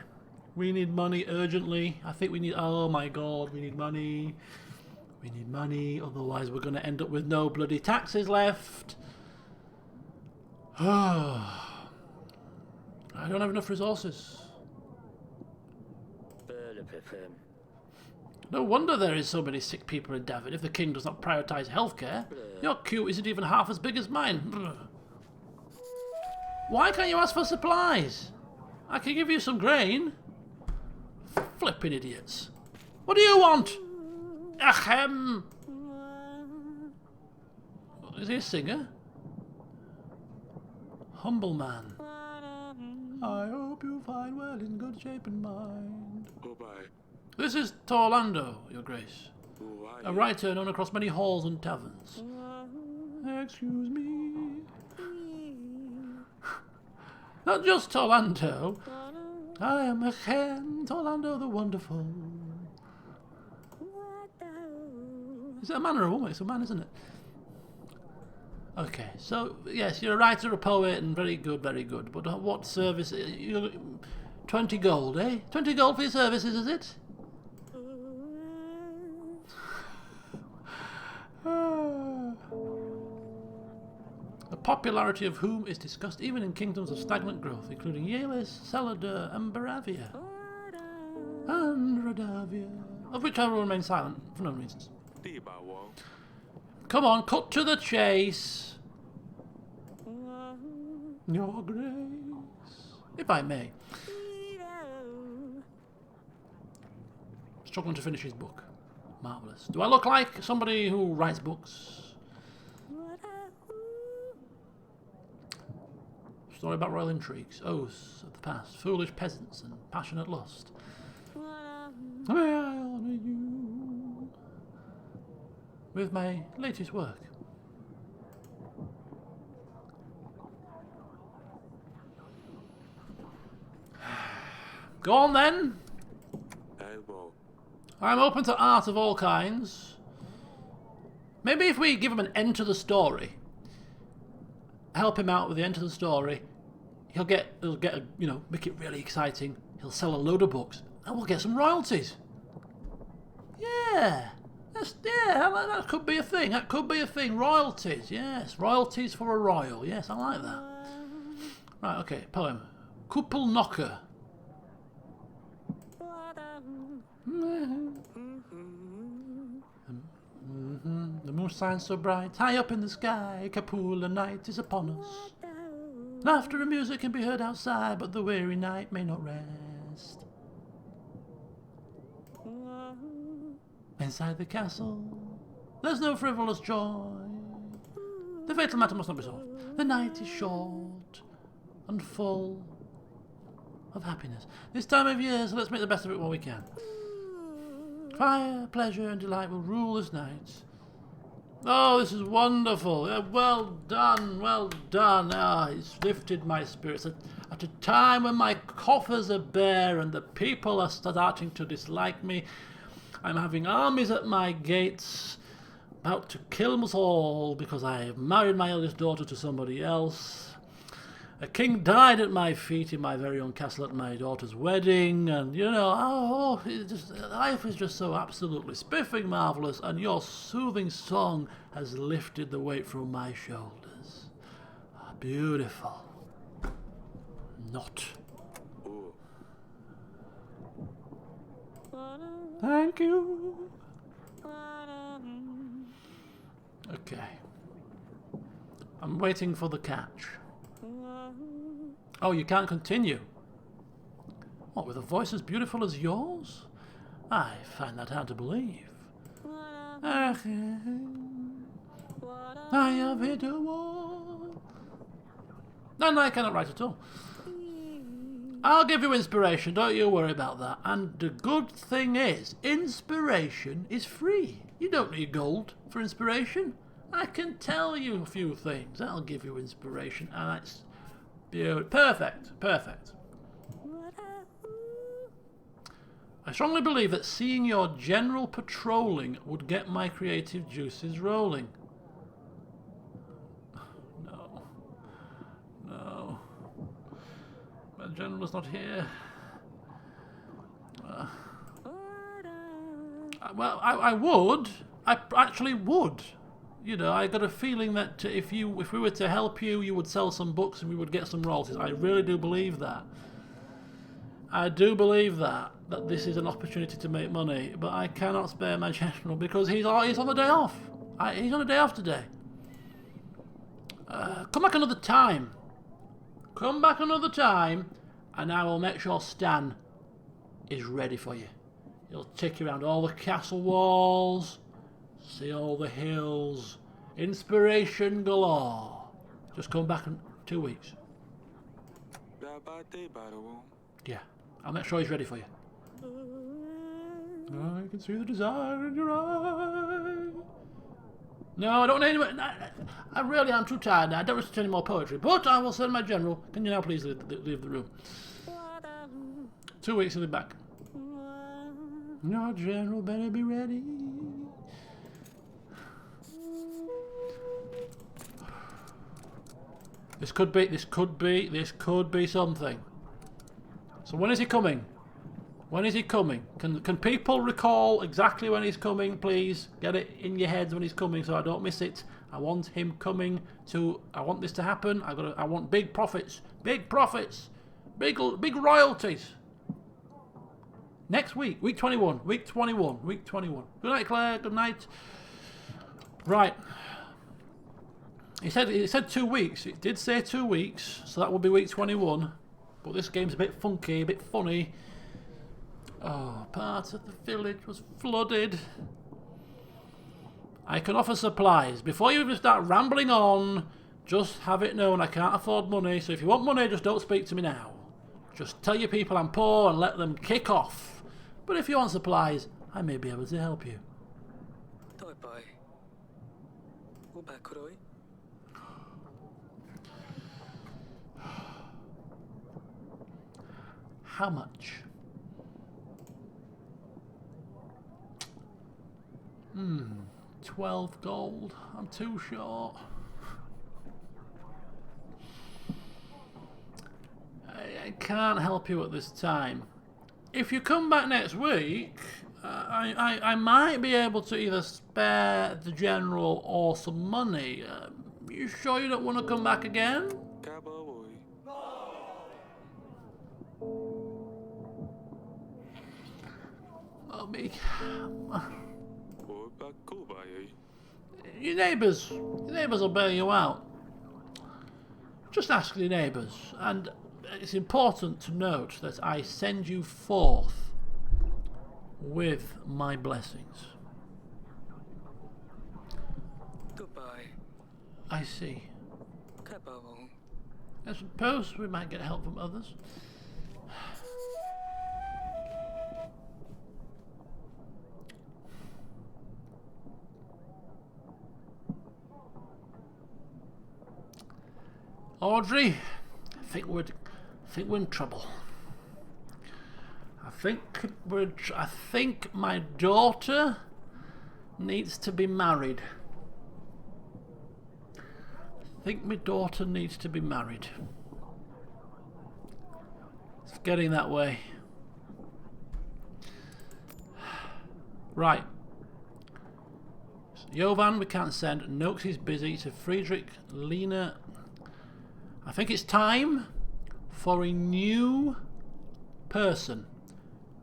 Speaker 1: We need money urgently. I think we need... Oh my god, we need money. We need money, otherwise we're going to end up with no bloody taxes left. I don't have enough resources. No wonder there is so many sick people in Davin if the king does not prioritise healthcare. Your queue isn't even half as big as mine. Why can't you ask for supplies? I can give you some grain. Flipping idiots. What do you want? Ahem. Is he a singer? Humble man. I hope you find well in good shape and mind.
Speaker 2: Oh, bye.
Speaker 1: This is Torlando, Your Grace,
Speaker 2: Who are
Speaker 1: a
Speaker 2: you?
Speaker 1: writer known across many halls and taverns. Excuse me. Not just Torlando. I am again Torlando the Wonderful. Is it a man or a woman? It's a man, isn't it? Okay, so yes, you're a writer, a poet, and very good, very good. But what service? 20 gold, eh? 20 gold for your services, is it? The popularity of whom is discussed even in kingdoms of stagnant growth, including Yelis, Saladur, and Baravia. And Radavia, of which I will remain silent for no reasons.
Speaker 2: 地霸王
Speaker 1: Come on, cut to the chase. Your Grace, if I may. Struggling to finish his book. Marvellous. Do I look like somebody who writes books? Story about royal intrigues, oaths of the past, foolish peasants, and passionate lust. May I honour you with my latest work. Go on then.
Speaker 2: elbow
Speaker 1: I'm open to art of all kinds. Maybe if we give him an end to the story, help him out with the end to the story, he'll get make it really exciting. He'll sell a load of books, and we'll get some royalties. Yeah, that could be a thing. That could be a thing. Royalties, yes, royalties for a royal. Yes, I like that. Right, okay. Poem. Couple knocker. The moon shines so bright, high up in the sky, Capula night is upon us. Laughter and music can be heard outside, but the weary night may not rest. Inside the castle, there's no frivolous joy. The fatal matter must not be solved. The night is short and full of happiness. This time of year, so let's make the best of it while we can. Fire, pleasure, and delight will rule this night. Oh, this is wonderful. Well done, well done. Ah, it's lifted my spirits. At a time when my coffers are bare and the people are starting to dislike me, I'm having armies at my gates, about to kill us all because I have married my eldest daughter to somebody else. A king died at my feet in my very own castle at my daughter's wedding, and life is just so absolutely spiffing marvellous, and your soothing song has lifted the weight from my shoulders. Beautiful. Not.
Speaker 2: Ooh.
Speaker 1: Thank you. Okay. I'm waiting for the catch. Oh, you can't continue? What, with a voice as beautiful as yours? I find that hard to believe. I have hit a wall. And I cannot write at all. I'll give you inspiration, don't you worry about that. And the good thing is, inspiration is free. You don't need gold for inspiration. I can tell you a few things. That'll give you inspiration. And that's beautiful. Perfect. Perfect. I strongly believe that seeing your general patrolling would get my creative juices rolling. No. My general's not here. Well, I would. I actually would. You know, I got a feeling that if we were to help you, you would sell some books and we would get some royalties. I really do believe that. I do believe that this is an opportunity to make money, but I cannot spare my general because he's on the day off. He's on a day off today. Come back another time. Come back another time, and I will make sure Stan is ready for you. He'll take you around all the castle walls, see all the hills, inspiration galore. Just come back in 2 weeks.
Speaker 2: Kabate Badawon.
Speaker 1: Yeah, I'll make sure he's ready for you. I can see the desire in your eye. No, I don't need any. I really am too tired now. I don't recite any more poetry. But I will send my general. Can you now please leave the room? 2 weeks, he'll be back. Your general better be ready. This could be something. So when is he coming? When is he coming? Can people recall exactly when he's coming, please? Get it in your heads when he's coming so I don't miss it. I want him coming to... I want this to happen. I want big profits. Big profits. Big royalties. Next week. Week 21. Week 21. Week 21. Good night, Claire. Good night. Right. It said 2 weeks. It did say 2 weeks. So that will be week 21. But this game's a bit funky, a bit funny. Oh, part of the village was flooded. I can offer supplies. Before you even start rambling on, just have it known I can't afford money. So if you want money, just don't speak to me now. Just tell your people I'm poor and let them kick off. But if you want supplies, I may be able to help you. How much? 12 gold. I'm too short. I can't help you at this time. If you come back next week, I might be able to either spare the general or some money. You sure you don't want to come back again?
Speaker 2: Kababoy.
Speaker 1: Oh, me.
Speaker 2: Kubaye.
Speaker 1: Your neighbours will bail you out. Just ask your neighbours, and it's important to note that I send you forth with my blessings.
Speaker 3: Goodbye.
Speaker 1: I see.
Speaker 3: Kabawon.
Speaker 1: I suppose we might get help from others. Audrey, I think we're in trouble. I think my daughter needs to be married. It's getting that way. Right. So Jovan we can't send. Nox is busy. So Friedrich, Lena. I think it's time for a new person.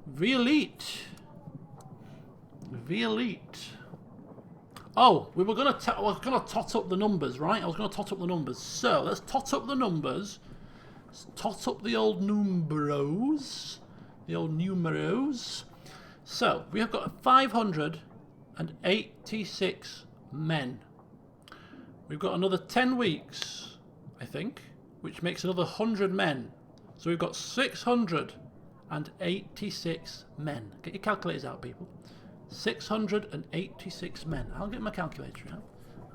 Speaker 1: Violette. Oh, we were gonna tot up the numbers, right? I was gonna tot up the numbers. So let's tot up the numbers. Let's tot up the old numeros. So we have got 586 men. We've got another 10 weeks, I think, which makes another 100 men. So we've got 686 men. Get your calculators out, people. 686 men. I'll get my calculator out.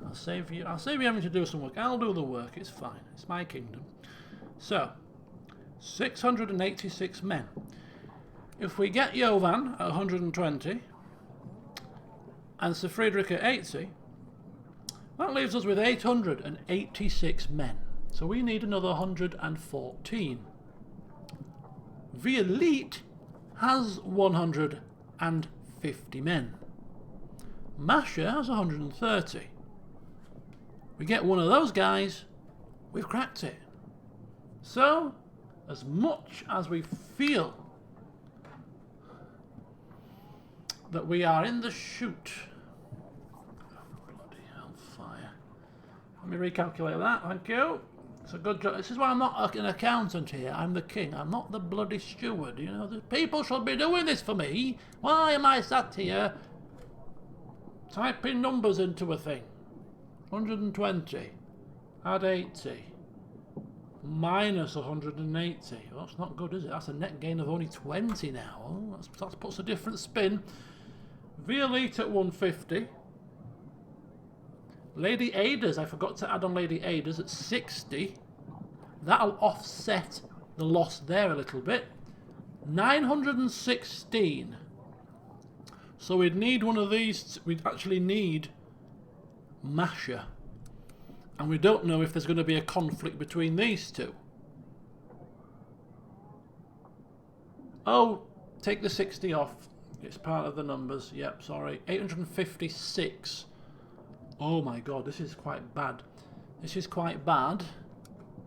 Speaker 1: I'll save you having to do some work. I'll do the work. It's fine. It's my kingdom. So, 686 men. If we get Jovan at 120 and Sir Friedrich at 80, that leaves us with 886 men. So we need another 114. Violette has 150 men. Masha has 130. We get one of those guys, we've cracked it. So, as much as we feel that we are in the chute... Bloody hellfire. Let me recalculate that, thank you. It's a good job. This is why I'm not an accountant here. I'm the king. I'm not the bloody steward. You know, the people should be doing this for me. Why am I sat here typing numbers into a thing? 120. Add 80. minus 180. Well, that's not good, is it? That's a net gain of only 20 now. Oh, that puts a different spin. Violette at 150. Lady Ada's, I forgot to add on Lady Ada's at 60. That'll offset the loss there a little bit. 916. So we'd need one of these. We'd actually need Masha. And we don't know if there's going to be a conflict between these two. Oh, take the 60 off. It's part of the numbers. Yep, sorry. 856. Oh my god, this is quite bad. This is quite bad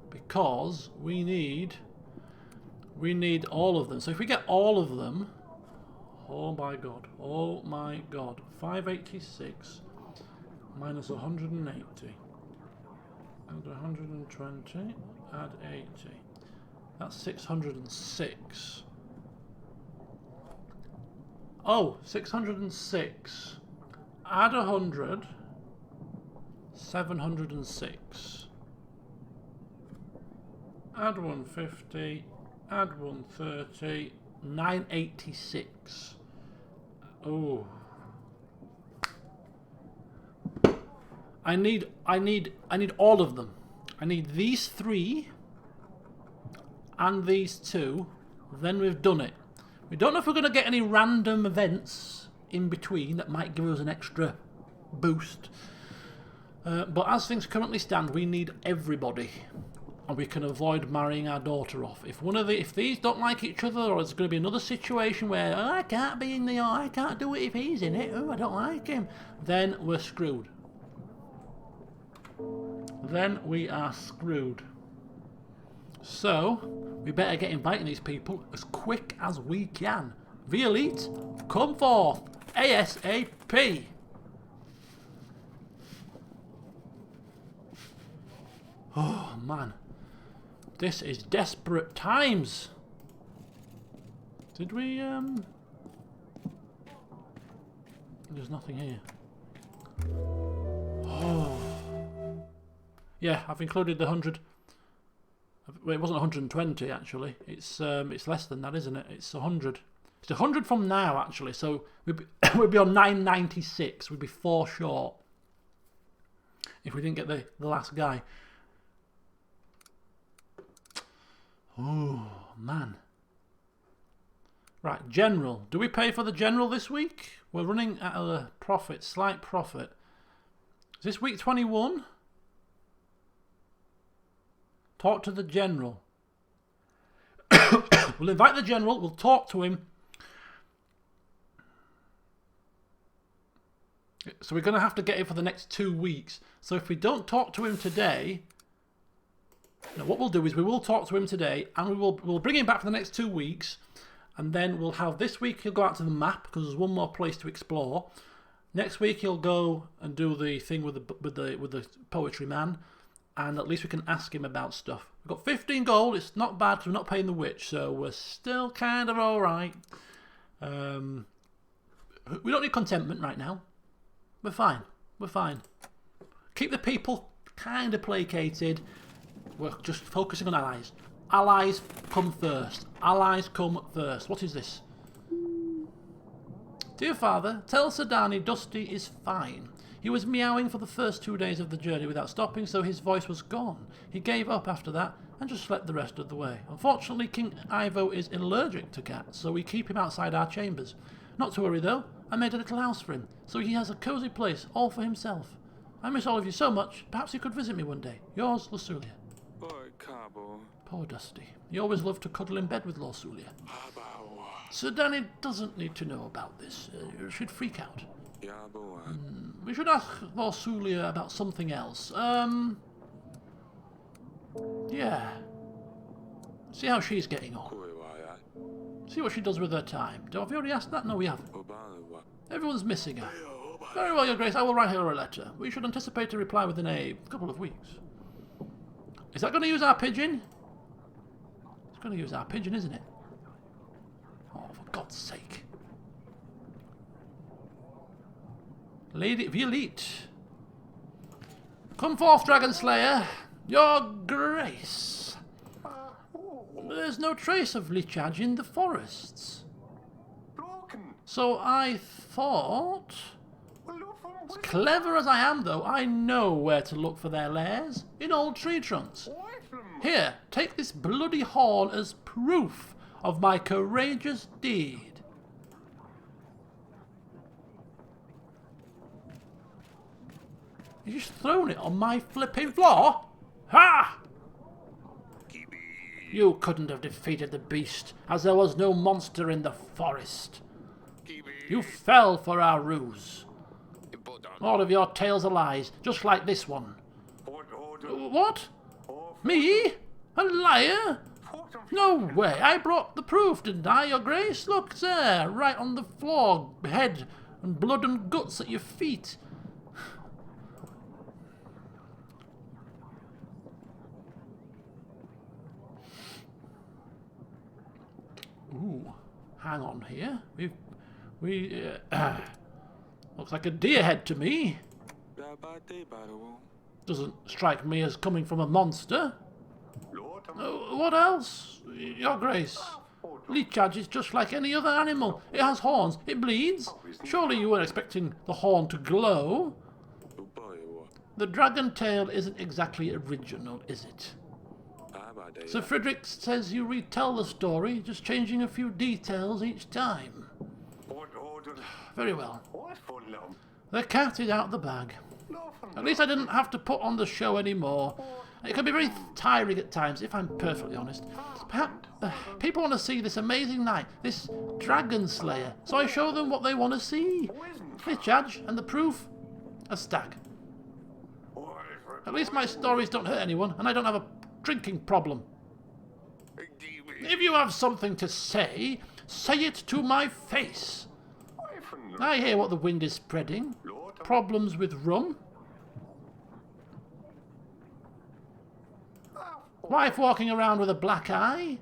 Speaker 1: because we need all of them. So if we get all of them, oh my god, 586 minus 180. Add 120, add 80. That's 606. Oh, 606. Add 100. 706. Add 150. Add 130. 986. Oh. I need all of them. I need these three and these two. Then we've done it. We don't know if we're going to get any random events in between that might give us an extra boost. But as things currently stand, we need everybody, and we can avoid marrying our daughter off. If these don't like each other, or there's going to be another situation where I can't be in the, I can't do it if he's in it. Oh, I don't like him. Then we're screwed. Then we are screwed. So we better get inviting these people as quick as we can. Violette, come forth ASAP. Oh man, this is desperate times. Did we there's nothing here. Oh yeah, I've included the 100. Well, it wasn't 120 actually. It's less than that, isn't it? It's 100. It's 100 from now actually. So we'd be on 996. We'd be 4 short if we didn't get the last guy. Oh man. Right, general. Do we pay for the general this week? We're running at a profit, slight profit. Is this week 21? Talk to the general. We'll invite the general, we'll talk to him. So we're going to have to get him for the next 2 weeks. So if we don't talk to him today, now what we'll do is we will talk to him today, and we'll bring him back for the next 2 weeks, and then we'll have this week he'll go out to the map because there's one more place to explore. Next week he'll go and do the thing with the poetry man. And at least we can ask him about stuff. We've got 15 gold. It's not bad because we're not paying the witch, so we're still kind of all right. We don't need contentment right now. We're fine. We're fine. Keep the people kind of placated. We're just focusing on allies. Allies come first. Allies come first. What is this? Dear father, tell Sadani Dusty is fine. He was meowing for the first 2 days of the journey without stopping, so his voice was gone. He gave up after that and just slept the rest of the way. Unfortunately, King Ivo is allergic to cats, so we keep him outside our chambers. Not to worry though, I made a little house for him, so he has a cosy place all for himself. I miss all of you so much, perhaps you could visit me one day. Yours, Lusulia.
Speaker 2: Boy, Cabo.
Speaker 1: Poor Dusty. He always loved to cuddle in bed with Lusulia. Sir Danny doesn't need to know about this. She'd freak out. We should ask Lusulia about something else. Yeah. See how she's getting on. See what she does with her time. Have you already asked that? No, we haven't. Everyone's missing her. Very well, Your Grace. I will write her a letter. We should anticipate a reply within a couple of weeks. Is that going to use our pigeon? It's going to use our pigeon, isn't it? Oh, for God's sake. Lady Violette. Come forth, Dragon Slayer. Your Grace. There's no trace of Lichaj in the forests.
Speaker 4: Broken.
Speaker 1: So I thought...
Speaker 4: Well, look for
Speaker 1: As clever as I am, though, I know where to look for their lairs. In old tree trunks. Here, take this bloody horn as proof of my courageous deed. You just thrown it on my flipping floor? Ha! You couldn't have defeated the beast, as there was no monster in the forest. You fell for our ruse. All of your tales are lies, just like this one. What? Me? A liar? No way, I brought the proof, didn't I, your grace? Look there, right on the floor, head and blood and guts at your feet. Ooh, hang on here. Looks like a deer head to me. Doesn't strike me as coming from a monster. What else, your grace? Lichaj is just like any other animal. It has horns. It bleeds. Surely you weren't expecting the horn to glow. The dragon tail isn't exactly original, is it? Sir Frederick says you retell the story, just changing a few details each time. Very well. The cat is out the bag. At least I didn't have to put on the show anymore. It can be very tiring at times, if I'm perfectly honest. Perhaps people want to see this amazing knight, this dragon slayer, so I show them what they want to see. Lichaj, and the proof? A stag. At least my stories don't hurt anyone, and I don't have a drinking problem. If you have something to say, say it to my face. I hear what the wind is spreading. Problems with rum. Wife walking around with a black eye.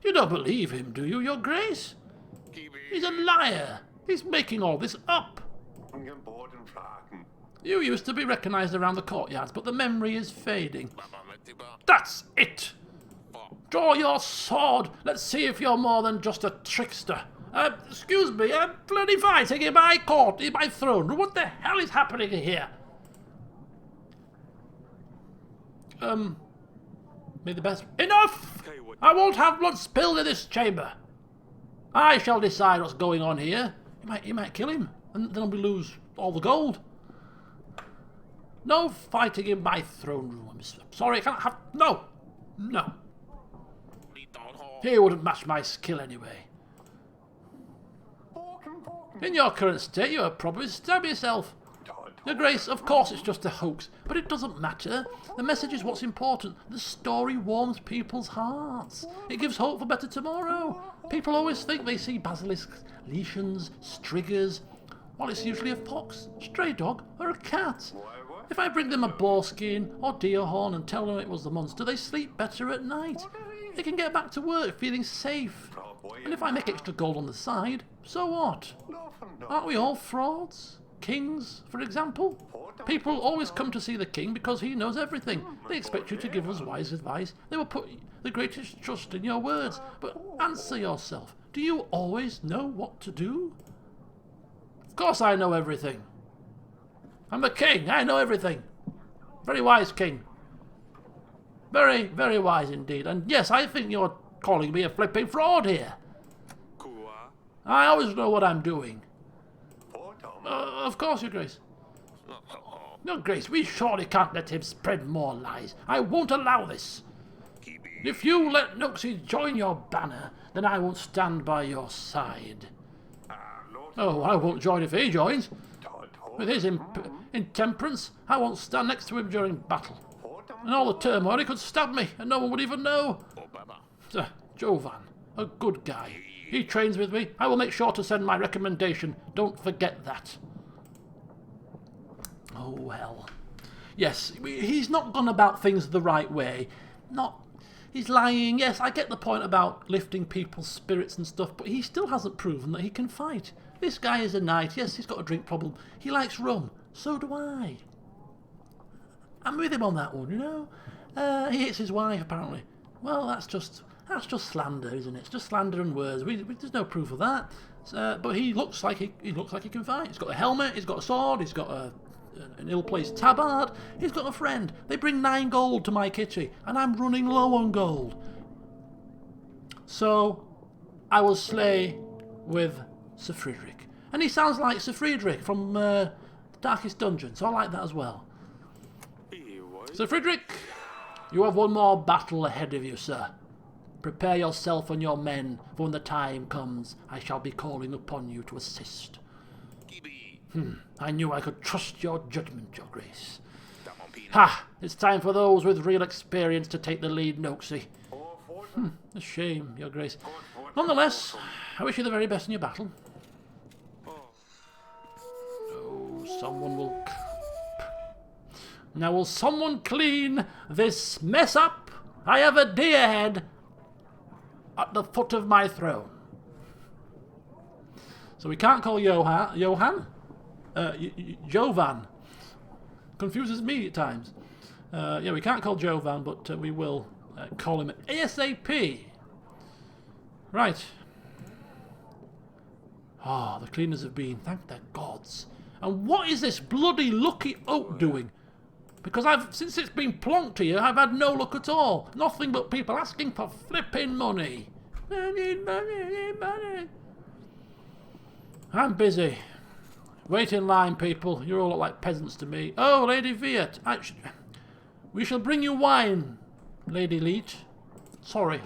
Speaker 1: You don't believe him, do you, your grace? He's a liar. He's making all this up. You used to be recognised around the courtyards, but the memory is fading. That's it! Draw your sword. Let's see if you're more than just a trickster. Excuse me, bloody fighting in my court, in my throne room. What the hell is happening here? May the best... Enough! I won't have blood spilled in this chamber. I shall decide what's going on here. You might kill him, and then we lose all the gold. No fighting in my throne room. I'm sorry, I can't have... No! No. He wouldn't match my skill anyway. In your current state, you would probably stab yourself. Your Grace, of course it's just a hoax, but it doesn't matter. The message is what's important. The story warms people's hearts. It gives hope for better tomorrow. People always think they see basilisks, lichens, striggers. Well, it's usually a fox, stray dog, or a cat. If I bring them a boar skin or deer horn and tell them it was the monster, they sleep better at night. They can get back to work feeling safe. And if I make extra gold on the side, so what? Aren't we all frauds? Kings, for example? People always come to see the king because he knows everything. They expect you to give us wise advice. They will put the greatest trust in your words. But answer yourself. Do you always know what to do? Of course I know everything. I'm the king. I know everything. Very wise king. Very, very wise indeed. And yes, I think you're calling me a flipping fraud here. I always know what I'm doing. Of course, Your Grace. Your Grace, we surely can't let him spread more lies. I won't allow this. If you let Nuxie join your banner, then I won't stand by your side. Oh, I won't join if he joins. With his intemperance, I won't stand next to him during battle. And all the turmoil, he could stab me, and no one would even know. Jovan, a good guy. He trains with me. I will make sure to send my recommendation. Don't forget that. Oh, well. Yes, he's not gone about things the right way. He's lying. Yes, I get the point about lifting people's spirits and stuff, but he still hasn't proven that he can fight. This guy is a knight. Yes, he's got a drink problem. He likes rum. So do I. I'm with him on that one, you know. He hits his wife, apparently. Well, that's just slander, isn't it? It's just slander and words. There's no proof of that. But he looks like he looks like he can fight. He's got a helmet. He's got a sword. He's got an ill-placed tabard. He's got a friend. They bring 9 gold to my kitty, and I'm running low on gold. So I will slay with Sir Friedrich, and he sounds like Sir Friedrich from Darkest Dungeon. So I like that as well. Sir Friedrich, you have one more battle ahead of you, sir. Prepare yourself and your men, for when the time comes, I shall be calling upon you to assist. I knew I could trust your judgment, your grace. Ha! It's time for those with real experience to take the lead, Noxie. A shame, your grace. Nonetheless, I wish you the very best in your battle. Oh, someone will... Now will someone clean this mess up? I have a deer head at the foot of my throne. So we can't call Johan? Jovan. Confuses me at times. Yeah, we can't call Jovan, but we will call him ASAP. Right. Ah, the cleaners have been. Thank the gods. And what is this bloody Lucky Oak doing? Because since it's been plonked here, I've had no luck at all. Nothing but people asking for flipping money. I need money. I'm busy. Wait in line, people. You all look like peasants to me. Oh, Lady Viet. We shall bring you wine, Lady Leet. Sorry,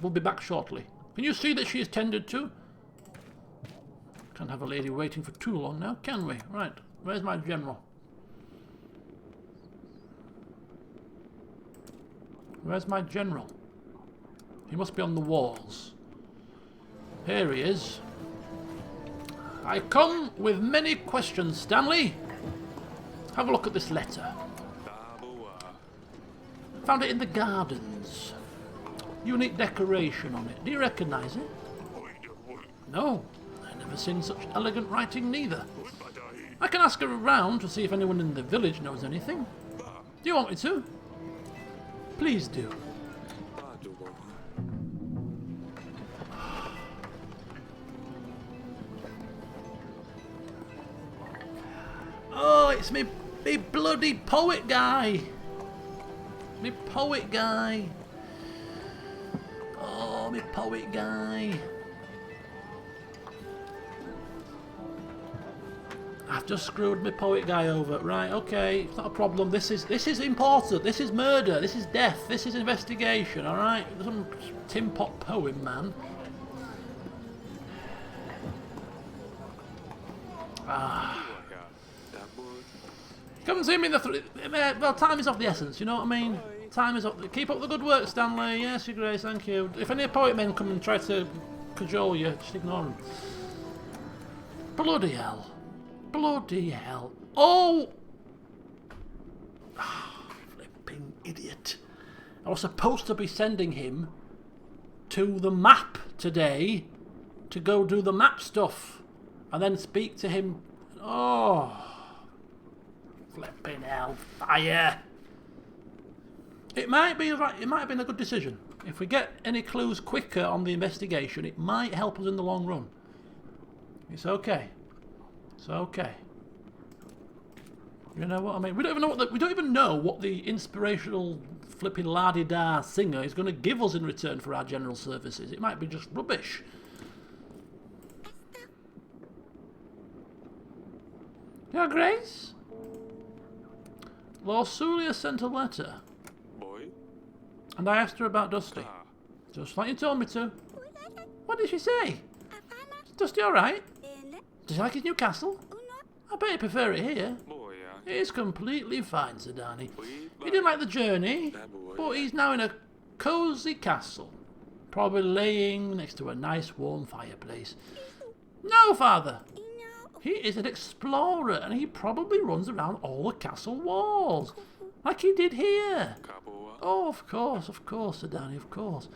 Speaker 1: we'll be back shortly. Can you see that she is tended to? Can't have a lady waiting for too long now, can we? Right, where's my general? Where's my general? He must be on the walls. Here he is. I come with many questions, Stanley. Have a look at this letter. Found it in the gardens. Unique decoration on it. Do you recognise it? No, I've never seen such elegant writing neither. I can ask around to see if anyone in the village knows anything. Do you want me to? Please do. Oh, it's me bloody poet guy. Me poet guy. Oh, me poet guy. I've just screwed my poet guy over. Right, okay, it's not a problem. This is important. This is murder. This is death. This is investigation. All right, some Tim Pot poem, man. Come and see me in the... well, time is of the essence, you know what I mean? Time is of... Keep up the good work, Stanley. Yes, your grace, thank you. If any poet men come and try to cajole you, just ignore them. Bloody hell. Bloody hell. Oh! Flipping idiot. I was supposed to be sending him to the map today to go do the map stuff and then speak to him. Oh. Flipping hell. Fire. It might be right. It might have been a good decision. If we get any clues quicker on the investigation, it might help us in the long run. It's okay. It's okay. You know what I mean? We don't even know what the inspirational flipping la-di-da singer is going to give us in return for our general services. It might be just rubbish. Your Grace? Lord Sulia sent a letter.
Speaker 2: Boy?
Speaker 1: And I asked her about Dusty. Just like you told me to. What did she say? Is Dusty alright? Does he like his new castle? I bet he'd prefer it here. It's completely fine, Zidani. He didn't like the journey, but he's now in a cosy castle. Probably laying next to a nice warm fireplace. No, Father! He is an explorer, and he probably runs around all the castle walls. Like he did here. Oh, of course, Zidani, of course.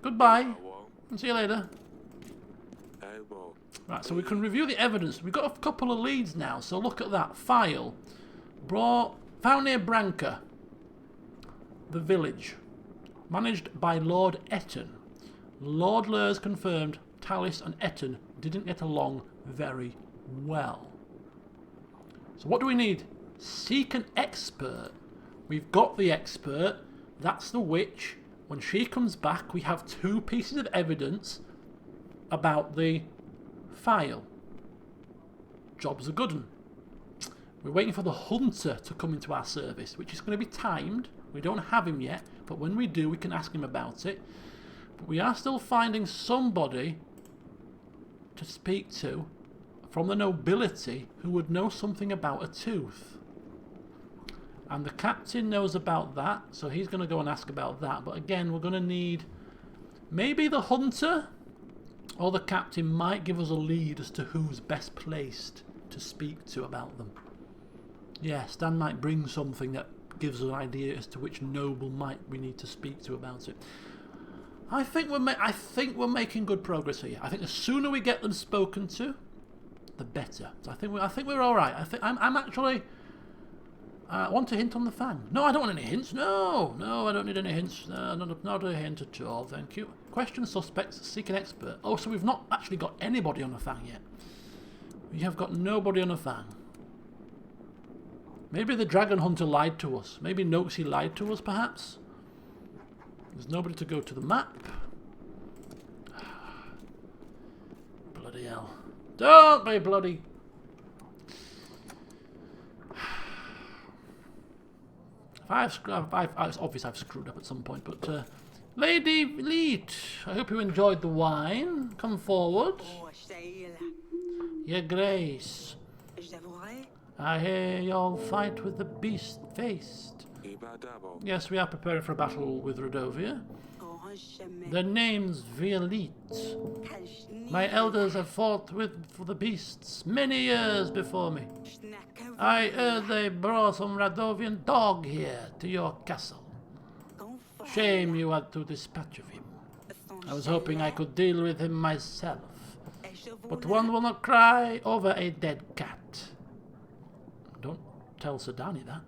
Speaker 1: Goodbye, and see you later. Right, so we can review the evidence. We've got a couple of leads now, so look at that. File. Found near Branca. The village. managed by Lord Eton. Lord Lurs confirmed Tallis and Eton didn't get along very well. So what do we need? Seek an expert. We've got the expert. That's the witch. When she comes back, we have 2 pieces of evidence about the file. Job's a good one. We're waiting for the hunter to come into our service, which is going to be timed. We don't have him yet, but when we do, we can ask him about it. But we are still finding somebody to speak to from the nobility who would know something about a tooth. And the captain knows about that, so he's going to go and ask about that. But again, we're going to need maybe the hunter or the captain might give us a lead as to who's best placed to speak to about them. Yes, Dan might bring something that gives us an idea as to which noble might we need to speak to about it. I think we're making good progress here. I think the sooner we get them spoken to, the better. So I think we're all right. I'm actually. I want a hint on the fang. No, I don't want any hints. No, I don't need any hints. Not a hint at all. Thank you. Question suspects. Seek an expert. Oh, so we've not actually got anybody on a fang yet. We have got nobody on a fang. Maybe the dragon hunter lied to us. Maybe Noxie lied to us, perhaps. There's nobody to go to the map. Bloody hell. Don't be bloody... It's obvious I've screwed up at some point, but... Lady Leet, I hope you enjoyed the wine. Come forward. Your Grace. I hear you'll fight with the beast-faced. Yes, we are preparing for a battle with Redovia. The name's Violette. My elders have fought for the beasts many years before me. I heard they brought some Radovian dog here to your castle. Shame you had to dispatch of him. I was hoping I could deal with him myself. But one will not cry over a dead cat. Don't tell Sir Danny that.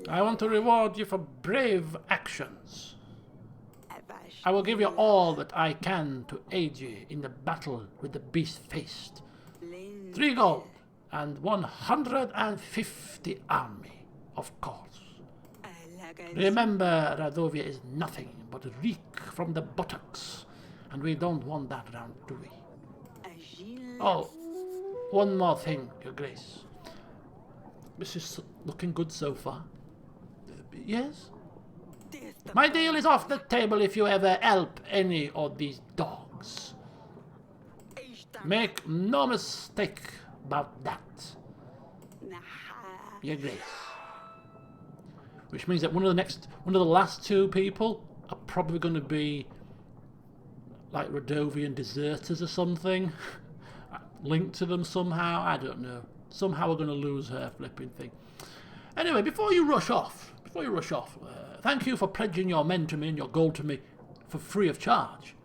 Speaker 1: I want to reward you for brave actions. I will give you all that I can to aid you in the battle with the beast-faced. 3 gold and 150 army, of course. Remember, Radovia is nothing but reek from the buttocks, and we don't want that around, do we? Oh, one more thing, Your Grace. This is looking good so far. Yes? My deal is off the table if you ever help any of these dogs. Make no mistake about that. Your Grace. Which means that one of the last 2 people are probably going to be like Radovian deserters or something. Linked to them somehow, I don't know. Somehow we're going to lose her flipping thing. Anyway, before you rush off, thank you for pledging your men to me and your gold to me for free of charge.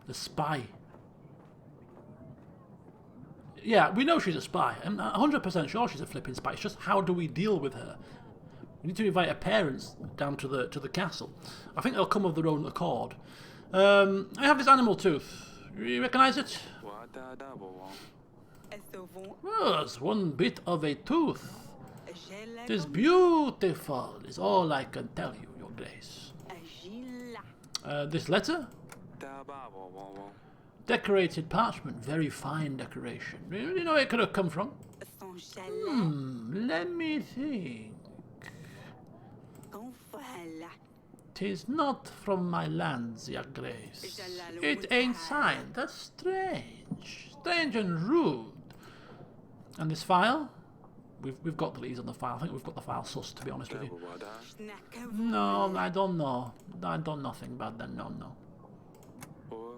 Speaker 1: The spy. Yeah, we know she's a spy. I'm 100% sure she's a flipping spy. It's just how do we deal with her? We need to invite her parents down to the castle. I think they'll come of their own accord. I have this animal tooth. You recognise it? Oh, it's one bit of a tooth. It is beautiful, is all I can tell you, Your Grace. This letter? Decorated parchment, very fine decoration. You know where it could have come from? Let me think. 'Tis not from my lands, Your Grace. It ain't signed. That's strange. Strange and rude. And this file? We've got these on the file. I think we've got the file sussed, to be honest with you. No, I don't know. I don't know nothing about that. No.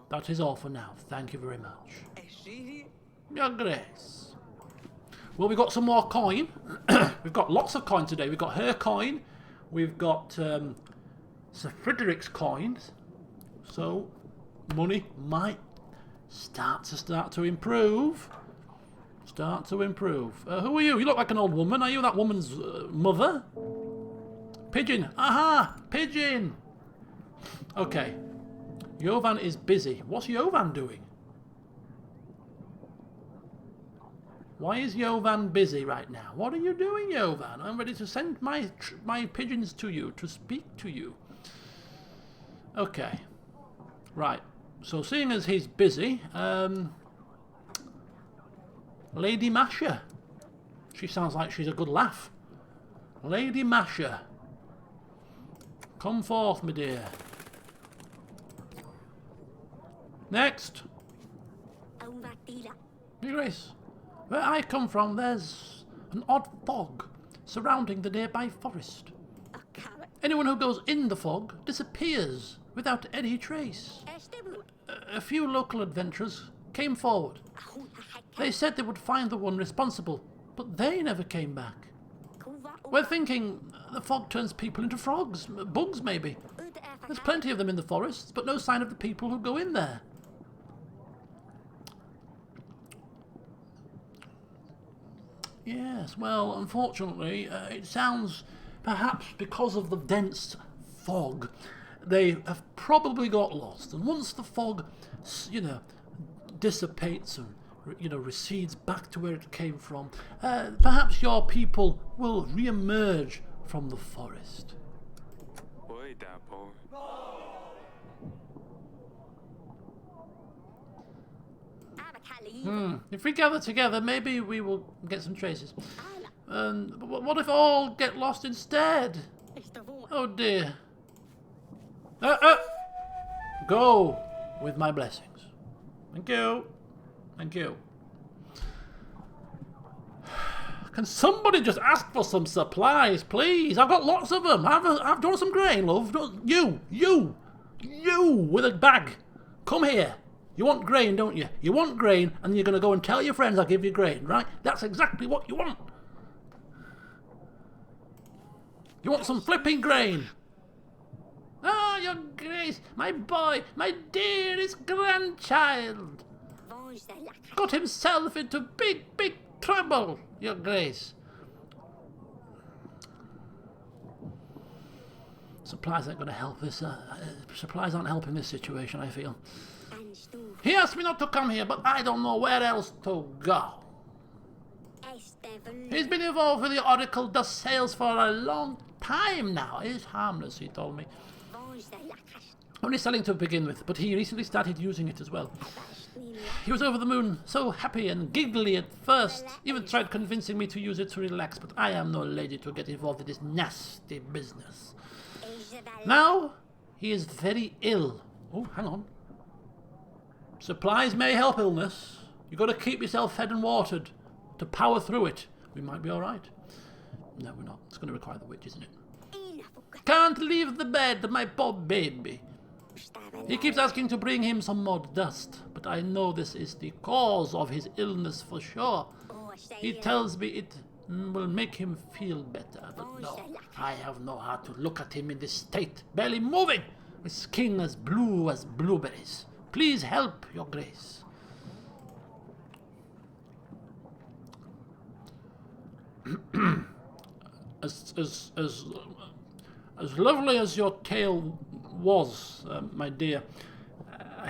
Speaker 1: That is all for now. Thank you very much. Your Grace. Well, we've got some more coin. We've got lots of coin today. We've got her coin. We've got Sir Frederick's coins. So, money might start to improve. Start to improve. Who are you? You look like an old woman. Are you that woman's mother? Pigeon. Aha! Pigeon! Okay. Jovan is busy. What's Jovan doing? Why is Jovan busy right now? What are you doing, Jovan? I'm ready to send my pigeons to you, to speak to you. Okay. Right. So seeing as he's busy, Lady Masha. She sounds like she's a good laugh. Lady Masha. Come forth, my dear. Next. Your Grace. Where I come from, there's an odd fog surrounding the nearby forest. Anyone who goes in the fog disappears without any trace. A few local adventurers came forward. They said they would find the one responsible, but they never came back. We're thinking the fog turns people into frogs, bugs maybe. There's plenty of them in the forests, but no sign of the people who go in there. Yes, well, unfortunately, it sounds perhaps because of the dense fog, they have probably got lost. And once the fog, dissipates and, recedes back to where it came from, perhaps your people will re-emerge from the forest.
Speaker 2: Oi, Dapple.
Speaker 1: If we gather together, maybe we will get some traces. But what if all get lost instead? Oh dear. Go with my blessings. Thank you. Thank you. Can somebody just ask for some supplies, please? I've got lots of them. I've done some grain, love. You with a bag. Come here. You want grain, don't you? You want grain, and you're going to go and tell your friends I'll give you grain, right? That's exactly what you want. You want some flipping grain. Ah, Your Grace, my boy, my dearest grandchild. Got himself into big trouble, Your Grace. Supplies aren't going to help this. Supplies aren't helping this situation, I feel. He asked me not to come here, but I don't know where else to go. He's been involved with the Oracle Dust Sales for a long time now. He's harmless, he told me. Only selling to begin with, but he recently started using it as well. He was over the moon, so happy and giggly at first. Even tried convincing me to use it to relax, but I am no lady to get involved in this nasty business. Now, he is very ill. Oh, hang on. Supplies may help illness. You've got to keep yourself fed and watered to power through it. We might be all right. No, we're not. It's going to require the witch, isn't it? Can't leave the bed, my poor baby. He keeps asking to bring him some more dust, but I know this is the cause of his illness for sure. He tells me it will make him feel better, but no, I have no heart to look at him in this state, barely moving, with skin as blue as blueberries. Please help, Your Grace. As lovely as your tale was, my dear,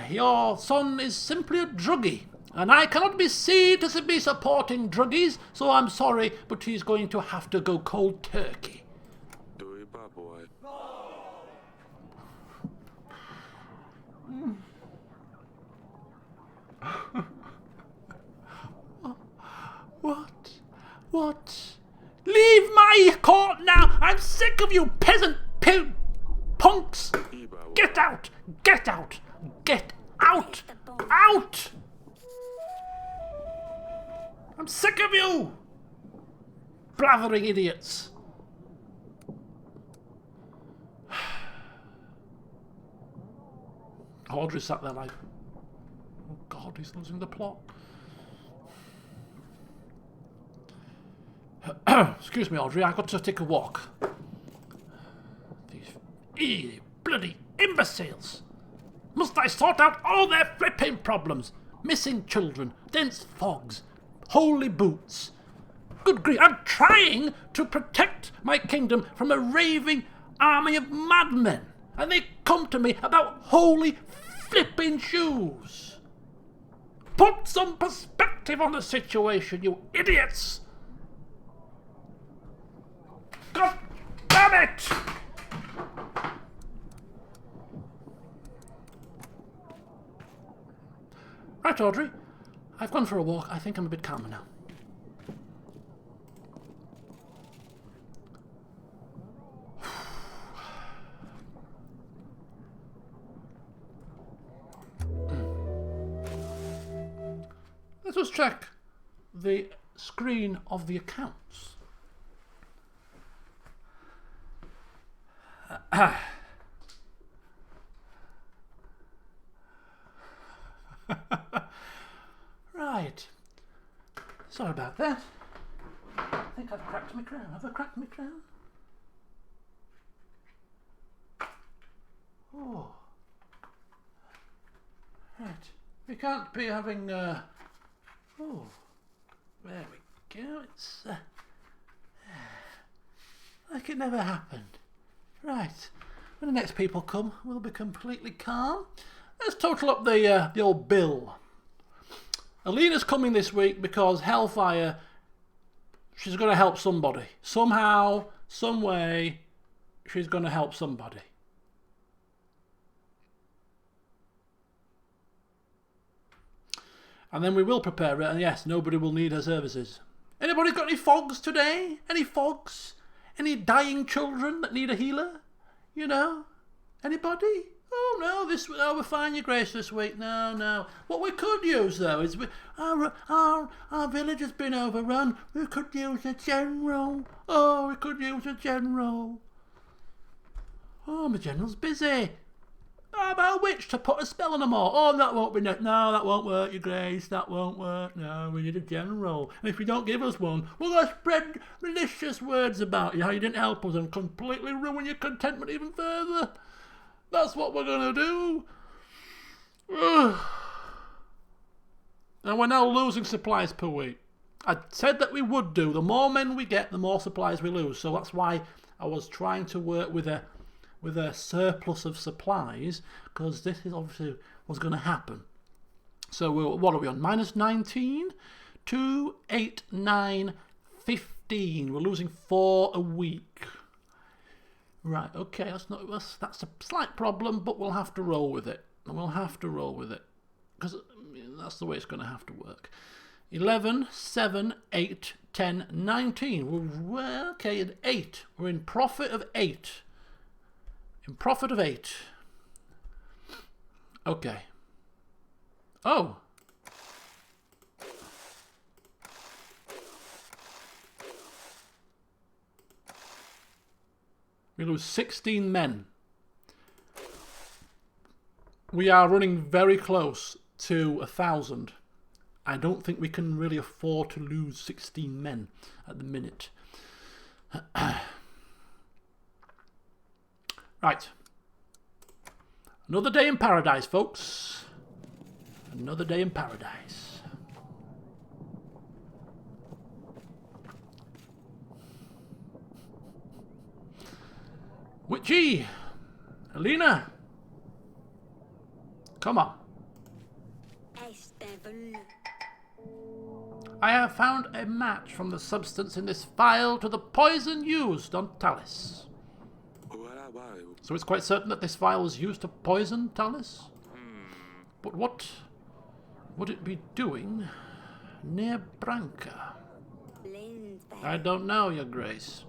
Speaker 1: your son is simply a druggie, and I cannot be seen to be supporting druggies, so I'm sorry, but he's going to have to go cold turkey.
Speaker 2: Do it, boy.
Speaker 1: What? Leave my court now! I'm sick of you peasant punks! Get out! Get out! Get out! Out! I'm sick of you! Blathering idiots! Audrey sat there like, oh God, he's losing the plot. Excuse me, Audrey, I've got to take a walk. These bloody imbeciles! Must I sort out all their flipping problems? Missing children, dense fogs, holy boots. Good grief, I'm trying to protect my kingdom from a raving army of madmen, and they come to me about holy flipping shoes. Put some perspective on the situation, you idiots! God damn it! Right, Audrey. I've gone for a walk. I think I'm a bit calmer now. Let us check the screen of the accounts. Right. Sorry about that. I think I've cracked my crown. Have I cracked my crown? Oh. Right. We can't be having... Oh. There we go. It's... like it never happened. Right. When the next people come, we'll be completely calm. Let's total up the old bill. Alina's coming this week because Hellfire, she's going to help somebody. Somehow, some way, she's going to help somebody. And then we will prepare it, and yes, nobody will need her services. Anybody got any fogs today? Any fogs? Any dying children that need a healer? You know? Anybody? Oh no, we're fine, Your Grace, this week. No. What we could use though is our village has been overrun. We could use a general. Oh, we could use a general. Oh, my general's busy. How about a witch to put a spell on them all? Oh, that won't be no, that won't work, Your Grace. That won't work. No, we need a general. And if you don't give us one, we're going to spread malicious words about you, how you didn't help us, and completely ruin your contentment even further. That's what we're going to do. Ugh. And we're now losing supplies per week. I said that we would do. The more men we get, the more supplies we lose. So that's why I was trying to work with a surplus of supplies, because this is obviously what's going to happen. So what are we on? Minus 19? 2, 8, 9, 15. We're losing 4 a week. Right, okay, that's a slight problem, but we'll have to roll with it. Because that's the way it's going to have to work. 11, 7, 8, 10, 19. Well, okay, at 8. We're in profit of 8. Okay. Oh. We lose 16 men. We are running very close to 1,000. I don't think we can really afford to lose 16 men at the minute. Right. Another day in paradise, folks. Another day in paradise. Witchy! Alina! Come on. I have found a match from the substance in this vial to the poison used on Tallis. So it's quite certain that this vial was used to poison Tallis? But what would it be doing near Branca? I don't know, Your Grace.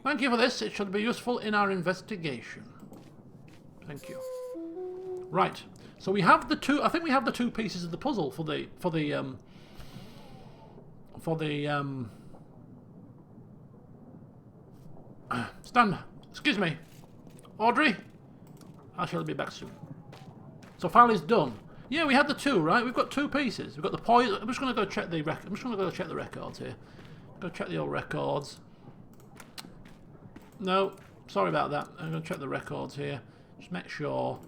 Speaker 1: Thank you for this. It should be useful in our investigation. Thank you. Right. So we have the two. I think we have the two pieces of the puzzle for the stand. Excuse me, Audrey. I shall be back soon. So file is done. Yeah, we had the two, right? We've got two pieces. We've got the poison. I'm just going to go check the record. I'm just going to go check the records here. Go check the old records. No, sorry about that. I'm going to check the records here. Just make sure.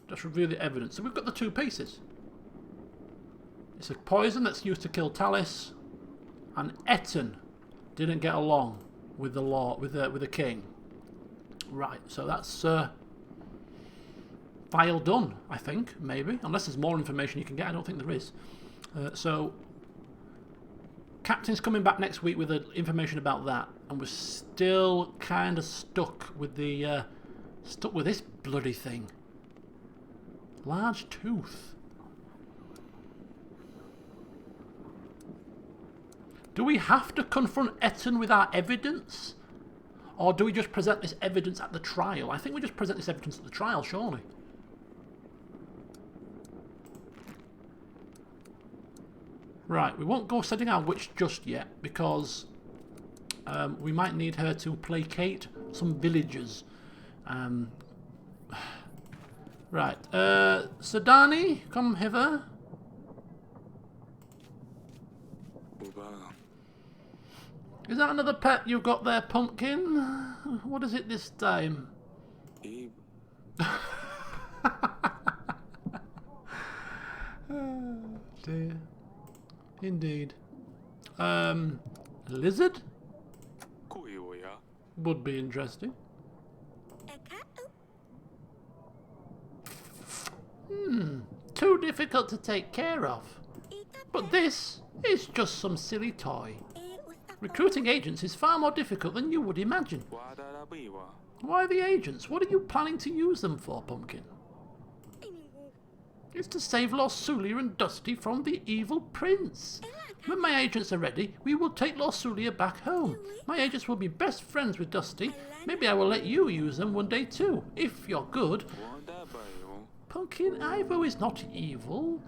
Speaker 1: Just review the evidence. So we've got the two pieces. It's a poison that's used to kill Talis, and Etten didn't get along with the law, with the king. Right, so that's file done, I think, maybe. Unless there's more information you can get, I don't think there is. So, Captain's coming back next week with information about that, and we're still kind of stuck with the this bloody thing. Large tooth. Do we have to confront Etten with our evidence? Or do we just present this evidence at the trial? I think we just present this evidence at the trial, surely. Right, we won't go setting our witch just yet, because we might need her to placate some villagers. Right, Sadani, come hither.
Speaker 2: Uba.
Speaker 1: Is that another pet you've got there, Pumpkin? What is it this time?
Speaker 2: E.
Speaker 1: Dear. Indeed. Lizard?
Speaker 2: Kuiuya.
Speaker 1: Would be interesting. Too difficult to take care of. But this is just some silly toy. Recruiting agents is far more difficult than you would imagine.
Speaker 2: Wadarabiwa.
Speaker 1: Why the agents? What are you planning to use them for, Pumpkin? It's to save Lord Sulia and Dusty from the evil prince. When my agents are ready, we will take Lord Sulia back home. My agents will be best friends with Dusty. Maybe I will let you use them one day too, if you're good.
Speaker 2: Wadabayo.
Speaker 1: Pumpkin, Ivo is not evil.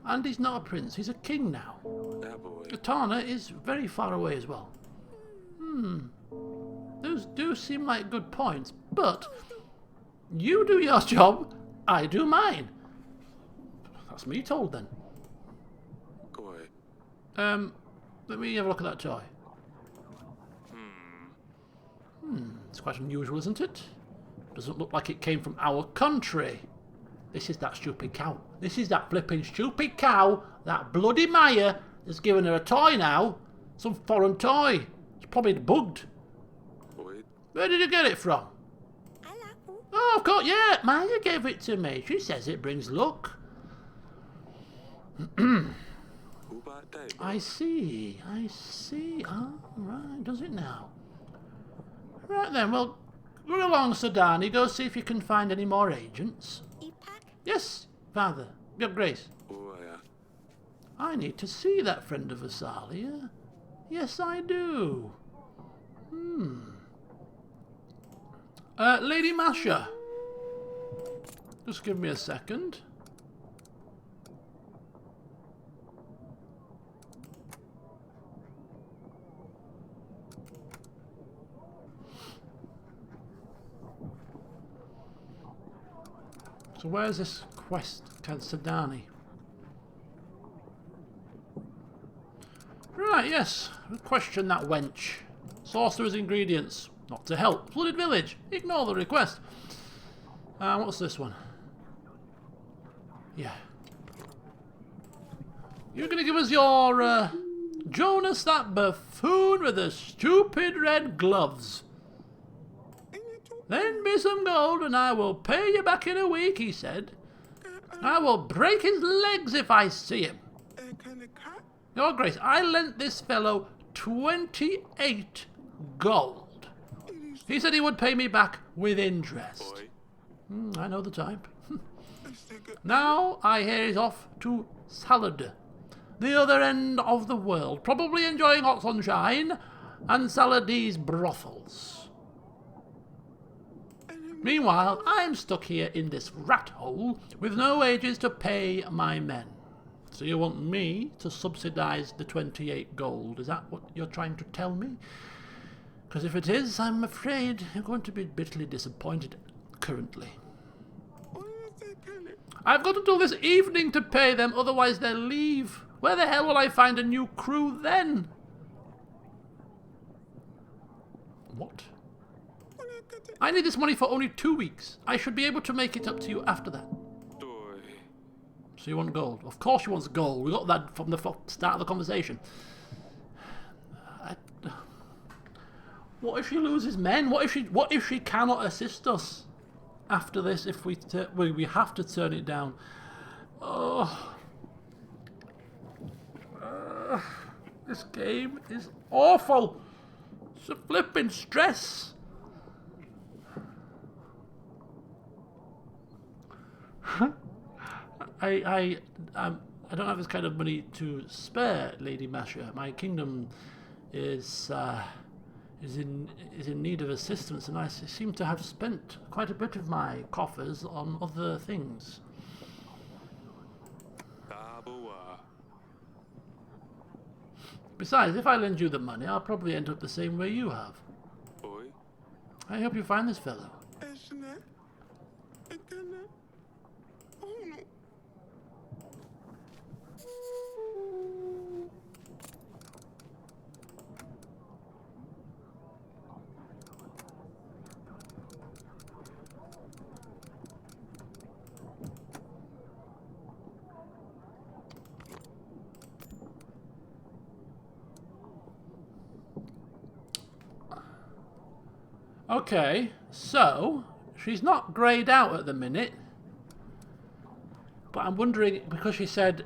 Speaker 1: And he's not a prince, he's a king now.
Speaker 2: That boy.
Speaker 1: Katana is very far away as well. Those do seem like good points, but you do your job, I do mine. That's me told then.
Speaker 2: Koi.
Speaker 1: Let me have a look at that toy. It's quite unusual, isn't it? Doesn't look like it came from our country. This is that stupid cow. This is that flipping stupid cow. That bloody Maya has given her a toy now. Some foreign toy. It's probably bugged.
Speaker 2: Wait.
Speaker 1: Where did you get it from? Oh, of course, yeah. Maya gave it to me. She says it brings luck.
Speaker 2: Uba Dai.
Speaker 1: I see. Oh, right. Does it now? Right then, well, run along, Sadani. Go see if you can find any more agents. Yes, Father. Your Grace.
Speaker 2: Uaya.
Speaker 1: I need to see that friend of Asalia. Yes, I do. Lady Masha. Just give me a second. So where's this quest, Sadani? Right, yes. Question that wench. Sorcerer's ingredients. Not to help. Flooded village. Ignore the request. What's this one? Yeah. You're going to give us your, Jonas, that buffoon with the stupid red gloves. Lend me some gold and I will pay you back in a week, he said. I will break his legs if I see him. Your Grace, I lent this fellow 28 gold. He said he would pay me back with interest.
Speaker 2: Boy.
Speaker 1: I know the type. Now I hear he's off to Salad, the other end of the world, probably enjoying hot sunshine and Saladese brothels. Meanwhile, I'm stuck here in this rat hole with no wages to pay my men. So you want me to subsidise the 28 gold? Is that what you're trying to tell me? Because if it is, I'm afraid you're going to be bitterly disappointed currently. I've got until this evening to pay them, otherwise they'll leave. Where the hell will I find a new crew then? What? I need this money for only 2 weeks. I should be able to make it up to you after that.
Speaker 2: Doi.
Speaker 1: So you want gold? Of course she wants gold. We got that from the start of the conversation. What if she loses men? What if she cannot assist us after this? If we have to turn it down. Oh, this game is awful. It's a flipping stress. I don't have this kind of money to spare, Lady Masha. My kingdom is in need of assistance, and I seem to have spent quite a bit of my coffers on other things.
Speaker 2: Tabua.
Speaker 1: Besides, if I lend you the money, I'll probably end up the same way you have.
Speaker 2: Oi.
Speaker 1: I hope you find this fellow.
Speaker 2: Esne. Ekene. Unu.
Speaker 1: Okay, so she's not greyed out at the minute, but I'm wondering, because she said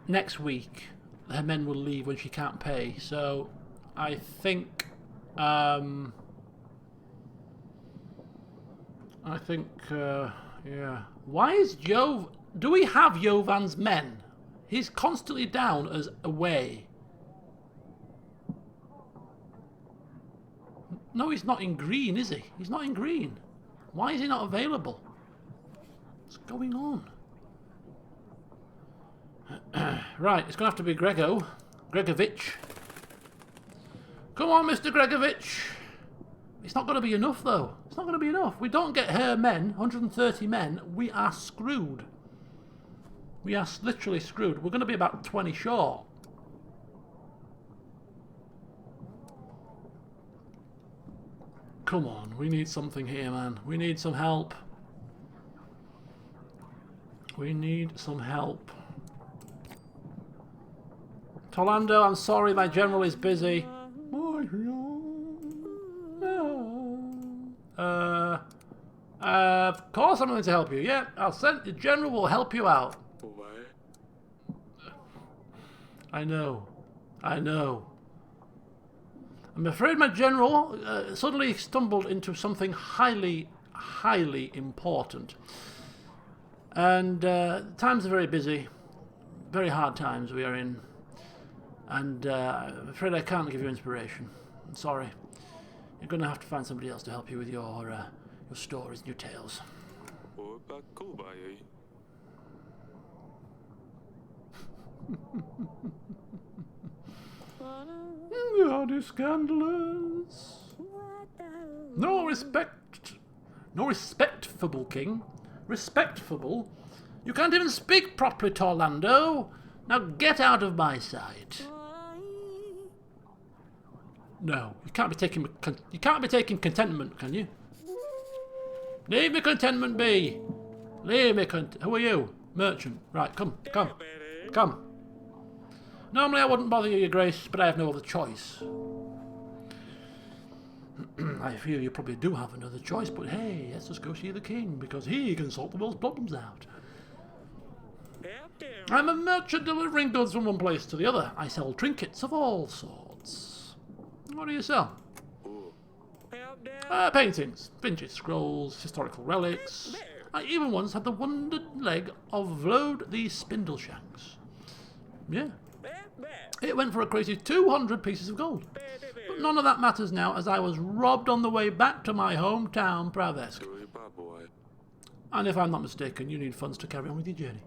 Speaker 1: next week her men will leave when she can't pay, so I think yeah. Why is do we have Yovan's men? He's constantly down as away. No, he's not in green, is he? He's not in green. Why is he not available? What's going on? Right, it's going to have to be Gregovich. Come on, Mr. Gregovich. It's not going to be enough, though. It's not going to be enough. We don't get her men, 130 men, we are screwed. We are literally screwed. We're going to be about 20 short. Come on, we need something here, man. We need some help. We need some help. Tolando, I'm sorry, my general is busy. Of course I'm going to help you. Yeah, the general will help you out.
Speaker 2: Oi.
Speaker 1: I know. I'm afraid my general suddenly stumbled into something highly, highly important. And times are very busy. Very hard times we are in. And I'm afraid I can't give you inspiration. I'm sorry. You're going to have to find somebody else to help you with your stories and your tales.
Speaker 2: Oi bakubai.
Speaker 1: God is scandalous. No respectful king. Respectful? You can't even speak properly, Torlando. Now get out of my sight. No, you can't be taking contentment, can you? Leave me contentment be. Leave me Who are you? Merchant. Right, come. Normally I wouldn't bother you, Your Grace, but I have no other choice. I fear you probably do have another choice, but hey, let's just go see the king, because he can sort the world's problems out. I'm a merchant delivering goods from one place to the other. I sell trinkets of all sorts. What do you sell? Paintings, vintage scrolls, historical relics. I even once had the wondered leg of Vlode the Spindleshanks. Yeah. It went for a crazy 200 pieces of gold. But none of that matters now, as I was robbed on the way back to my hometown, Pravesk.
Speaker 2: Oi baboy.
Speaker 1: And if I'm not mistaken, you need funds to carry on with your journey.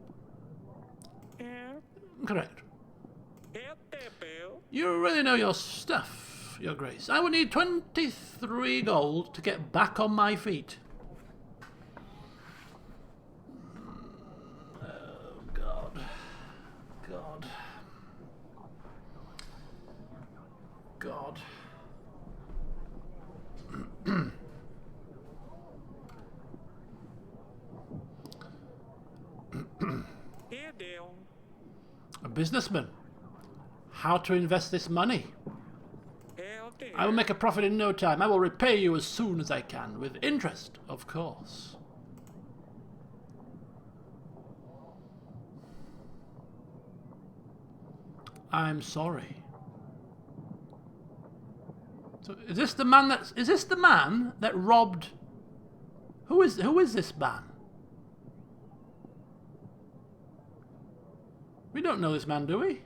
Speaker 1: Correct. You really know your stuff, Your Grace. I would need 23 gold to get back on my feet. Oh, God. A businessman. How to invest this money. I will make a profit in no time. I will repay you as soon as I can, with interest, of course. I'm sorry. So is this the man that robbed? Who is this man? We don't know this man, do we?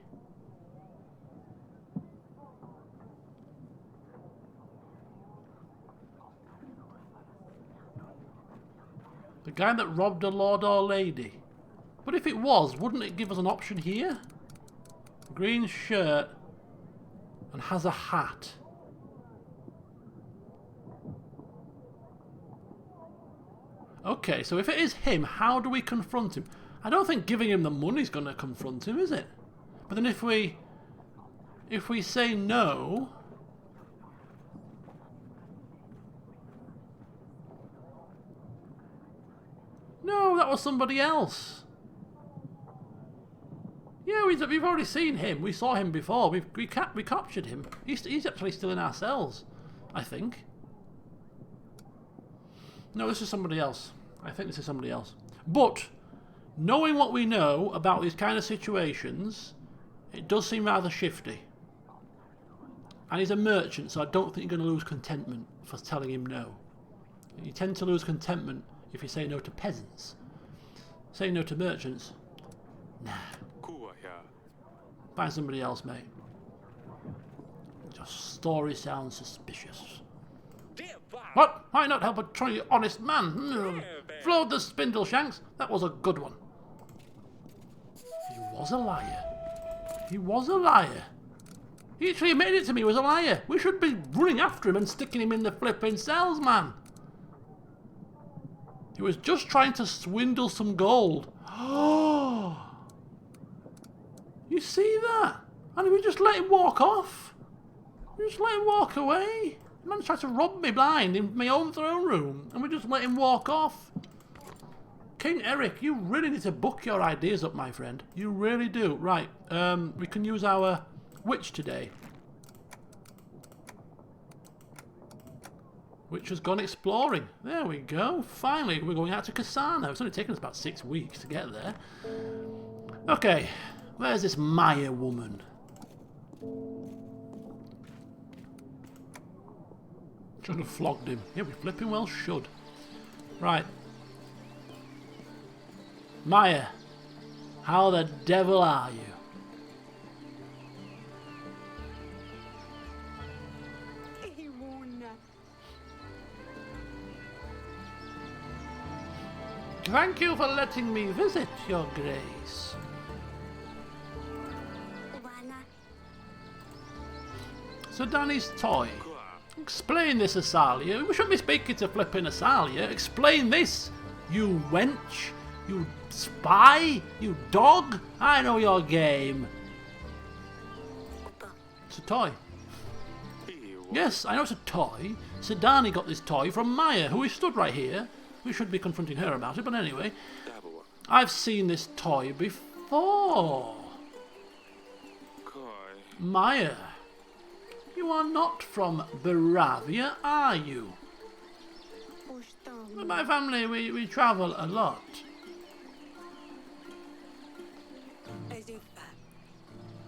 Speaker 1: The guy that robbed a lord or lady. But if it was, wouldn't it give us an option here? Green shirt and has a hat. Okay, so if it is him, how do we confront him? I don't think giving him the money is going to confront him, is it? But then if we say no... No, that was somebody else. Yeah, we've already seen him. We saw him before. We captured him. He's actually still in our cells, I think. No, this is somebody else. I think this is somebody else. But, knowing what we know about these kind of situations, it does seem rather shifty. And he's a merchant, so I don't think you're going to lose contentment for telling him no. You tend to lose contentment if you say no to peasants. Saying no to merchants, nah. Find somebody else, mate. Your story sounds suspicious. What? Why not help a truly honest man? Floored the spindle shanks. That was a good one. He was a liar. He was a liar. He actually admitted it to me he was a liar. We should be running after him and sticking him in the flipping cells, man. He was just trying to swindle some gold. Oh! You see that? And we just let him walk off. We just let him walk away. The man tried to rob me blind in my own throne room, and we just let him walk off. King Eric, you really need to book your ideas up, my friend. You really do. Right, we can use our witch today. Witch has gone exploring. There we go. Finally, we're going out to Kasana. It's only taken us about 6 weeks to get there. Okay, where's this Maya woman? Should have flogged him. Yeah, we flipping well should. Right. Maya, how the devil are you? Thank you for letting me visit, Your Grace. Sir Danny's toy. Explain this, Asalia. We shouldn't be speaking to flipping Asalia. Explain this, you wench, you spy, you dog. I know your game. It's a toy. Yes, I know it's a toy. Sir Danny got this toy from Maya, who is stood right here. We should be confronting her about it, but anyway. I've seen this toy before. Maya, you are not from Baravia, are you? With my family, we travel a lot.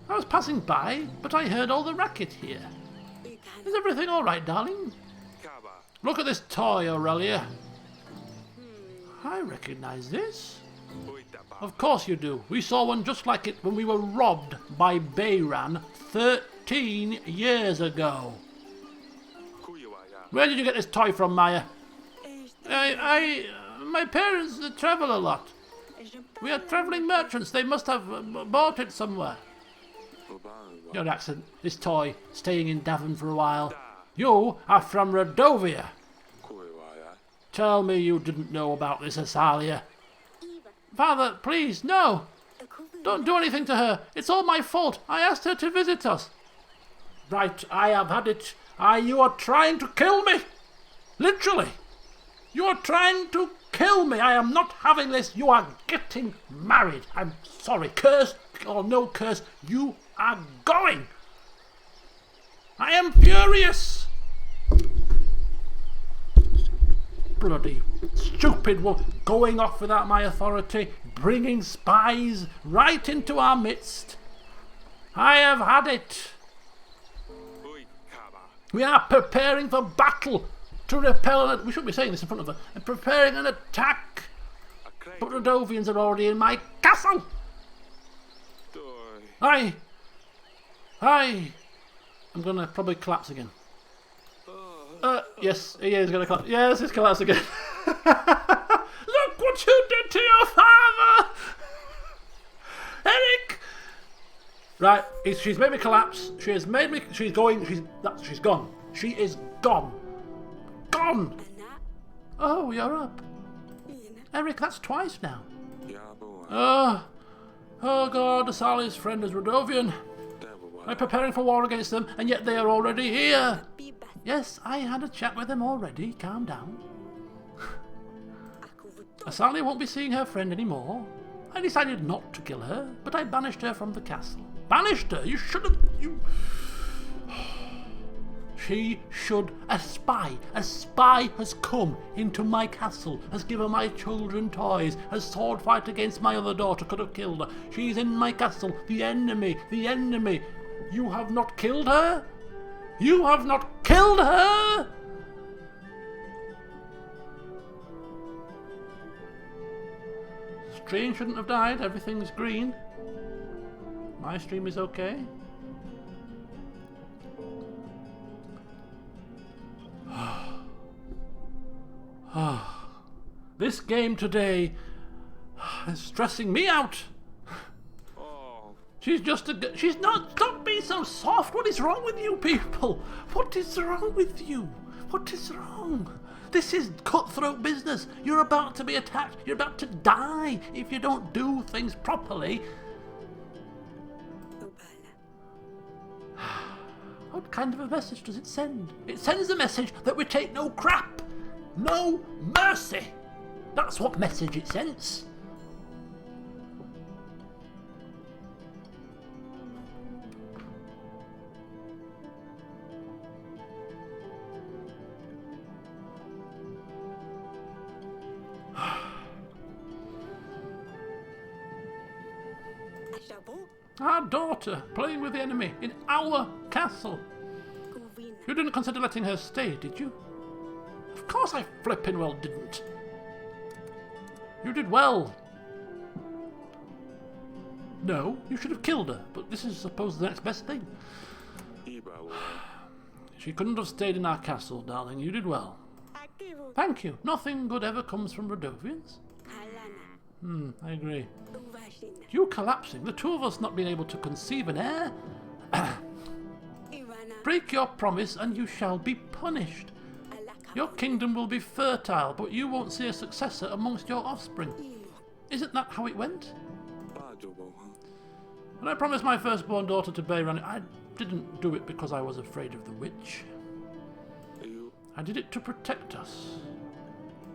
Speaker 1: I was passing by, but I heard all the racket here. Is everything all right, darling? Look at this toy, Aurelia. I recognize this. Of course you do. We saw one just like it when we were robbed by Bayran 13 years ago. Where did you get this toy from, Maya? My parents travel a lot. We are traveling merchants. They must have bought it somewhere. Your accent. This toy, staying in Davin for a while. You are from Rodovia. Tell me you didn't know about this, Asalia. Father, please, no. Don't do anything to her. It's all my fault. I asked her to visit us. Right, I have had it. You are trying to kill me. Literally. You are trying to kill me. I am not having this. You are getting married. I'm sorry. Curse or no curse, you are going. I am furious. Bloody stupid woman, going off without my authority, bringing spies right into our midst. I have had it.
Speaker 2: Oi, Kaba.
Speaker 1: We are preparing for battle to repel we shouldn't be saying this in front of her. And preparing an attack.
Speaker 2: A craig.
Speaker 1: But Rodovians are already in my castle.
Speaker 2: Doi.
Speaker 1: I'm gonna probably collapse again. Yes, he is gonna collapse. Yes, he's collapsed again. Look what you did to your father! Eric! Right, she's made me collapse. She has made me. She's going. She's gone. She is gone. Gone.
Speaker 3: Anak,
Speaker 1: Oh, you're up,
Speaker 3: ina,
Speaker 1: Eric. That's twice now.
Speaker 2: Ya boy.
Speaker 1: Oh God, Asali's friend is Rodovian.
Speaker 2: Devil boy.
Speaker 1: I'm preparing for war against them, and yet they are already here.
Speaker 3: bebas.
Speaker 1: Yes, I had a chat with them already. Calm down.
Speaker 3: Aku betul
Speaker 1: Asali won't be seeing her friend anymore. I decided not to kill her, but I banished her from the castle. Banished her? You should have. You. She should. A spy has come into my castle, has given my children toys, has sword fight against my other daughter, could have killed her. She's in my castle. The enemy. You have not killed her? You have not killed her? Stream shouldn't have died. Everything's green. My stream is okay. This game today is stressing me out.
Speaker 2: Oh,
Speaker 1: She's just a. She's not. Stop being so soft. What is wrong with you people? What is wrong with you? What is wrong? This is cutthroat business. You're about to be attacked. You're about to die if you don't do things properly.
Speaker 3: ubala.
Speaker 1: What kind of a message does it send? It sends a message that we take no crap. No mercy. That's what message it sends.
Speaker 3: Asyabo,
Speaker 1: Our daughter playing with the enemy in our castle.
Speaker 3: kuvina.
Speaker 1: You didn't consider letting her stay, did you? Of course I flippin' well didn't. You did well. No, you should have killed her, but this is supposed the next best thing.
Speaker 2: Iba boy.
Speaker 1: She couldn't have stayed in our castle, darling. You did well.
Speaker 3: Akivo,
Speaker 1: Thank you. Nothing good ever comes from Rodovians.
Speaker 3: kalana,
Speaker 1: I agree.
Speaker 3: uvashina.
Speaker 1: You collapsing, the two of us not being able to conceive an heir.
Speaker 3: Ivana,
Speaker 1: Break your promise and you shall be punished.
Speaker 3: alaka.
Speaker 1: Your kingdom will be fertile, but you won't see a successor amongst your offspring.
Speaker 3: Imo,
Speaker 1: Isn't that how it went?
Speaker 2: Bajo boy.
Speaker 1: When I promised my firstborn daughter to Bayran, I didn't do it because I was afraid of the witch.
Speaker 2: You
Speaker 1: I did it to protect us.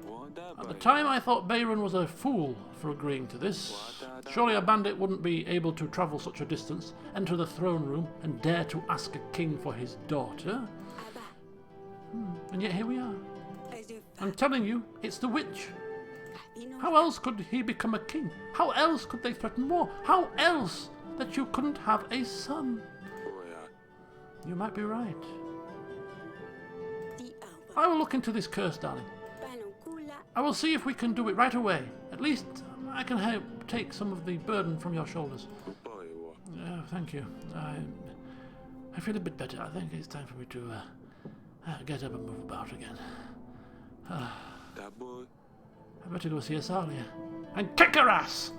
Speaker 2: want that
Speaker 1: At the
Speaker 2: boy.
Speaker 1: time, I thought Bayran was a fool for agreeing to this. Surely a bandit wouldn't be able to travel such a distance, enter the throne room, and dare to ask a king for his daughter.
Speaker 3: aba,
Speaker 1: And yet here we are.
Speaker 3: azufa,
Speaker 1: I'm telling you, it's the witch.
Speaker 3: ino,
Speaker 1: How else could he become a king? How else could they threaten war? How else that you couldn't have a son?
Speaker 2: Boy,
Speaker 1: You might be right.
Speaker 3: di aba,
Speaker 1: I will look into this curse, darling.
Speaker 3: panungkula,
Speaker 1: I will see if we can do it right away. At least I can help take some of the burden from your shoulders.
Speaker 2: boy, boy.
Speaker 1: Thank you. I feel a bit better. I think it's time for me to get up and move about again.
Speaker 2: That boy.
Speaker 1: I better go see Asalia and kick her ass!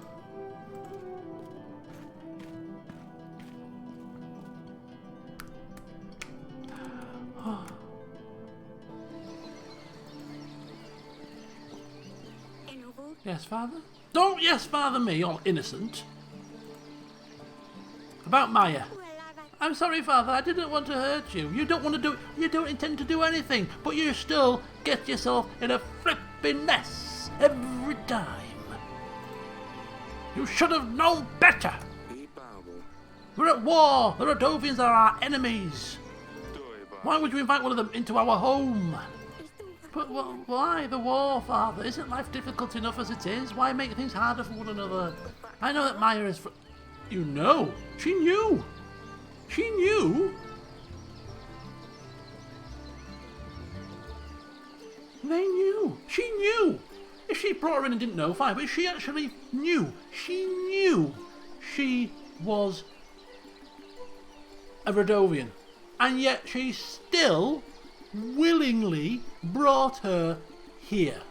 Speaker 3: enovo,
Speaker 1: Yes, father? Don't yes, father me, all innocent. About Maya.
Speaker 3: walava,
Speaker 1: I'm sorry, father, I didn't want to hurt you. You don't want to do you don't intend to do anything, but you still get yourself in a flipping mess. every time. You should have known better.
Speaker 2: Ipabo.
Speaker 1: We're at war. The Rodovians are our enemies.
Speaker 2: Doiba.
Speaker 1: Why would you invite one of them into our home?
Speaker 3: Estuvo
Speaker 1: But why the war, Father? Isn't life difficult enough as it is? Why make things harder for one another? I know that Maya is... You know? She knew. She knew. They knew. She knew. If she brought her in and didn't know, fine. But she actually knew. She knew she was a Rodovian. And yet she still willingly brought her here.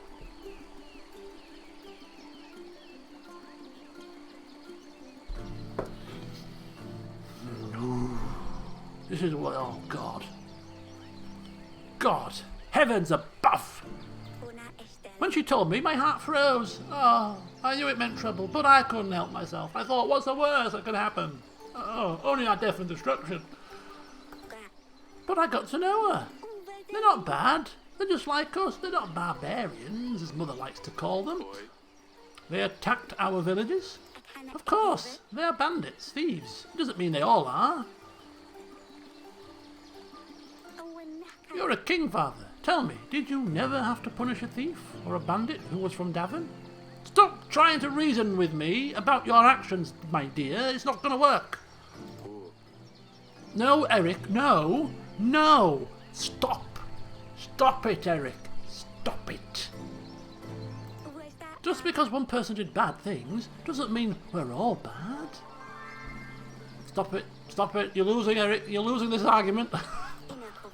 Speaker 1: This is what... Oh, God. God. Heavens above.
Speaker 3: una Estela.
Speaker 1: When she told me, my heart froze. Oh, I knew it meant trouble, but I couldn't help myself. I thought, what's the worst that could happen? Oh, only our death and destruction. But I got to know her. They're not bad. They're just like us. They're not barbarians, as Mother likes to call them.
Speaker 2: Boy.
Speaker 1: They attacked our villages. Of course, they are bandits, thieves. It doesn't mean they all are. You're a king, Father. Tell me, did you never have to punish a thief or a bandit who was from Davin? Stop trying to reason with me about your actions, my dear. It's not going to work.
Speaker 2: Oh.
Speaker 1: No, Eric, no. No. Stop. Stop it, Eric. Stop it. Just because one person did bad things doesn't mean we're all bad. Stop it. Stop it. You're losing, Eric. You're losing this argument.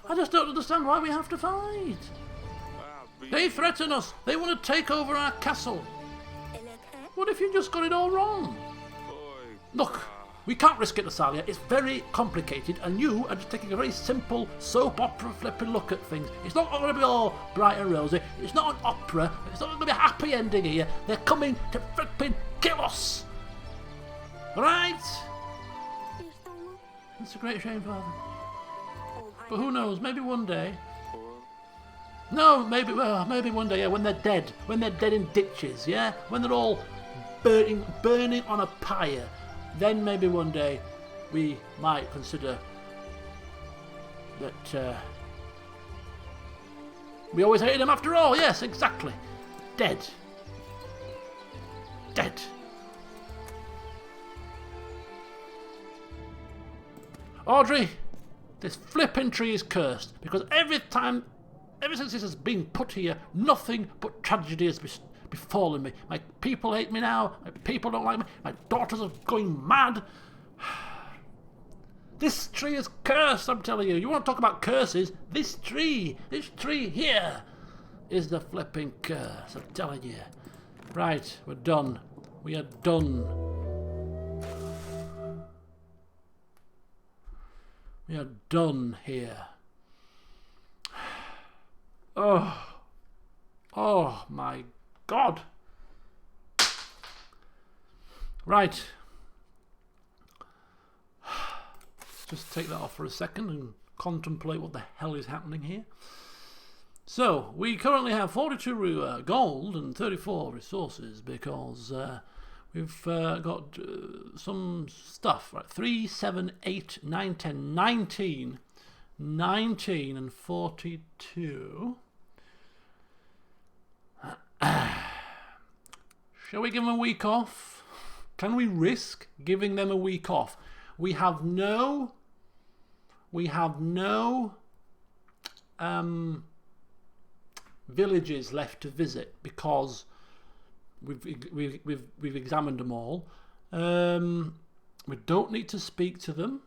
Speaker 1: I just don't understand why we have to fight. They threaten us. They want to take over our castle. What if you just got it all wrong? Look, we can't risk it, Asalia. It's very complicated, and you are just taking a very simple soap opera flipping look at things. It's not going to be all bright and rosy. It's not an opera. It's not going to be a happy ending here. They're coming to flipping kill us. Right? It's a great shame, Father. But who knows? Maybe one day. No, maybe one day. Yeah, when they're dead. When they're dead in ditches. Yeah, when they're all burning on a pyre. Then maybe one day we might consider that we always hated them after all. Yes, exactly. Dead. Dead. Audrey, this flipping tree is cursed because ever since this has been put here, nothing but tragedy has befallen me. My people hate me now. My people don't like me. My daughters are going mad. This tree is cursed, I'm telling you. You want to talk about curses? This tree here is the flipping curse, I'm telling you. Right, we're done. We are done. We are done here. Oh my God. Right. Just take that off for a second and contemplate what the hell is happening here. So, we currently have 42 gold and 34 resources because we've got some stuff. Right, 3, 7, 8, 9, 10, 19 and 42. Shall we give them a week off? Can we risk giving them a week off? We have no villages left to visit because we've examined them all. We don't need to speak to them.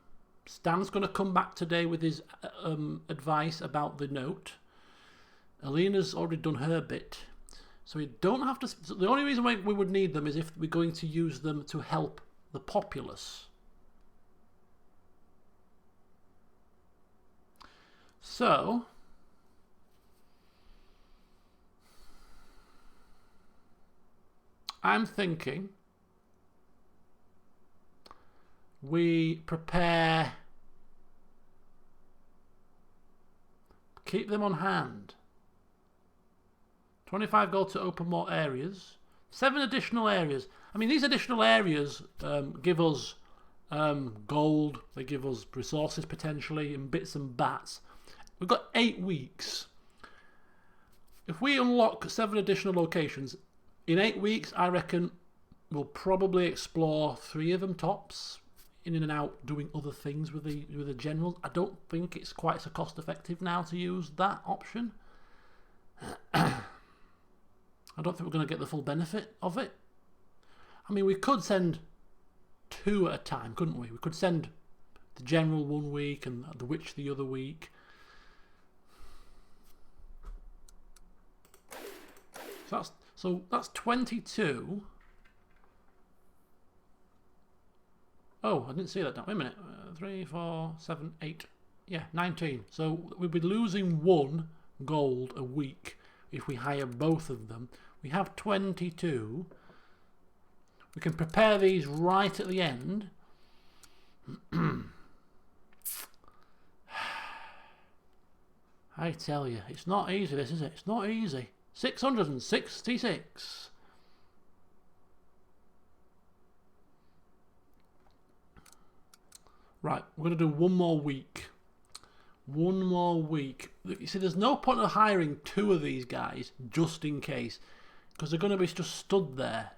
Speaker 1: Stan's going to come back today with his advice about the note. Alina's already done her bit. So we don't have to... So the only reason why we would need them is if we're going to use them to help the populace. So... I'm thinking... we prepare... keep them on hand 25 gold to open more areas. 7 additional areas. I mean, these additional areas give us gold. They give us resources potentially and bits and bats. We've got 8 weeks. If we unlock 7 additional locations, in 8 weeks, I reckon we'll probably explore 3 of them tops, in and out doing other things with the generals. I don't think it's quite so cost effective now to use that option. I don't think we're going to get the full benefit of it. I mean, we could send 2 at a time, couldn't we? We could send the general one week and the witch the other week. So that's 22. Oh, I didn't see that down. Wait a minute. 3, 4, 7, 8. Yeah, 19. So we'll be losing 1 gold a week if we hire both of them. We have 22. We can prepare these right at the end. I tell you, it's not easy, this, is it? It's not easy. 666. Right, we're going to do 1 more week. 1 more week. You see, there's no point of hiring 2 of these guys just in case, because they're going to be just stood there.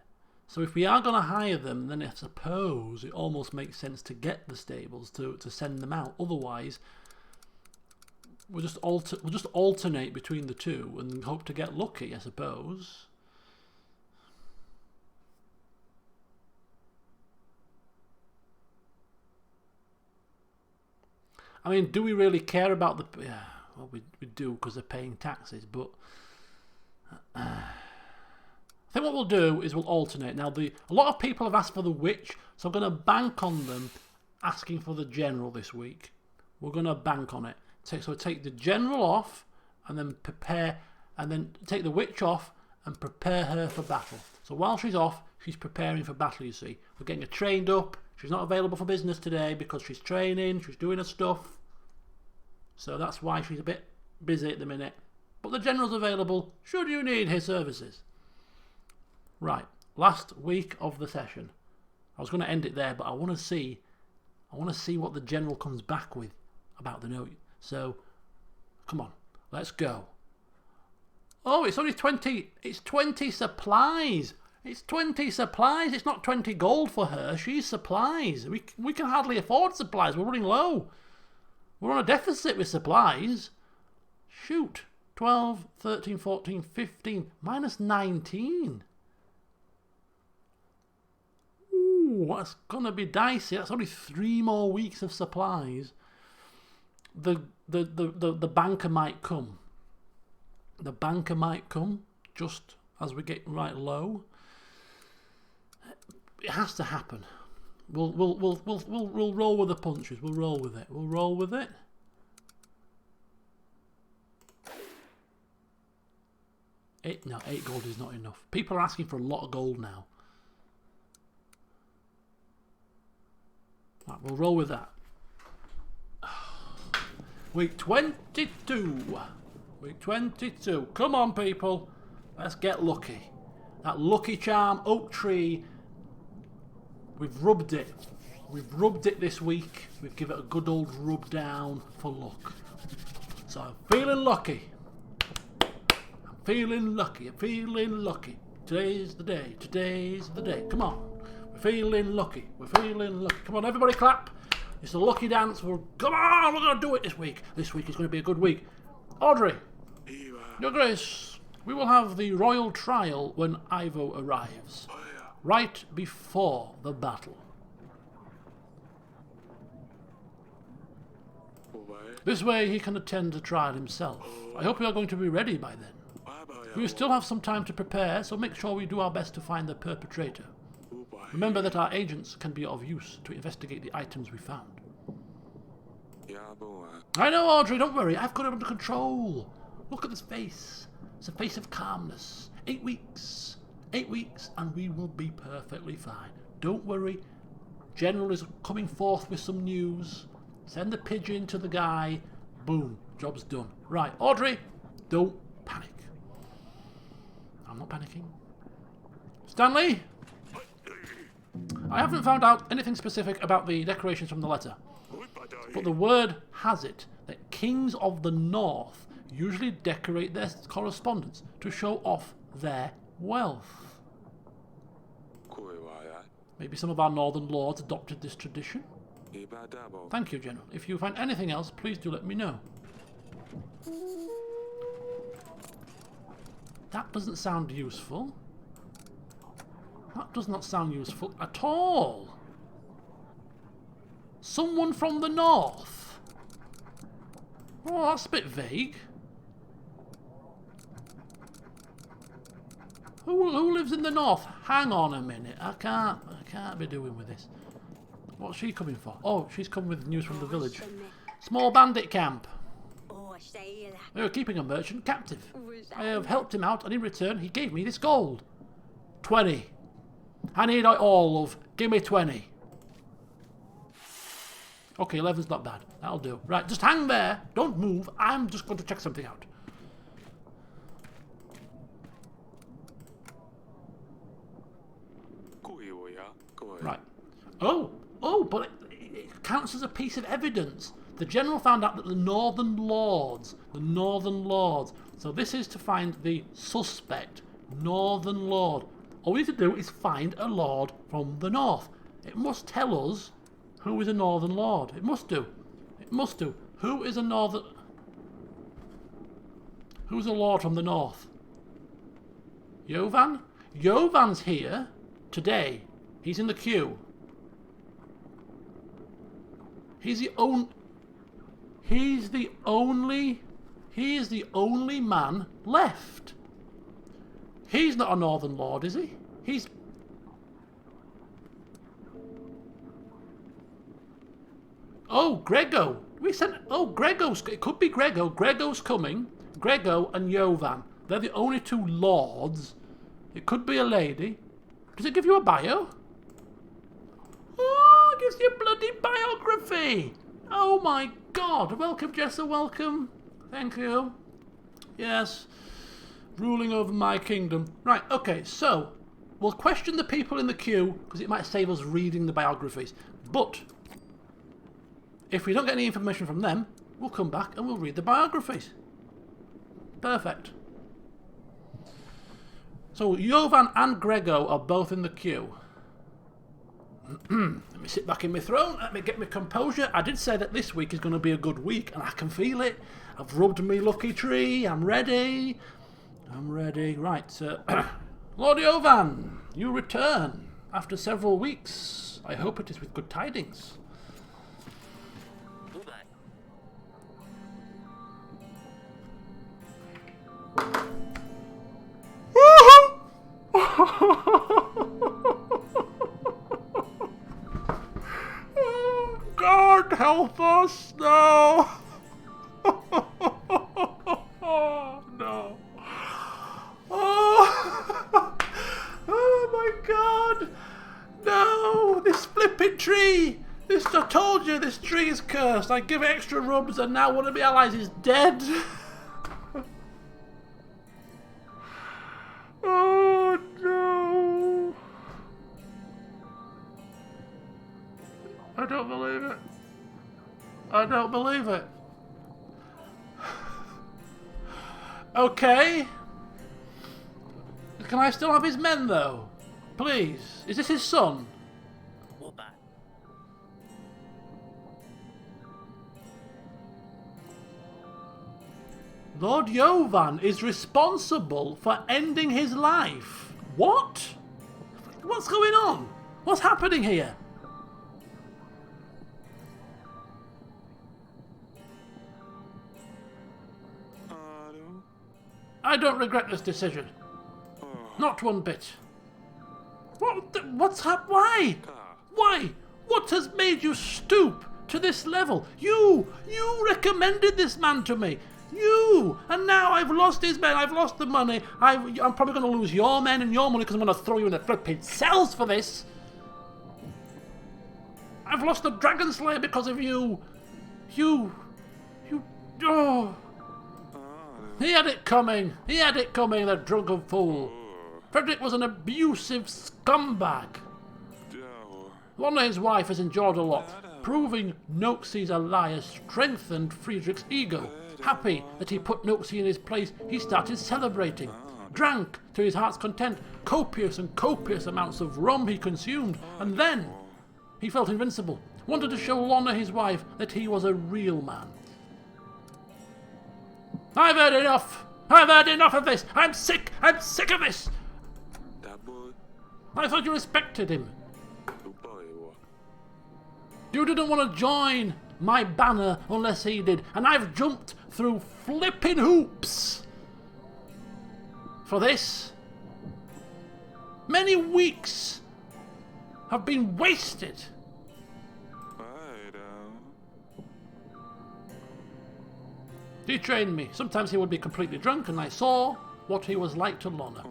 Speaker 1: So if we are going to hire them, then I suppose it almost makes sense to get the stables to send them out. Otherwise, we'll just alternate between the 2 and hope to get lucky, I suppose. I mean, do we really care about the... Yeah, well, we do because they're paying taxes, but... I think what we'll do is we'll alternate. Now, a lot of people have asked for the witch, so I'm going to bank on them asking for the general this week. We're going to bank on it. So take the general off, and then prepare, and then take the witch off and prepare her for battle. So while she's off, she's preparing for battle, you see. We're getting her trained up. She's not available for business today because she's training, she's doing her stuff. So that's why she's a bit busy at the minute. But the general's available should you need his services. Right, last week of the session. I was going to end it there, but I want to see what the general comes back with about the note. So, come on, let's go. Oh, it's only 20. It's 20 supplies. It's 20 supplies. It's not 20 gold for her. She's supplies. We can hardly afford supplies. We're running low. We're on a deficit with supplies. Shoot. 12, 13, 14, 15. Minus 19. Ooh, that's going to be dicey. That's only 3 more weeks of supplies. The banker might come. The banker might come just as we get right low. It has to happen. We'll roll with the punches. We'll roll with it. We'll roll with it. No, 8 gold is not enough. People are asking for a lot of gold now. Right, we'll roll with that. Week 22. Week 22. Come on, people. Let's get lucky. That lucky charm, oak tree. We've rubbed it. We've rubbed it this week. We've given it a good old rub down for luck. So I'm feeling lucky. I'm feeling lucky. I'm feeling lucky. Today's the day. Today's the day. Come on. We're feeling lucky. We're feeling lucky. Come on, everybody clap. It's the lucky dance. Come on, we're going to do it this week. This week is going to be a good week. Audrey, Your Grace, we will have the royal trial when Ivo arrives. Right before the battle. This way he can attend the trial himself. I hope you are going to be ready by then. We still have some time to prepare, so make sure we do our best to find the perpetrator. Remember that our agents can be of use to investigate the items we found. I know, Audrey, don't worry. I've got it under control. Look at this face. It's a face of calmness. 8 weeks. 8 weeks and we will be perfectly fine. Don't worry. General is coming forth with some news. Send the pigeon to the guy. Boom. Job's done. Right, Audrey, don't panic. I'm not panicking. Stanley? I haven't found out anything specific about the decorations from the letter, but the word has it that kings of the north usually decorate their correspondence to show off their wealth. Maybe some of our northern lords adopted this tradition? Thank you, General. If you find anything else, please do let me know. That doesn't sound useful. That does not sound useful at all. Someone from the north. Oh, that's a bit vague. Who lives in the north? Hang on a minute. I can't be doing with this. What's she coming for? Oh, she's coming with news from the village. Small bandit camp. They were keeping a merchant captive. I have helped him out, and in return, he gave me this gold. 20. I need it all of. Give me 20. Okay, 11's not bad. That'll do. Right, just hang there. Don't move. I'm just going to check something out. Right. Oh, but it counts as a piece of evidence. The general found out that the northern lords, so this is to find the suspect, northern lord. All we need to do is find a lord from the north. It must tell us who is a northern lord. It must do. It must do. Who is a northern... Who's a lord from the north? Jovan? Jovan's here today. He's in the queue. He is the only man left. He's not a northern lord, is he? He's... Oh, Grego. We sent... Oh, Grego's... It could be Grego. Grego's coming. Grego and Jovan. They're the only two lords. It could be a lady. Does it give you a bio? Oh, it gives you a bloody biography. Oh my God. Welcome, Jessa. Welcome. Thank you. Yes. Ruling over my kingdom. Right, okay, so we'll question the people in the queue because it might save us reading the biographies. But if we don't get any information from them, we'll come back and we'll read the biographies. Perfect. So Jovan and Grego are both in the queue. Let me sit back in my throne. Let me get my composure. I did say that this week is going to be a good week, and I can feel it. I've rubbed my lucky tree. I'm ready. Right. Lord Jovan, you return after several weeks. I hope it is with good tidings. God help us! No! No! Oh my God! No! This flipping tree! I told you, this tree is cursed. I give it extra rubs, and now one of my allies is dead. Oh no! I don't believe it. I don't believe it. Okay. Can I still have his men though? Please. Is this his son? Lord Jovan is responsible for ending his life. What? What's going on? What's happening here? I don't regret this decision. Not one bit. Why? Why? What has made you stoop to this level? You recommended this man to me. You! And now I've lost his men, I've lost the money, I'm probably going to lose your men and your money because I'm going to throw you in the flipping cells for this. I've lost the Dragon Slayer because of you. Oh. He had it coming, the drunken fool. Frederick was an abusive scumbag.
Speaker 2: Dawa.
Speaker 1: Lonna, his wife, has endured a lot. Proving Noxie's a liar strengthened Friedrich's ego. Happy that he put Noxie in his place, he started celebrating. Drank to his heart's content, copious and copious amounts of rum he consumed, and then he felt invincible. Wanted to show Lonna, his wife, that he was a real man. I've had enough! I've had enough of this! I'm sick of this!
Speaker 2: That boy.
Speaker 1: I thought you respected him.
Speaker 2: Uboiwa.
Speaker 1: You didn't want to join my banner unless he did, and I've jumped through flipping hoops for this. Many weeks have been wasted.
Speaker 2: Right
Speaker 1: He trained me. Sometimes he would be completely drunk, and I saw what he was like to Lonna.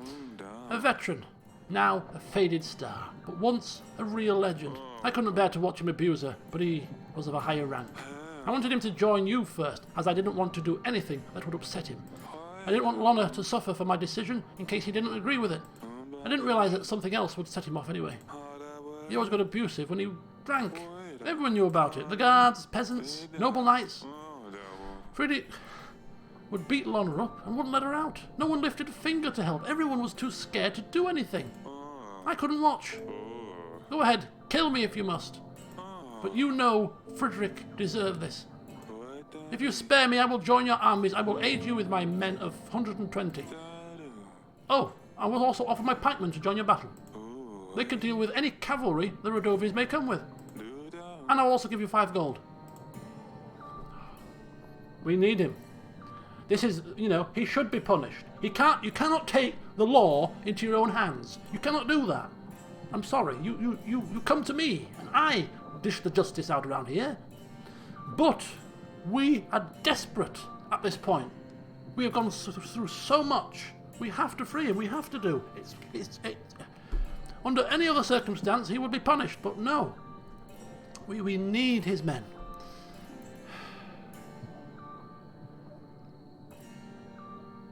Speaker 1: A veteran, now a faded star, but once a real legend. I couldn't bear to watch him abuse her, but he was of a higher rank. I wanted him to join you first, as I didn't want to do anything that would upset him. I didn't want Lonna to suffer for my decision in case he didn't agree with it. I didn't realise that something else would set him off anyway. He always got abusive when he drank. Everyone knew about it. The guards, peasants, noble knights. Friedrich would beat Lonna up and wouldn't let her out. No one lifted a finger to help. Everyone was too scared to do anything. I couldn't watch. Go ahead, kill me if you must. But you know Friedrich deserved this. If you spare me, I will join your armies. I will aid you with my men of 120. Oh, I will also offer my pikemen to join your battle. They can deal with any cavalry the Radovians may come with. And I'll also give you 5 gold. We need him. This is, he should be punished. You cannot take the law into your own hands. You cannot do that. I'm sorry. You come to me, and I dish the justice out around here. But we are desperate at this point. We have gone through so much. We have to free him. We have to do. Under any other circumstance, he would be punished. But no. We need his men.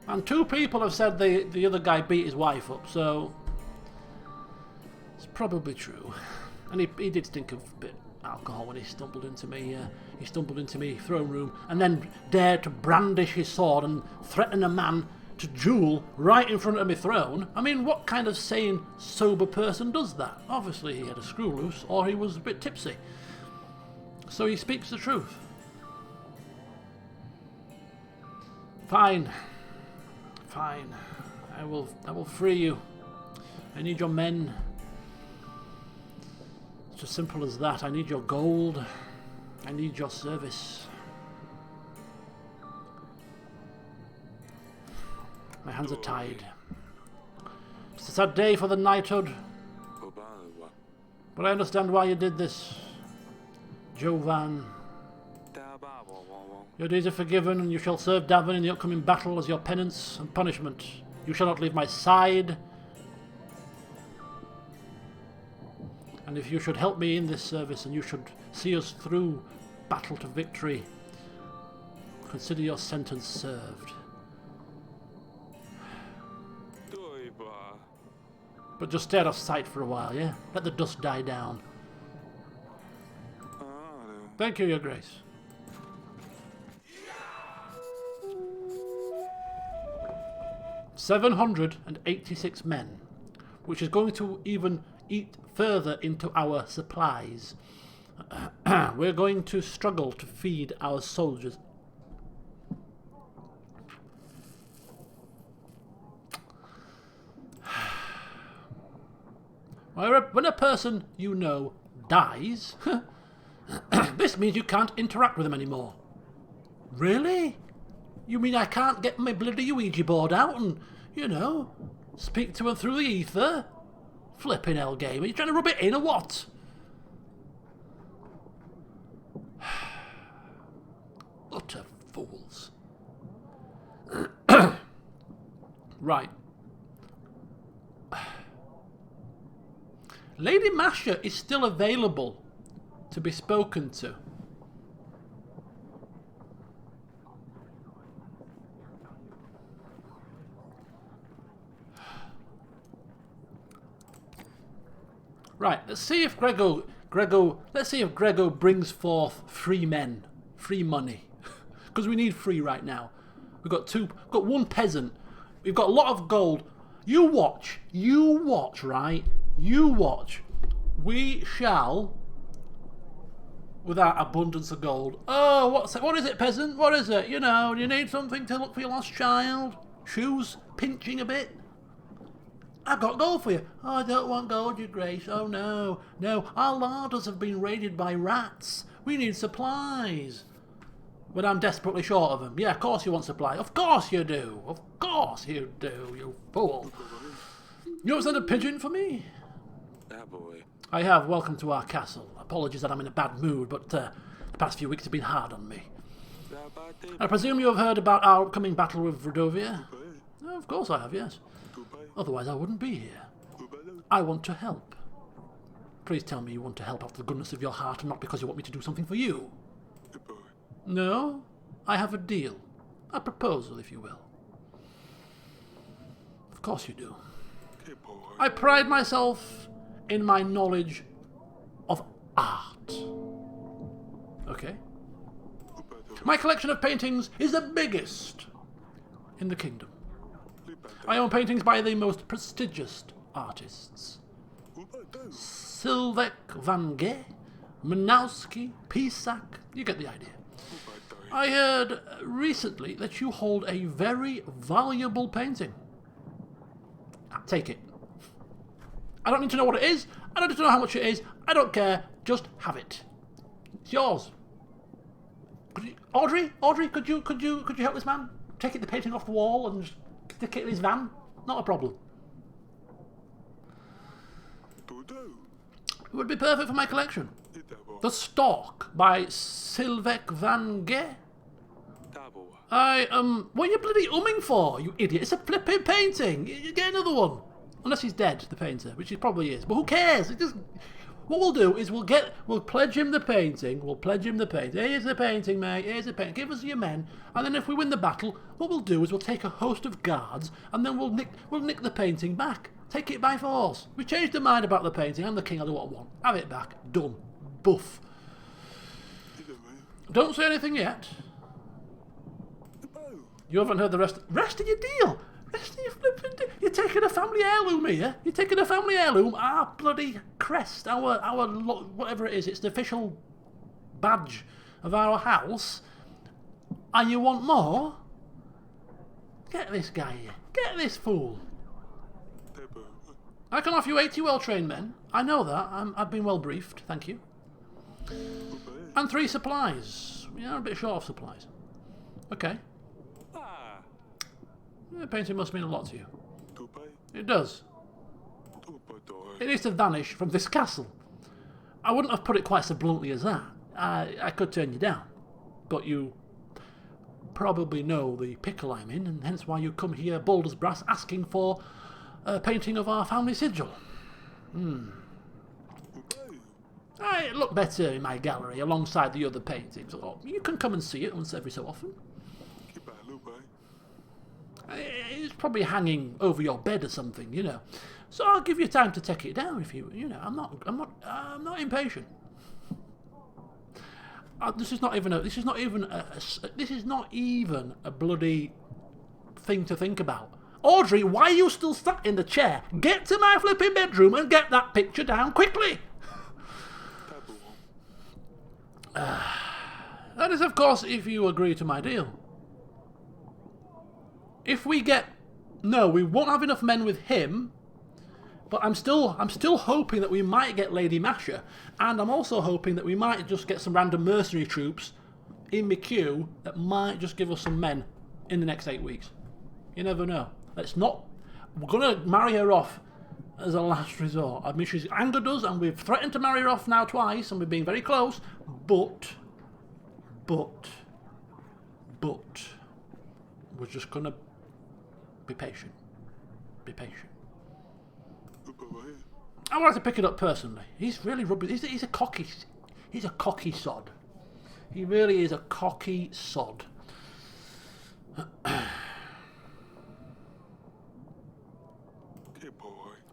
Speaker 1: And 2 people have said the other guy beat his wife up, so it's probably true. And he did stink of a bit of alcohol when he stumbled into me throne room, and then dared to brandish his sword and threaten a man to duel right in front of my throne. I mean, what kind of sane, sober person does that? Obviously he had a screw loose, or he was a bit tipsy. So he speaks the truth. Fine. Fine. I will free you. I need your men. It's as simple as that. I need your gold. I need your service. My hands are tied. It's a sad day for the knighthood,
Speaker 2: Uboiwa.
Speaker 1: but I understand why you did this. Jovan. Your days are forgiven, and you shall serve Davin in the upcoming battle as your penance and punishment. You shall not leave my side. And if you should help me in this service, and you should see us through battle to victory, consider your sentence served.
Speaker 2: Doiba.
Speaker 1: But just stay out of sight for a while, yeah? Let the dust die down. Thank you, Your Grace. $786 men, which is going to even eat further into our supplies. We're going to struggle to feed our soldiers. When a person you know dies, this means you can't interact with them anymore. Really? You mean I can't get my bloody Ouija board out and, speak to her through the ether? Flipping hell, game. Are you trying to rub it in or what? Utter fools. Right. Lady Masha is still available to be spoken to. Right, let's see if Grego brings forth free men, free money. Because we need free right now. We've got one peasant. We've got a lot of gold. You watch, right? You watch. We shall, with our abundance of gold. Oh, what is it, peasant? What is it? You know, you need something to look for your lost child? Shoes pinching a bit? I've got gold for you. Oh, I don't want gold, your grace. Oh, no. No, our larders have been raided by rats. We need supplies. But I'm desperately short of them. Yeah, of course you want supply. Of course you do. Of course you do, you fool. You ever sent a pigeon for me?
Speaker 2: That boy.
Speaker 1: I have. Welcome to our castle. Apologies that I'm in a bad mood, but the past few weeks have been hard on me. I presume you have heard about our upcoming battle with Rodovia? Oh, of course I have, yes. Otherwise I wouldn't be here. I want to help. Please tell me you want to help out of the goodness of your heart and not because you want me to do something for you. No, I have a deal. A proposal, if you will. Of course you do. I pride myself in my knowledge of art. Okay? My collection of paintings is the biggest in the kingdom. I own paintings by the most prestigious artists. Sylvek van Gogh, Manowski, Pisak, you get the idea. I heard recently that you hold a very valuable painting. Take it. I don't need to know what it is. I don't need to know how much it is. I don't care. Just have it. It's yours. Audrey, could you help this man? Take the painting off the wall and stick it in his van? Not a problem. It would be perfect for my collection. The Stork by Sylvek van Gogh. What are you bloody umming for, you idiot? It's a flipping painting. You get another one. Unless he's dead, the painter, which he probably is. But who cares? What we'll do is we'll pledge him the painting. Here's the painting, mate. Here's the painting. Give us your men. And then if we win the battle, what we'll do is we'll take a host of guards and then we'll nick the painting back. Take it by force. We changed our mind about the painting. I'm the king. I do what I want. Have it back. Done. Buff. Don't say anything yet. You haven't heard the rest of your deal. Rest of your flipping deal. You're taking a family heirloom here. You're taking a family heirloom. Our bloody crest. Our whatever it is. It's the official badge of our house. And you want more? Get this guy here. Get this fool. I can offer you 80 well-trained men. I know that. I've been well briefed. Thank you. And 3 supplies. Yeah, I'm a bit short of supplies. Okay. The painting must mean a lot to you. It does. It needs to vanish from this castle. I wouldn't have put it quite so bluntly as that. I could turn you down. But you probably know the pickle I'm in, and hence why you come here bold as brass asking for a painting of our family sigil. I look better in my gallery alongside the other paintings. You can come and see it once every so often. It's probably hanging over your bed or something, you know. So I'll give you time to take it down if you know. I'm not impatient. This is not even a bloody thing to think about. Audrey, why are you still sat in the chair? Get to my flipping bedroom and get that picture down quickly. That is, of course, if you agree to my deal. If we get... No, we won't have enough men with him, but I'm still hoping that we might get Lady Masha, and I'm also hoping that we might just get some random mercenary troops in McHugh that might just give us some men in the next 8 weeks. You never know. We're going to marry her off as a last resort. I mean, she's angered us, and we've threatened to marry her off now twice, and we've been very close, but we're just going to be patient. Be patient. I wanted to pick it up personally. He's really rubbish. He's a cocky sod. He really is a cocky sod.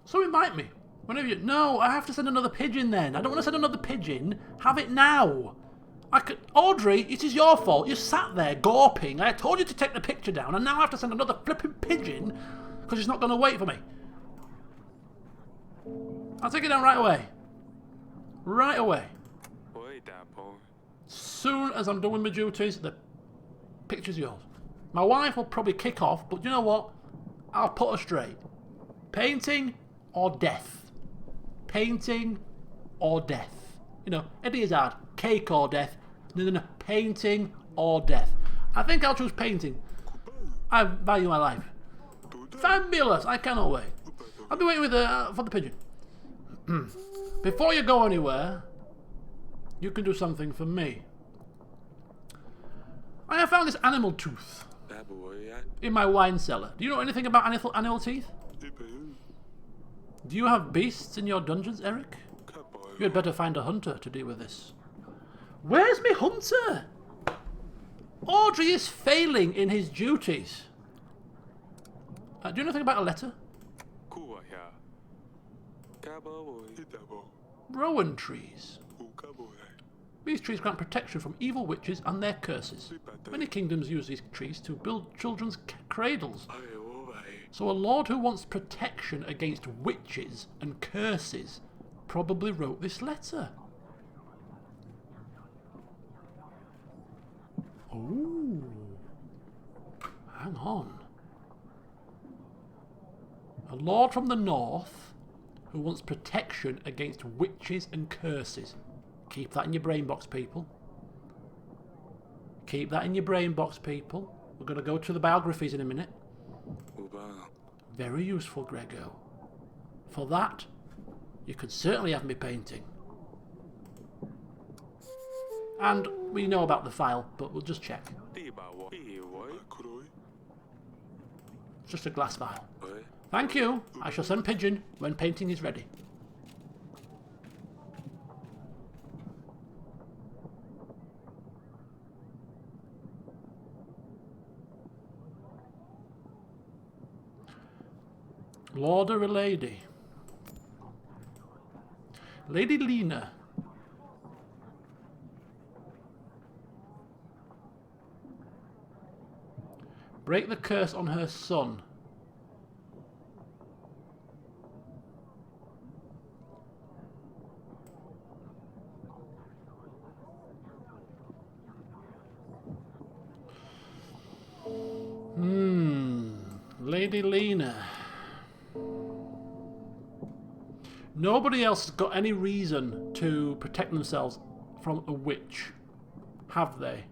Speaker 1: So invite me. Whenever you... No, I have to send another pigeon then. I don't want to send another pigeon. Have it now. I could... Audrey, it is your fault. You sat there gawping. I told you to take the picture down, and now I have to send another flipping pigeon because it's not going to wait for me. I'll take it down right away. Right away.
Speaker 2: 喂，大婆，
Speaker 1: Soon as I'm done with my duties, the picture's yours. My wife will probably kick off, but you know what? I'll put her straight. Painting or death? Painting or death? You know, Eddie Izzard, cake or death? No, painting or death. I think I'll choose painting. I value my life. Fabulous! I cannot wait. I'll be waiting for the pigeon. Before you go anywhere, you can do something for me. I have found this animal tooth
Speaker 2: 大婆呀，
Speaker 1: in my wine cellar. Do you know anything about animal teeth?
Speaker 2: 日本
Speaker 1: Do you have beasts in your dungeons, Eric?
Speaker 2: 看宝
Speaker 1: You had better find a hunter to deal with this. Where's my hunter? Audrey is failing in his duties. Do you know anything about a letter?
Speaker 2: 酷啊呀，大婆我一大婆，
Speaker 1: Rowan trees.
Speaker 2: 我看不来，
Speaker 1: These trees grant protection from evil witches and their curses.
Speaker 2: 最板的，
Speaker 1: Many kingdoms use these trees to build children's cradles.
Speaker 2: 哎呦我买，
Speaker 1: So a lord who wants protection against witches and curses probably wrote this letter. Ooh. Hang on. A lord from the north who wants protection against witches and curses. Keep that in your brain box, people. Keep that in your brain box, people. We're going to go to the biographies in a minute.
Speaker 2: 我爸，
Speaker 1: Very useful, Grego. For that, you could certainly have me painting. And we know about the file, but we'll just check.
Speaker 2: 地把我，地我，黒い，
Speaker 1: It's just a glass vial.
Speaker 2: 喂，
Speaker 1: Thank you. I shall send pigeon when painting is ready. Lord or a lady? Lady Lena. Break the curse on her son. Lady Lena. Nobody else has got any reason to protect themselves from a witch, have they?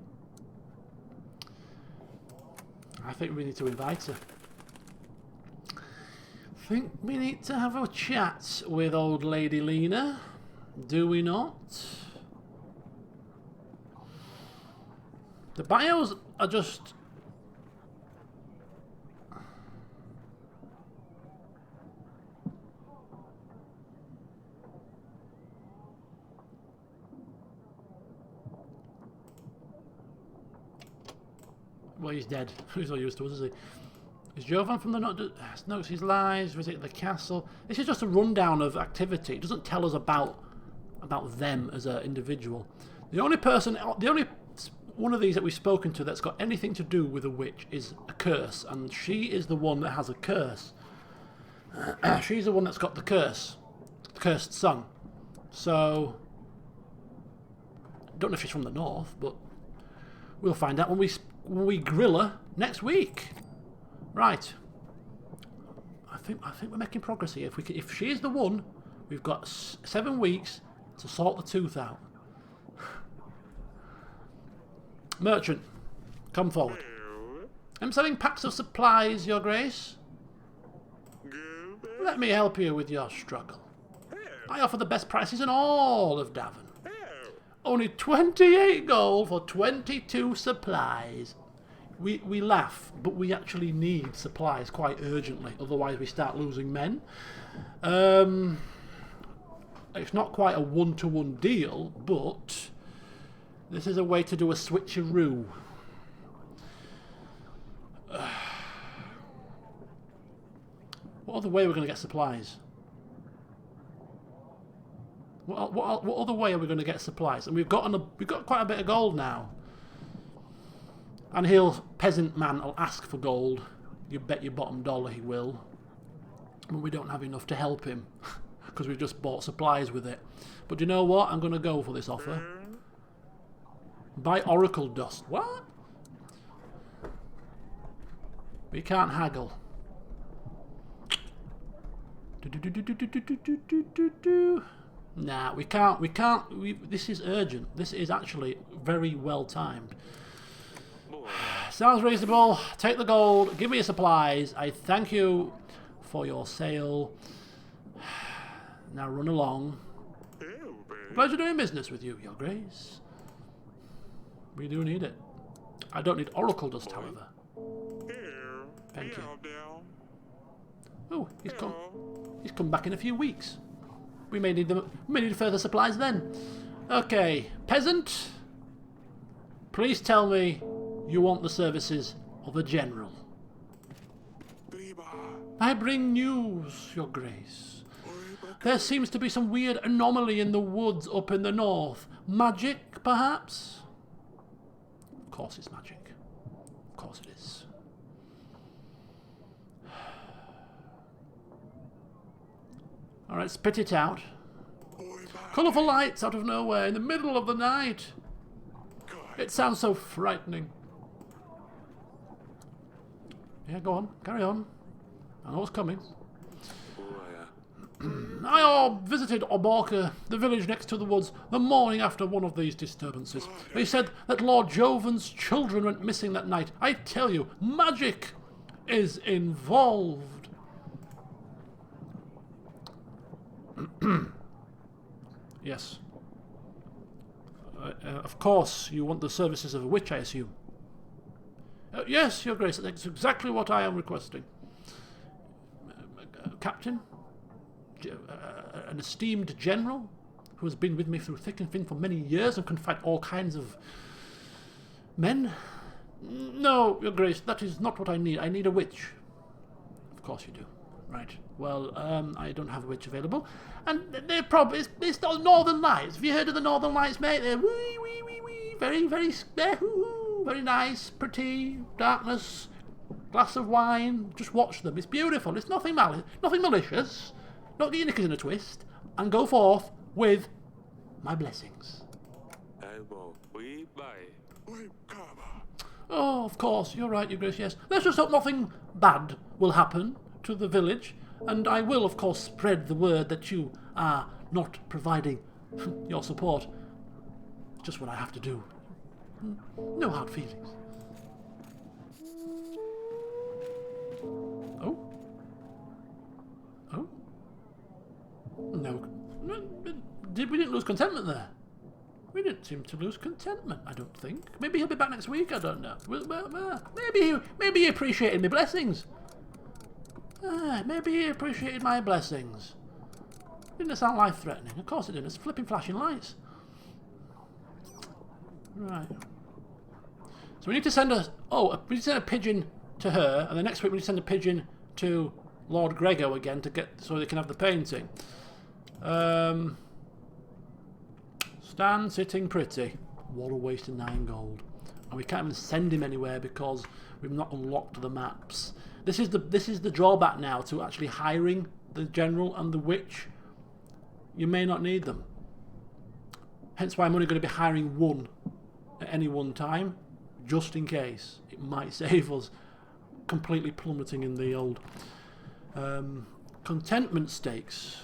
Speaker 1: I think we need to invite her. I think we need to have a chat with old Lady Lena. Do we not? The bios are just... Well, he's dead. He's not used to us, is he? Is Jovan from the notes his lies, visit the castle? This is just a rundown of activity. It doesn't tell us about them as an individual. The only one of these that we've spoken to that's got anything to do with a witch is a curse, and she is the one that has a curse. She's the one that's got the curse, the cursed son. So, don't know if she's from the north, but we'll find out when we grill her next week. Right. I think we're making progress here. If she is the one, we've got 7 weeks to sort the tooth out. Merchant, come forward. I'm selling packs of supplies, Your Grace. Let me help you with your struggle. I offer the best prices in all of Davon. Only 28 gold for 22 supplies. We laugh, but we actually need supplies quite urgently, otherwise we start losing men. It's not quite a one-to-one deal, but this is a way to do a switcheroo. What other way we're going to get supplies? What other way are we going to get supplies? And we've got quite a bit of gold now. And peasant man will ask for gold. You bet your bottom dollar he will. But we don't have enough to help him. Because we've just bought supplies with it. But you know what? I'm going to go for this offer. Buy oracle dust. What? We can't haggle. Nah, we can't. This is urgent. This is actually very well timed. Sounds reasonable. Take the gold. Give me your supplies. I thank you for your sale. Now run along. Pleasure doing business with you, Your Grace. We do need it. I don't need oracle dust, however. Thank you. Oh, he's come back in a few weeks. We may need further supplies then. Okay, peasant. Please tell me you want the services of a general. I bring news, Your Grace. There seems to be some weird anomaly in the woods up in the north. Magic, perhaps? Of course it's magic. Of course it is. Alright, spit it out. Colourful lights out of nowhere in the middle of the night. It sounds so frightening. Yeah, go on. Carry on. I know what's coming. I visited Oborka, the village next to the woods, the morning after one of these disturbances. They said that Lord Joven's children went missing that night. I tell you, magic is involved. Yes. Of course, you want the services of a witch, I assume. Yes, Your Grace, that's exactly what I am requesting. Captain? An esteemed general who has been with me through thick and thin for many years and can fight all kinds of men? No, Your Grace, that is not what I need. I need a witch. Of course you do. Right. Well, I don't have a witch available. And they're probably... It's the Northern Lights. Have you heard of the Northern Lights, mate? They're wee. Very, very nice, pretty, darkness, glass of wine. Just watch them. It's beautiful. It's nothing malicious. Not get your knickers in a twist. And go forth with my blessings. Oh, of course. You're right, Your Grace, yes. Let's just hope nothing bad will happen to the village. And I will, of course, spread the word that you are not providing your support. Just what I have to do. No hard feelings. Oh? Oh? No. We didn't lose contentment there. We didn't seem to lose contentment, I don't think. Maybe he'll be back next week, I don't know. Maybe he appreciated my blessings. Maybe he appreciated my blessings. Didn't sound life-threatening. Of course it didn't. It's flipping flashing lights. Right. So we need to send we need to send a pigeon to her, and the next week we need to send a pigeon to Lord Grego again so they can have the painting. Stan sitting pretty. What a waste of 9 gold. And we can't even send him anywhere because we've not unlocked the maps. This is the drawback now to actually hiring the general and the witch. You may not need them. Hence why I'm only going to be hiring one at any one time, just in case. It might save us completely plummeting in the old contentment stakes.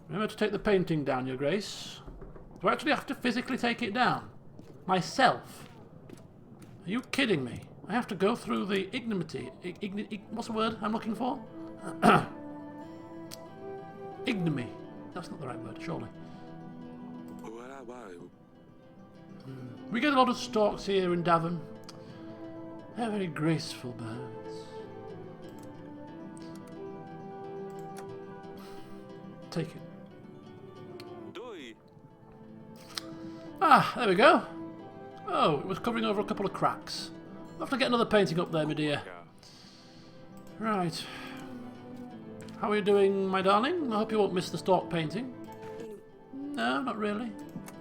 Speaker 1: Remember to take the painting down, Your Grace. Do I actually have to physically take it down? Myself? Are you kidding me? I have to go through the ignominy. What's the word I'm looking for? Ignominy. That's not the right word, surely. We get a lot of storks here in Davon. They're very graceful birds. Take it. Ah, there we go. Oh, it was covering over a couple of cracks. I'll have to get another painting up there, my dear. Right. How are you doing, my darling? I hope you won't miss the stork painting. No, not really.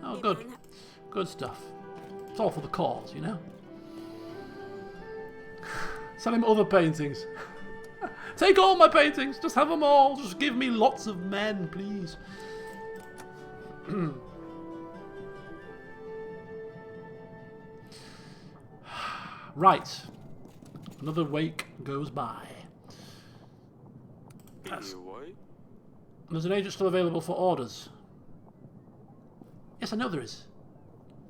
Speaker 1: Oh, good. Good stuff. It's all for the cause, you know? Sell him other paintings. Take all my paintings. Just have them all. Just give me lots of men, please. Right. Another week goes by.
Speaker 2: What?
Speaker 1: There's an agent still available for orders. Yes, I know there is.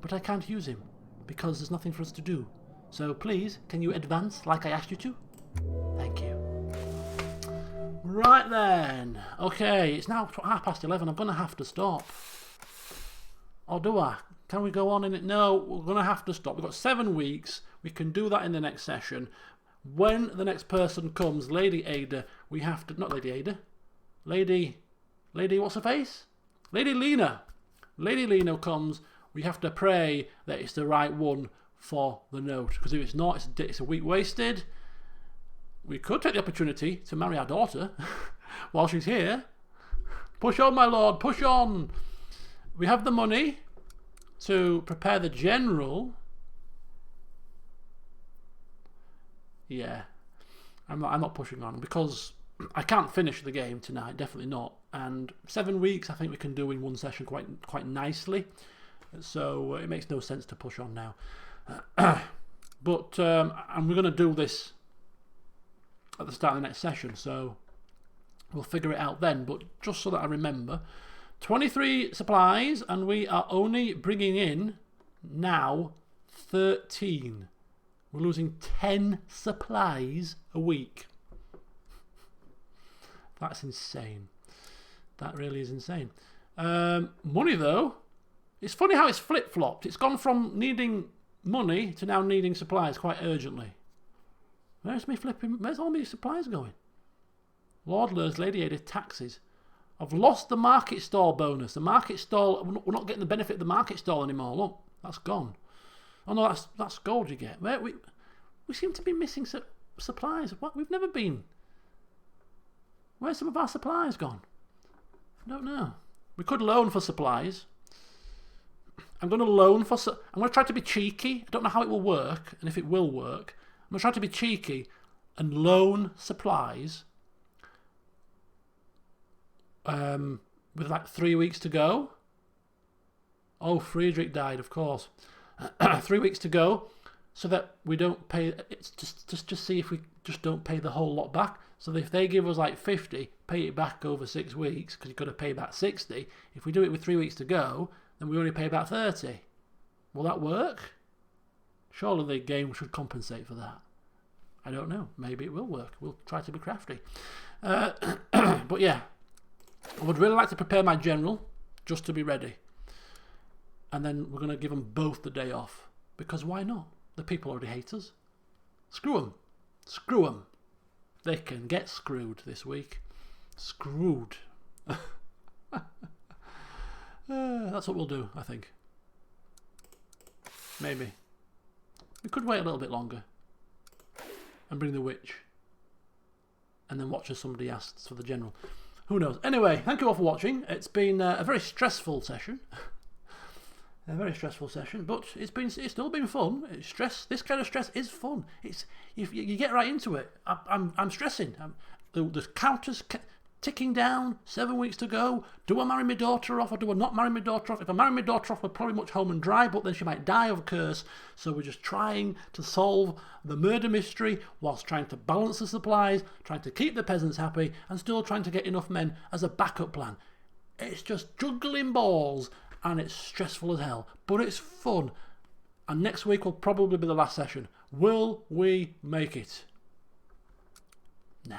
Speaker 1: But I can't use him because there's nothing for us to do. So please, can you advance like I asked you to? Thank you. Right then. Okay, it's now 11:30. I'm going to have to stop. Or do I? Can we go on in it? No, we're going to have to stop. We've got 7 weeks. We can do that in the next session. When the next person comes, Lady Ada, we have to... Not Lady Ada. Lady what's her face? Lady Lena. Lady Lena comes. We have to pray that it's the right one for the note. Because if it's not, it's a week wasted. We could take the opportunity to marry our daughter while she's here. Push on, my lord. Push on. We have the money to prepare the general. Yeah, I'm not pushing on because I can't finish the game tonight. Definitely not. And 7 weeks, I think we can do in one session quite nicely. So it makes no sense to push on now. But and we're going to do this at the start of the next session, so we'll figure it out then. But just so that I remember, 23 supplies, and we are only bringing in now 13. We're losing 10 supplies a week. That's insane. That really is insane. Money, though, it's funny how it's flip-flopped. It's gone from needing money to now needing supplies quite urgently. Where's all my supplies going? Lord Lur's Lady Ada taxes. I've lost the market stall bonus. The market stall, we're not getting the benefit of the market stall anymore. Look, that's gone. Oh no, that's gold you get. We seem to be missing supplies. What? We've never been. Where's some of our supplies gone? I don't know. We could loan for supplies. I'm going to try to be cheeky. I don't know how it will work and if it will work. I'm going to try to be cheeky and loan supplies with like 3 weeks to go. Oh, Friedrich died, of course. 3 weeks to go, so that we don't pay. It's just see if we just don't pay the whole lot back. So that if they give us like 50, pay it back over 6 weeks because you've got to pay back 60. If we do it with 3 weeks to go, then we only pay back 30. Will that work? Surely the game should compensate for that. I don't know. Maybe it will work. We'll try to be crafty. But yeah, I would really like to prepare my general just to be ready. And then we're going to give them both the day off. Because why not? The people already hate us. Screw them. Screw them. They can get screwed this week. Screwed. That's what we'll do, I think. Maybe. We could wait a little bit longer. And bring the witch. And then watch as somebody asks for the general. Who knows? Anyway, thank you all for watching. It's been a very stressful session. A very stressful session, but it's still been fun. This kind of stress is fun. You get right into it. I'm stressing. The counter's ticking down. 7 weeks to go. Do I marry my daughter off or do I not marry my daughter off? If I marry my daughter off, we're probably much home and dry, but then she might die of a curse. So we're just trying to solve the murder mystery whilst trying to balance the supplies, trying to keep the peasants happy, and still trying to get enough men as a backup plan. It's just juggling balls. And it's stressful as hell, but it's fun. And next week will probably be the last session. Will we make it? Nah,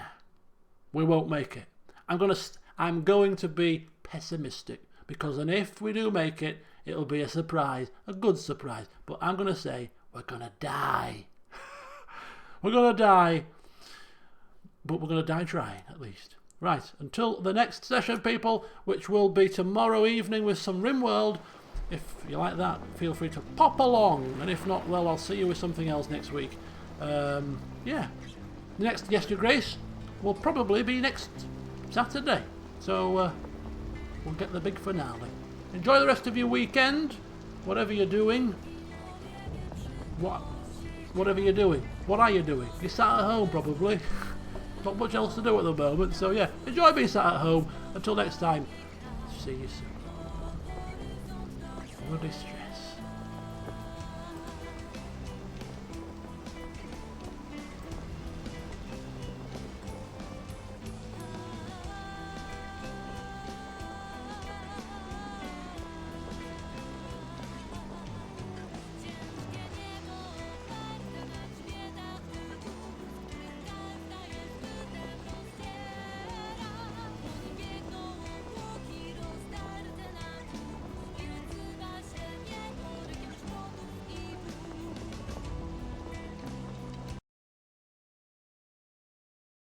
Speaker 1: we won't make it. I'm going to be pessimistic because then if we do make it, it'll be a surprise, a good surprise. But I'm going to say we're going to die. We're going to die, but we're going to die trying at least. Right, until the next session, people, which will be tomorrow evening with some RimWorld. If you like that, feel free to pop along. And if not, well, I'll see you with something else next week. Yeah. The next Yes, Your Grace will probably be next Saturday. So we'll get the big finale. Enjoy the rest of your weekend, whatever you're doing. Whatever you're doing. What are you doing? You're sat at home probably. Not much else to do at the moment. So yeah, enjoy being sat at home. Until next time, see you soon. Bloody stress.